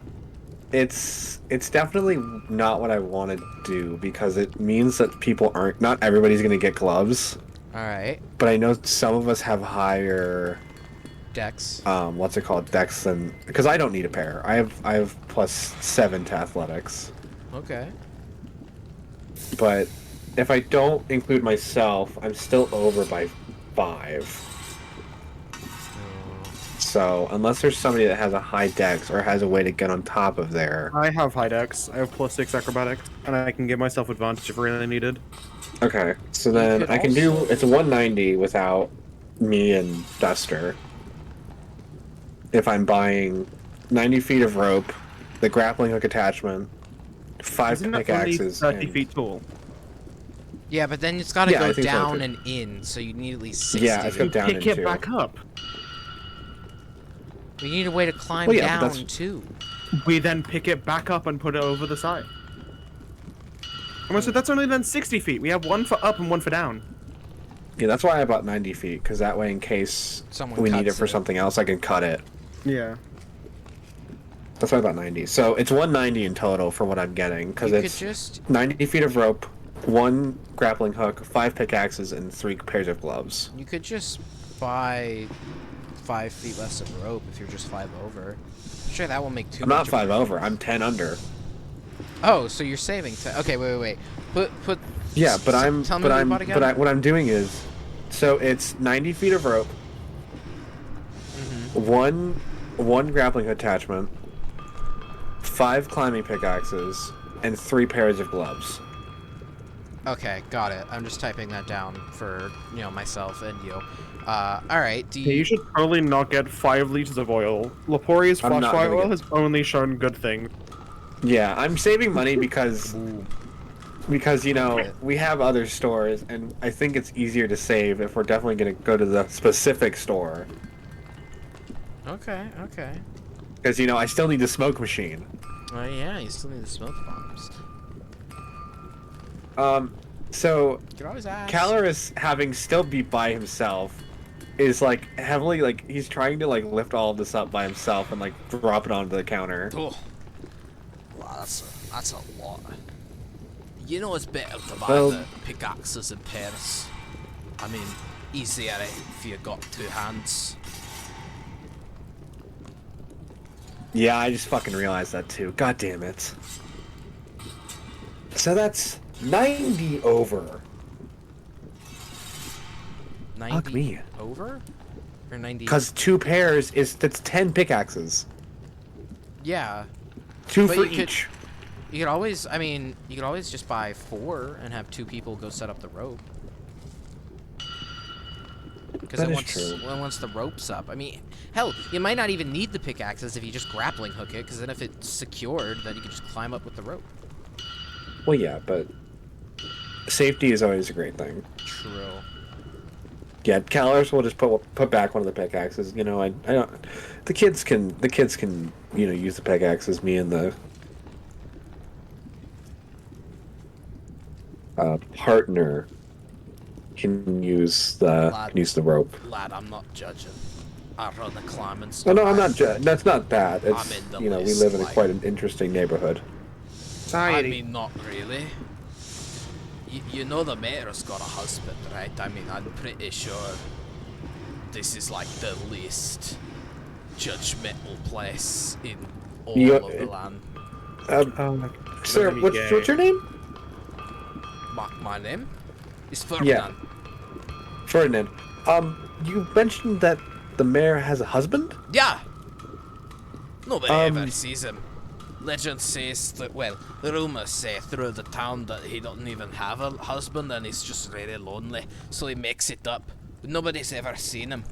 It's definitely not what I want to do because it means that not everybody's gonna get gloves. Alright. But I know some of us have higher Dex. what's it called, dex than, because I don't need a pair. I have +7 to athletics. Okay. But if I don't include myself, I'm still over by 5. So unless there's somebody that has a high dex or has a way to get on top of there. I have high dex. I have +6 acrobatics, and I can give myself advantage if really needed. Okay, so then could I can do, also- it's a 190 without me and Duster. If I'm buying 90 feet of rope, the grappling hook attachment, 5 Isn't that only pickaxes, 30 and- feet tall? Yeah, but then it's gotta Yeah, I go think so, down too. and in, so you need at least 60. Yeah, it's got down Pick it into. back up. We need a way to climb Well, yeah, but down, that's- too. We then pick it back up and put it over the side. So that's only then 60 feet. We have one for up and one for down. Yeah, that's why I bought 90 feet, because that way in case Someone we need it cuts for it. something else, I can cut it. Yeah. That's why I bought 90. So it's 190 in total for what I'm getting, because You could it's just... 90 feet of rope, 1 grappling hook, 5 pickaxes, and 3 pairs of gloves. You could just buy 5 feet less of rope if you're just 5 over. Sure, that won't make too I'm much not of 5 a over, I'm 10 under. Oh, so you're saving 10. Okay, wait. Put. Yeah, but Tell me what you bought again. what I'm doing is, so it's 90 feet of rope, one grappling hook attachment, 5 climbing pickaxes, and 3 pairs of gloves. Okay, got it. I'm just typing that down for, you know, myself and you. Alright, do You you... should probably not get 5 liters of oil. Lepori's I'm not flashfire gonna oil get- has only shown good things. Yeah, I'm saving money because you know we have other stores, and I think it's easier to save if we're definitely gonna go to the specific store. Okay. Because you know I still need the smoke machine. Oh yeah, you still need the smoke bombs. So You can always ask. Caloris, having still be by himself, is like heavily like he's trying to like lift all of this up by himself and like drop it onto the counter. Oh. Wow, that's a lot. You know it's better to buy Well- the pickaxes in pairs. I mean, easier if you got two hands. Yeah, I just fucking realized that too. God damn it. So that's 90 over. 90 me. over? Or 90? Because 2 pairs that's 10 pickaxes. Yeah. 2 But for you could- each. You could always, I mean, you could always just buy 4 and have 2 people go set up the rope. Because That is once, true. well, once the rope's up, I mean, hell, you might not even need the pickaxes if you just grappling hook it, because then if it's secured, then you can just climb up with the rope. Well, yeah, but safety is always a great thing. True. Yeah, Calors will just put back one of the pickaxes. You know, I don't. The kids can use the pickaxes. Me and the partner can use the rope. Lad, I'm not judging. I run the climbing No, stuff. no, I'm not. That's not bad. It's I'm in the we list, live in like- quite an interesting neighborhood. I Society. mean, not really. You know the mayor's got a husband, right? I mean, I'm pretty sure this is like the least judgmental place in all of the land. Sir, me what's gay. your name? My name is Ferdinand. Ferdinand. You mentioned that the mayor has a husband? Yeah. Nobody Um, ever sees him. Legend says that, well, the rumors say through the town that he doesn't even have a husband and he's just really lonely, so he makes it up. But nobody's ever seen him.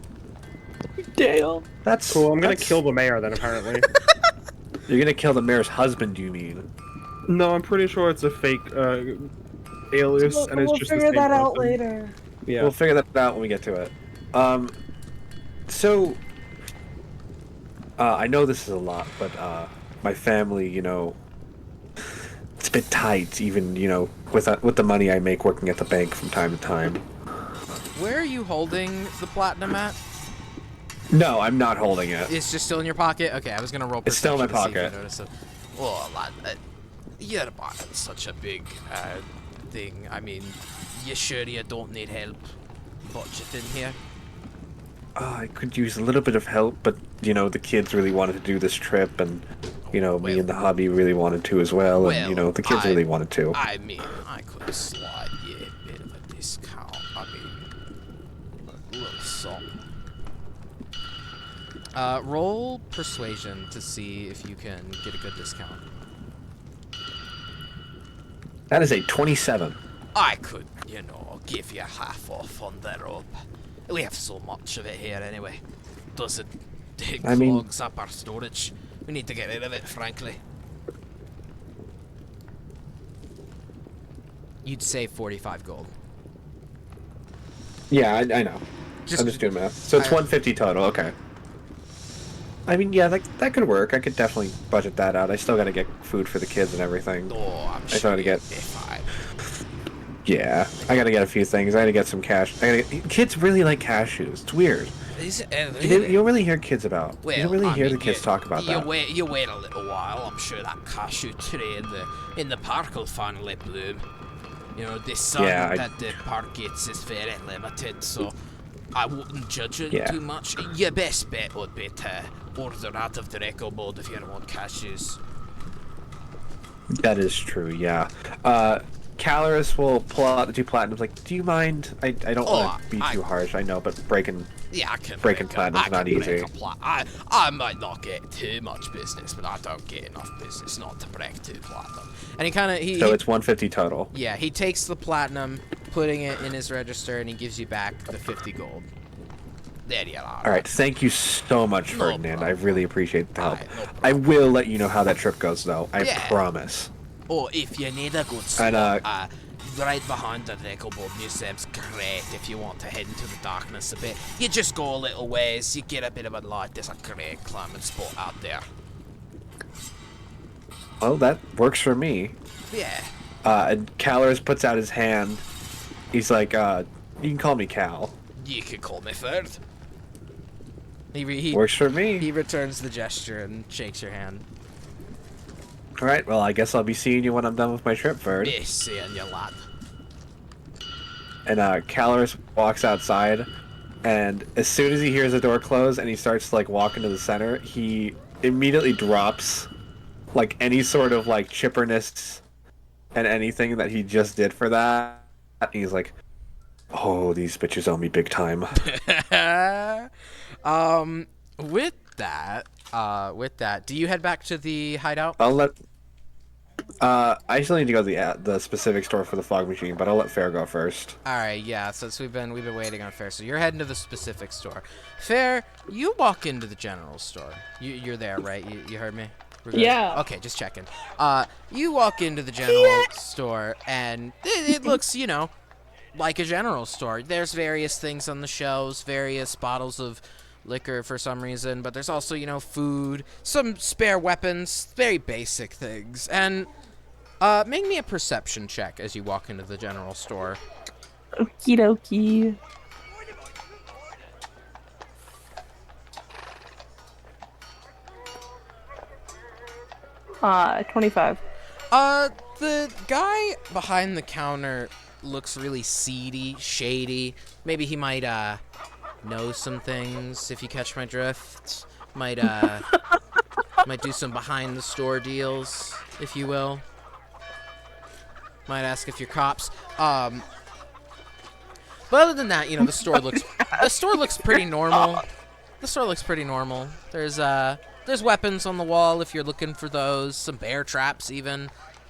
Dale. That's Cool, I'm gonna that's- kill the mayor then, apparently. You're gonna kill the mayor's husband, you mean? No, I'm pretty sure it's a fake alias, and it's We'll just the figure same that out person. later. Yeah. We'll figure that out when we get to it. So I know this is a lot, but my family, it's a bit tight, even with the money I make working at the bank from time to time. Where are you holding the platinum at? No, I'm not holding it. It's just still in your pocket? Okay, I was gonna roll It's still in my perception to see if pocket. you notice it. Well, lad, you're buying such a big thing. I mean, you sure you don't need help budgeting here? I could use a little bit of help, but the kids really wanted to do this trip, and me and the hobby really wanted to as well, and Well, the kids I- really wanted to. I mean, I could slide you a bit of a discount. I mean, a little something. Roll persuasion to see if you can get a good discount. That is a 27. I could, give you half off on the rope. We have so much of it here anyway. It I mean- clogs up our storage. We need to get rid of it, frankly. You'd save 45 gold. Yeah, I know. I'm just doing math. So it's 150 total. Okay. I mean, yeah, that could work. I could definitely budget that out. I still got to get food for the kids and everything. Oh, I'm I sure thought to get. if I... Yeah, I got to get a few things. I got to get some cash. Kids really like cashews. It's weird. Is it, You don't really hear kids about. Well, you don't really I hear mean, the kids talk about that. You wait a little while. I'm sure that cashew tree in the park will finally bloom. The sun Yeah, that the park gets is very limited, so I wouldn't judge it Yeah. too much. Your best bet would be to order out of the record mode if you don't want cashews. That is true. Yeah. Caloris will pull out the 2 platinums. Like, do you mind? I don't want to be too harsh. I know, but breaking Yeah, I can breaking break platinum's not easy. I might not get too much business, but I don't get enough business not to break 2 platinum. And he kind of So it's 150 total. yeah, he takes the platinum, putting it in his register, and he gives you back the 50 gold. There you are. All right, thank you so much, No Ferdinand. I problem. really appreciate the help. Alright, no I problem. will let you know how that trip goes, though. I Yeah. promise. Oh, if you need a good And, spot, right behind the Rekobold Museum's great if you want to head into the darkness a bit. You just go a little ways, you get a bit of a light, there's a great climbing spot out there. Well, that works for me. Yeah. And Caloris puts out his hand. He's like, you can call me Cal. You could call me Ferd. He Works for me. He returns the gesture and shakes your hand. All right. Well, I guess I'll be seeing you when I'm done with my trip, Bird. Yes, seeing you, lad. And Caloris walks outside, and as soon as he hears the door close and he starts to like walk into the center, he immediately drops like any sort of like chipperness and anything that he just did for that. He's like, "Oh, these bitches owe me big time." With that, do you head back to the hideout? I'll let. I still need to go to the specific store for the fog machine, but I'll let Fair go first. All right, yeah. Since we've been waiting on Fair, so you're heading to the specific store. Fair, you walk into the general store. You're there, right? You heard me? We're good? Yeah. Okay, just checking. You walk into the general store, and it looks, you know, like a general store. There's various things on the shelves, various bottles of liquor for some reason, but there's also, you know, food, some spare weapons, very basic things. And make me a perception check as you walk into the general store. Okie dokie. Uh, 25. The guy behind the counter looks really seedy, shady. Maybe he might know some things, if you catch my drift. Might do some behind the store deals, if you will. Might ask if you're cops. But other than that, you know, the store looks pretty normal. The store looks pretty normal. There's weapons on the wall if you're looking for those. Some bear traps even.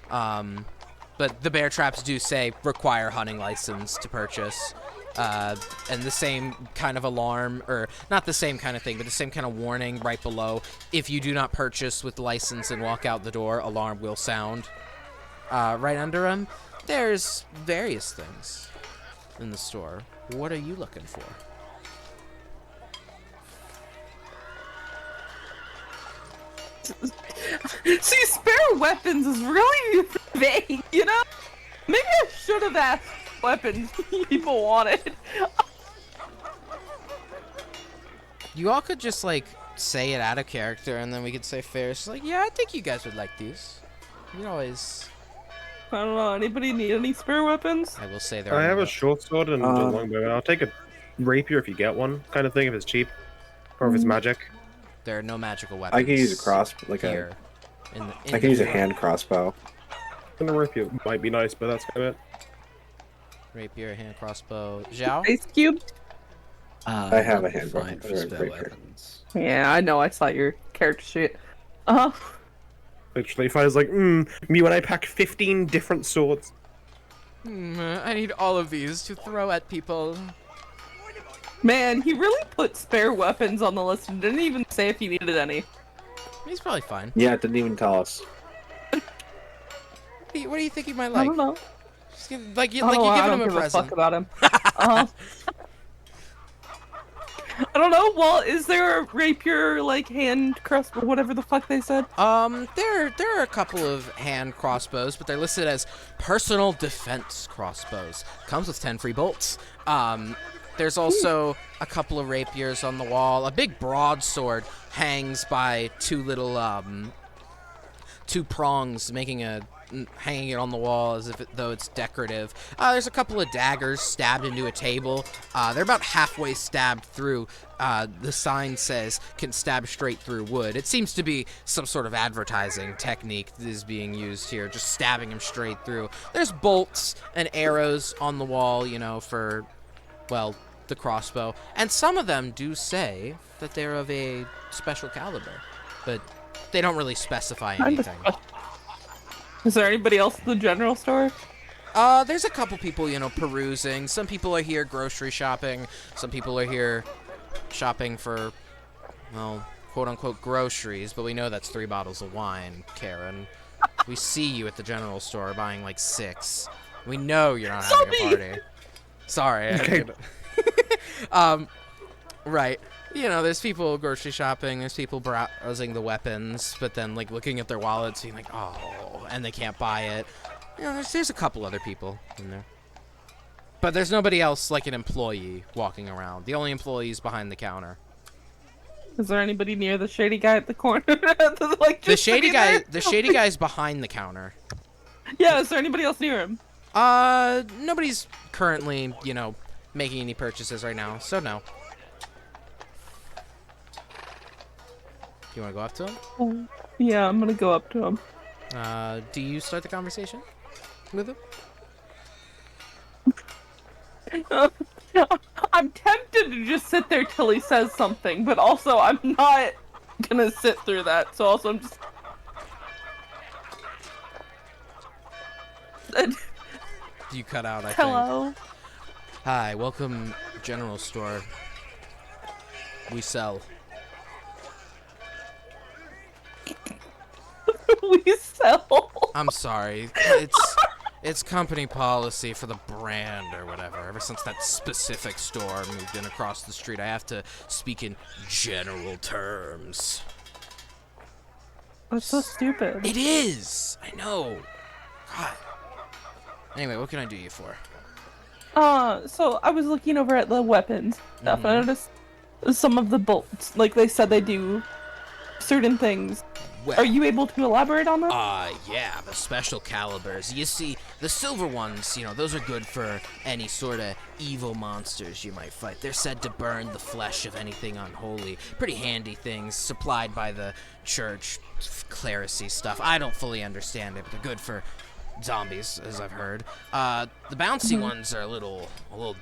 But the bear traps do say require hunting license to purchase. And the same kind of alarm, or not the same kind of thing, but the same kind of warning right below. If you do not purchase with license and walk out the door, alarm will sound. Right under them, there's various things in the store. What are you looking for? See, spare weapons is really vague, you know? Maybe I should have asked weapons people wanted. You all could just, like, say it out of character, and then we could say fair. It's like, yeah, I think you guys would like these. You always... I don't know, anybody need any spare weapons? I will say there I are have no- a short sword and a longbow. I'll take a rapier if you get one, kind of thing, if it's cheap. Or if it's magic. There are no magical weapons. I can use a cross, like here. I can use a hand crossbow. And a rapier might be nice, but that's kind of it. Rapier, hand crossbow. Zhao? Ice cube? I have a hand fine crossbow. for spare Rapier. weapons. Yeah, I know, I saw your character sheet. Literally, if I was like, me when I pack 15 different swords. I need all of these to throw at people. Man, he really put spare weapons on the list and didn't even say if he needed any. He's probably fine. Yeah, it didn't even tell us. What do you think he might I like? don't know. Just give, like you I giving him don't a give present. a fuck about him. I don't know. Well, is there a rapier, like, hand crossbow, whatever the fuck they said? There are a couple of hand crossbows, but they're listed as personal defense crossbows. Comes with 10 free bolts. There's also a couple of rapiers on the wall. A big broadsword hangs by two little two prongs, hanging it on the wall as if though it's decorative. There's a couple of daggers stabbed into a table. They're about halfway stabbed through. The sign says can stab straight through wood. It seems to be some sort of advertising technique that is being used here, just stabbing him straight through. There's bolts and arrows on the wall, you know, for, well, the crossbow. And some of them do say that they're of a special caliber, but they don't really specify anything. Is there anybody else in the general store? There's a couple people, you know, perusing. Some people are here grocery shopping. Some people are here shopping for, well, quote-unquote groceries, but we know that's 3 bottles of wine, Karen. We see you at the general store buying, like, 6. We know you're not having a party. Sorry. Okay. Right. You know, there's people grocery shopping, there's people browsing the weapons, but then, like, looking at their wallets, being like, oh, and they can't buy it. You know, there's a couple other people in there. But there's nobody else, like an employee, walking around. The only employee is behind the counter. Is there anybody near the shady guy at the corner? like, The just shady sitting guy. there? The shady guy's behind the counter. Yeah, is there anybody else near him? Nobody's currently, you know, making any purchases right now, so no. You want to go up to him? Yeah, I'm gonna go up to him. Do you start the conversation with him? I'm tempted to just sit there till he says something, but also I'm not gonna sit through that. So also I'm just. You cut out, I think. Hello. Hi, welcome, General Store. We sell. We sell. I'm sorry. It's company policy for the brand or whatever. Ever since that specific store moved in across the street, I have to speak in general terms. That's so stupid. It is! I know. God. Anyway, what can I do you for? So I was looking over at the weapons stuff, and I noticed some of the bolts. Like they said they do certain things. Well, Are you able to elaborate on that? Yeah, the special calibers. You see, the silver ones, you know, those are good for any sort of evil monsters you might fight. They're said to burn the flesh of anything unholy. Pretty handy things supplied by the church, clerisy stuff. I don't fully understand it, but they're good for zombies, as I've heard. The bouncy ones are a little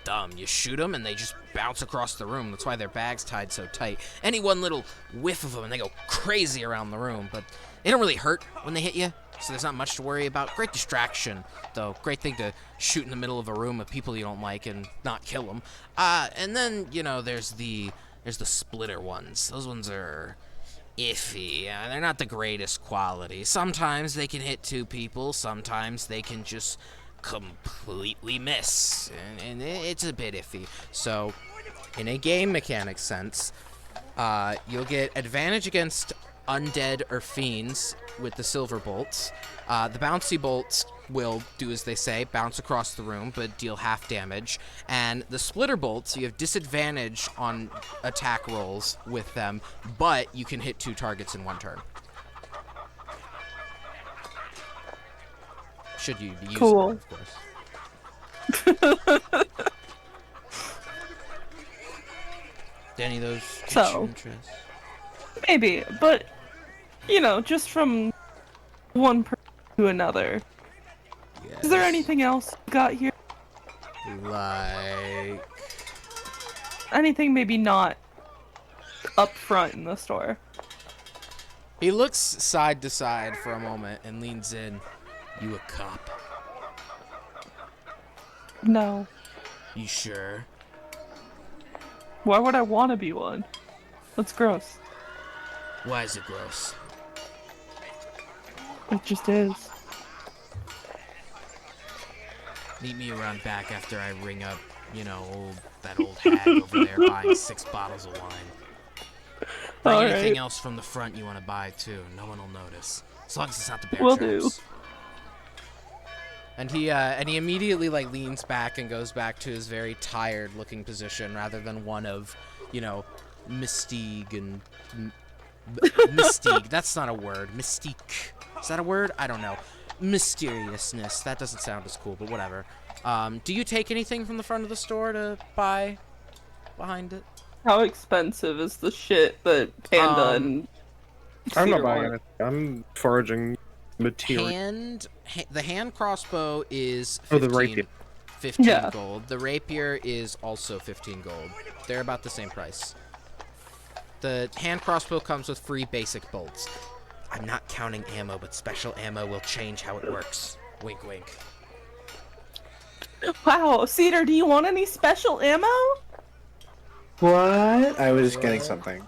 dumb. You shoot them and they just bounce across the room. That's why their bag's tied so tight. Any one little whiff of them and they go crazy around the room, but they don't really hurt when they hit you, so there's not much to worry about. Great distraction, though. Great thing to shoot in the middle of a room of people you don't like and not kill them. And then, you know, there's the splitter ones. Those ones are iffy. They're not the greatest quality. Sometimes they can hit two people, sometimes they can just completely miss, and it's a bit iffy. So, in a game mechanic sense, you'll get advantage against undead or fiends with the silver bolts. The bouncy bolts will do as they say, bounce across the room, but deal half damage. And the splitter bolts, you have disadvantage on attack rolls with them, but you can hit 2 targets in 1 turn. Should you be using Cool. them, of course. Do any of those catch your So. interest? Maybe, but you know, just from one person to another. Yes. Is there anything else you got here? Like... Anything maybe not up front in the store? He looks side to side for a moment and leans in. You a cop? No. You sure? Why would I want to be one? That's gross. Why is it gross? It just is. Meet me around back after I ring up, you know, that old hag over there buying 6 bottles of wine. Bring All anything right. else from the front you want to buy, too. No one will notice. As long as it's not the bear Will traps. do. And he immediately, like, leans back and goes back to his very tired-looking position rather than one of, you know, mystique and... mystique. That's not a word. Mystique. Is that a word? I don't know. Mysteriousness. That doesn't sound as cool, but whatever. Do you take anything from the front of the store to buy behind it? How expensive is the shit that Panda and I'm Cedar not buying want? anything. I'm foraging material. The hand crossbow is Oh, 15, the rapier. 15 Yeah. gold. The rapier is also 15 gold. They're about the same price. The hand crossbow comes with free basic bolts. I'm not counting ammo, but special ammo will change how it works. Wink, wink. Wow, Cedar, do you want any special ammo? What? I was getting something.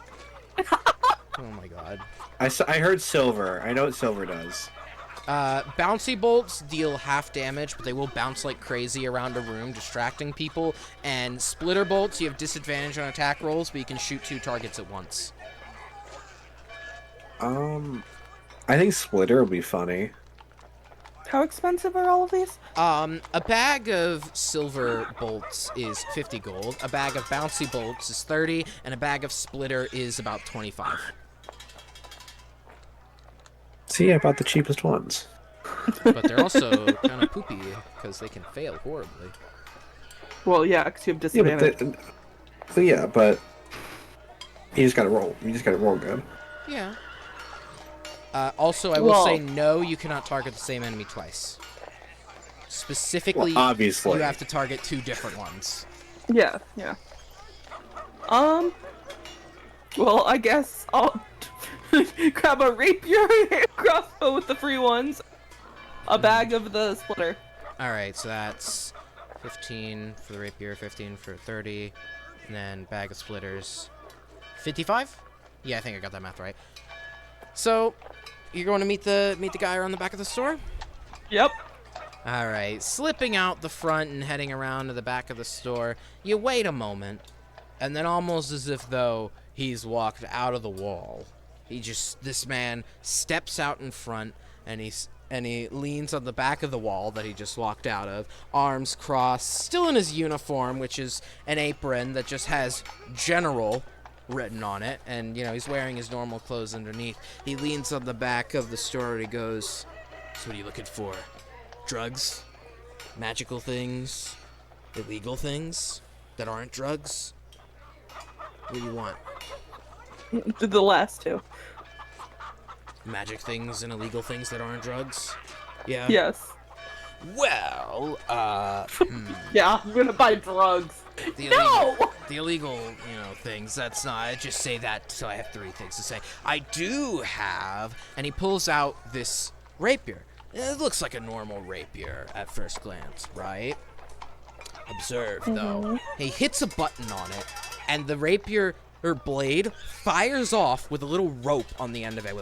Oh my god. I heard silver. I know what silver does. Bouncy bolts deal half damage, but they will bounce like crazy around a room, distracting people. And splitter bolts, you have disadvantage on attack rolls, but you can shoot 2 targets at once. I think splitter will be funny. How expensive are all of these? A bag of silver bolts is 50 gold, a bag of bouncy bolts is 30, and a bag of splitter is about 25. See, I bought the cheapest ones. But they're also kind of poopy because they can fail horribly. Well, yeah, because you have disadvantage. But you just gotta roll. You just gotta roll good. Yeah. Also, I will say no, you cannot target the same enemy twice. Specifically, Well, obviously. you have to target 2 different ones. Yeah. Well, I guess I'll grab a rapier and crossbow with the free ones. A bag of the splitter. Alright, so that's 15 for the rapier, 15 for 30, and then bag of splitters. 55? Yeah, I think I got that math right. So, you're going to meet the guy around the back of the store? Yep. Alright, slipping out the front and heading around to the back of the store, you wait a moment, and then almost as if though he's walked out of the wall, this man steps out in front, and he leans on the back of the wall that he just walked out of, arms crossed, still in his uniform, which is an apron that just has General written on it, and, you know, he's wearing his normal clothes underneath. He leans on the back of the store and he goes, "So what are you looking for? Drugs? Magical things? Illegal things that aren't drugs? What do you want? The last two. Magic things and illegal things that aren't drugs? Yeah? Yes. Well, Yeah, I'm gonna buy drugs. The illegal, things, that's not, I just say that so I have 3 things to say. I do have, and he pulls out this rapier. It looks like a normal rapier at first glance, right? Observe, though. He hits a button on it, and the rapier, or blade, fires off with a little rope on the end of it,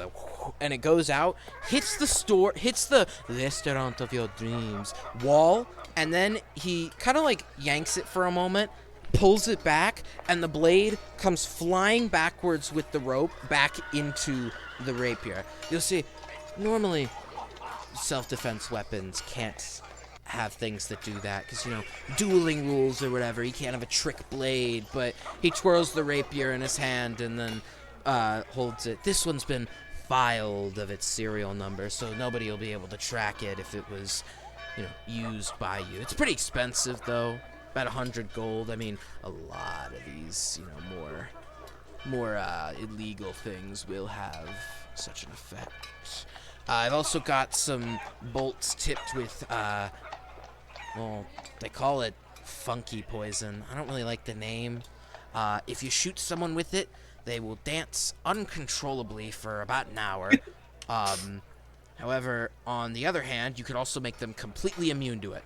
and it goes out, hits the restaurant of your dreams wall, and then he kind of like yanks it for a moment, pulls it back, and the blade comes flying backwards with the rope back into the rapier. You'll see, normally self-defense weapons can't have things that do that, because, dueling rules or whatever, he can't have a trick blade, but he twirls the rapier in his hand and then holds it. This one's been filed of its serial number, so nobody will be able to track it if it was, used by you. It's pretty expensive, though, about 100 gold. I mean, a lot of these, more illegal things will have such an effect. I've also got some bolts tipped with, well, they call it funky poison. I don't really like the name. If you shoot someone with it, they will dance uncontrollably for about an hour. However, on the other hand, you could also make them completely immune to it,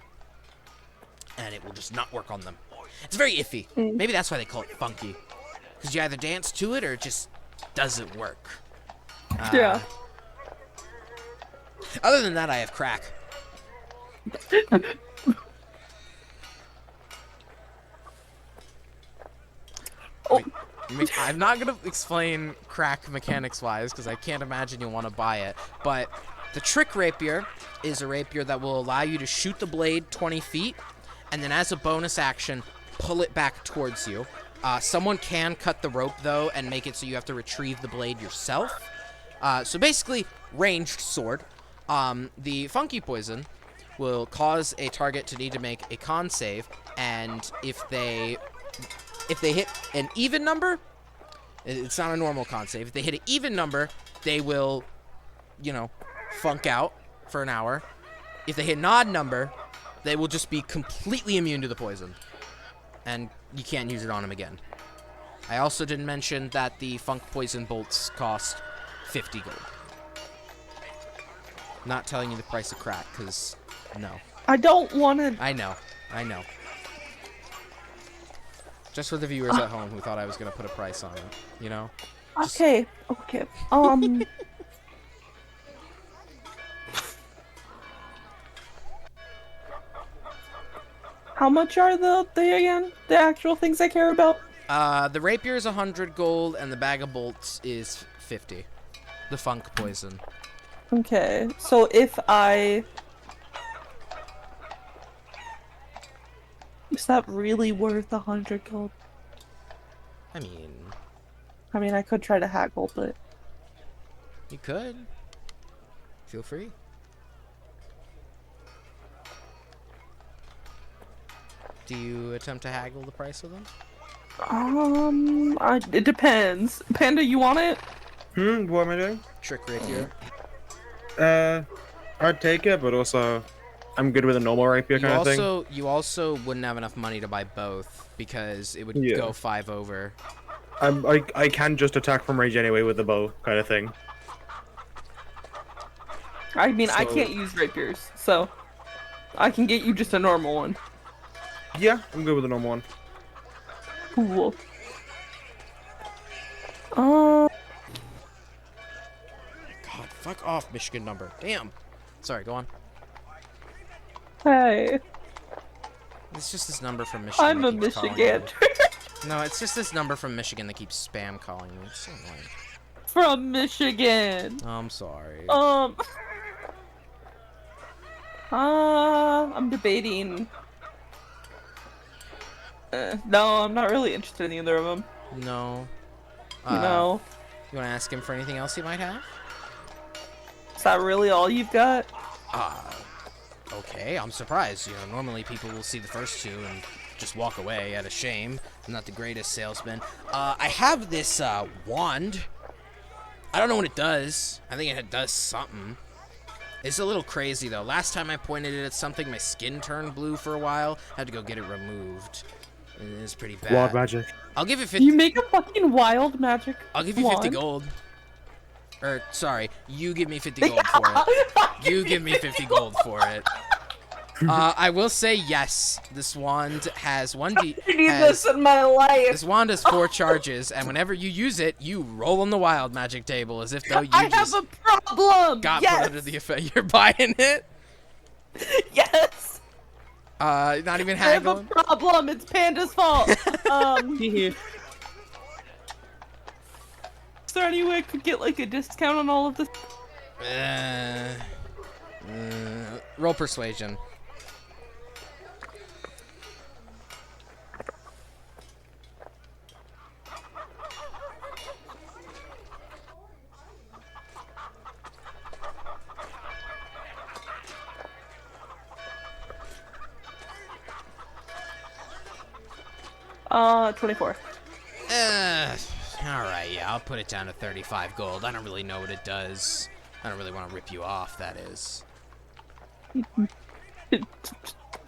and it will just not work on them. It's very iffy. Maybe that's why they call it funky, because you either dance to it or it just doesn't work. Yeah. Other than that, I have crack. I'm not going to explain crack mechanics-wise, because I can't imagine you want to buy it, but the trick rapier is a rapier that will allow you to shoot the blade 20 feet, and then as a bonus action, pull it back towards you. Someone can cut the rope, though, and make it so you have to retrieve the blade yourself. So basically, ranged sword. The funky poison will cause a target to need to make a con save, and if they hit an even number, it's not a normal con save. If they hit an even number, they will, funk out for an hour. If they hit an odd number, they will just be completely immune to the poison, and you can't use it on them again. I also didn't mention that the funk poison bolts cost 50 gold. Not telling you the price of crack, because no. I don't want to. I know. Just for the viewers at home who thought I was going to put a price on it, Just... Okay. How much are they again? The actual things I care about? The rapier is 100 gold, and the bag of bolts is 50. The funk poison. Okay, so if I Is that really worth 100 gold? I mean, I could try to haggle, but you could. Feel free. Do you attempt to haggle the price with them? it depends. Panda, you want it? What am I doing? Trick rapier. I'd take it, but also, I'm good with a normal rapier kind of thing. You also wouldn't have enough money to buy both because it would go 5 over. I can just attack from range anyway with the bow kind of thing. I mean, I can't use rapiers, so I can get you just a normal one. Yeah, I'm good with the normal one. Cool. God, fuck off, Michigan number. Damn. Sorry, go on. Hey. It's just this number from Michigan. I'm a Michigan. No, it's just this number from Michigan that keeps spam calling me. It's so annoying. From Michigan. I'm sorry. I'm debating. No, I'm not really interested in either of them. No. No. You want to ask him for anything else he might have? Is that really all you've got? Okay, I'm surprised. You know, normally people will see the first two and just walk away out of shame. I'm not the greatest salesman. I have this wand. I don't know what it does. I think it does something. It's a little crazy though. Last time I pointed it at something, my skin turned blue for a while. I had to go get it removed. It is pretty bad. Wild magic. I'll give it 50. You make a fucking wild magic. I'll give you 50 gold. Or sorry, you give me 50 gold for it. You give me 50 gold for it. I will say yes. This wand has one D. I need this in my life. This wand has 4 charges, and whenever you use it, you roll on the wild magic table as if though you I just have a problem. got Yes. put under the effect. You're buying it? Yes. Not even I have a haggling. problem. It's Panda's fault. Is there any way I could get like a discount on all of this? Roll persuasion. Uh, 24. Alright, yeah, I'll put it down to 35 gold. I don't really know what it does. I don't really want to rip you off, that is.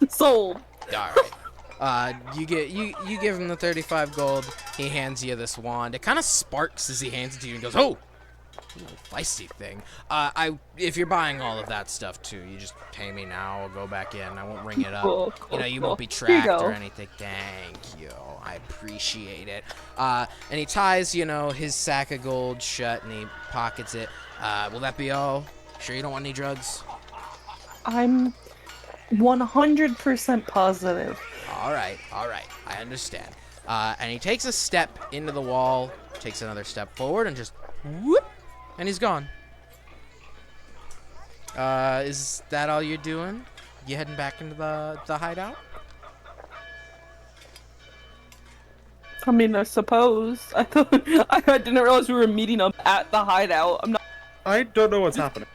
Sold. Alright. You give him the 35 gold, he hands you this wand. It kind of sparks as he hands it to you and goes, oh! Little feisty thing. If you're buying all of that stuff too, you just pay me now. I'll go back in. I won't ring it up. Cool, You know, you won't be Here you tracked go. or anything. Thank you. I appreciate it. And he ties, you know, his sack of gold shut and he pockets it. Will that be all? Sure you don't want any drugs? I'm 100% positive. All right. I understand. And he takes a step into the wall, takes another step forward, and just whoop, and he's gone. Is that all you're doing? You heading back into the hideout? I mean, I suppose. I thought I didn't realize we were meeting up at the hideout. I don't know what's happening.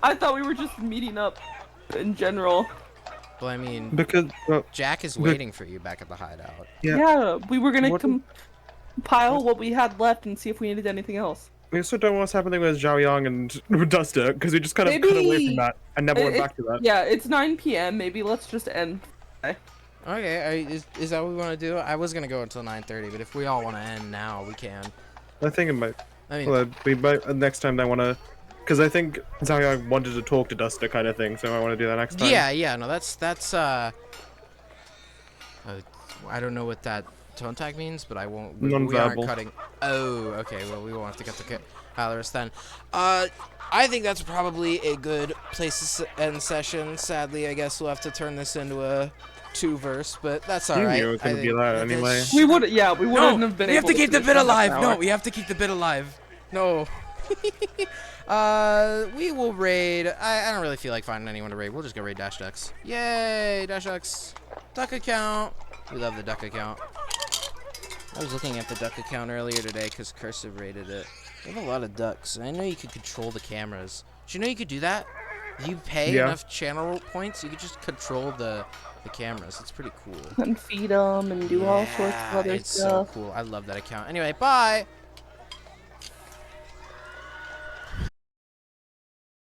I thought we were just meeting up in general. Well, I mean, Because Jack is waiting for you back at the hideout. Yeah, we were gonna What- compile what we had left and see if we needed anything else. we also don't know what's happening with Zhao Yang and Duster, because we just kind of cut away Maybe- from that and never went back to that. Yeah, it's 9 p.m. Maybe let's just end. Okay, is that what we want to do? I was gonna go until 9:30, but if we all want to end now, we can. I think it might. I mean, Well, we might next time I want to, because I think Zhao Yang wanted to talk to Duster kind of thing, so I want to do that next time. yeah, no, that's I don't know what that tone tag means, but I won't. We aren't Non-verbal. cutting. Oh, okay. Well, we won't have to cut the Valorous then. I think that's probably a good place to end session. Sadly, I guess we'll have to turn this into a 2-verse, but that's all You right. knew it was I gonna be think that this anyway. We would, yeah, we wouldn't have been we have able to keep the finish bit in half an alive. No, hour. we have to keep the bit alive. No. We will raid. I don't really feel like finding anyone to raid. We'll just go raid Dash Ducks. Yay, Dash Ducks. Duck account. We love the duck account. I was looking at the duck account earlier today because Cursive rated it. We have a lot of ducks. And I know you could control the cameras. Did you know you could do that? If you pay enough channel points, you could just control the cameras. It's pretty cool. And feed them and do all sorts of other it's stuff. so cool. I love that account. Anyway, bye!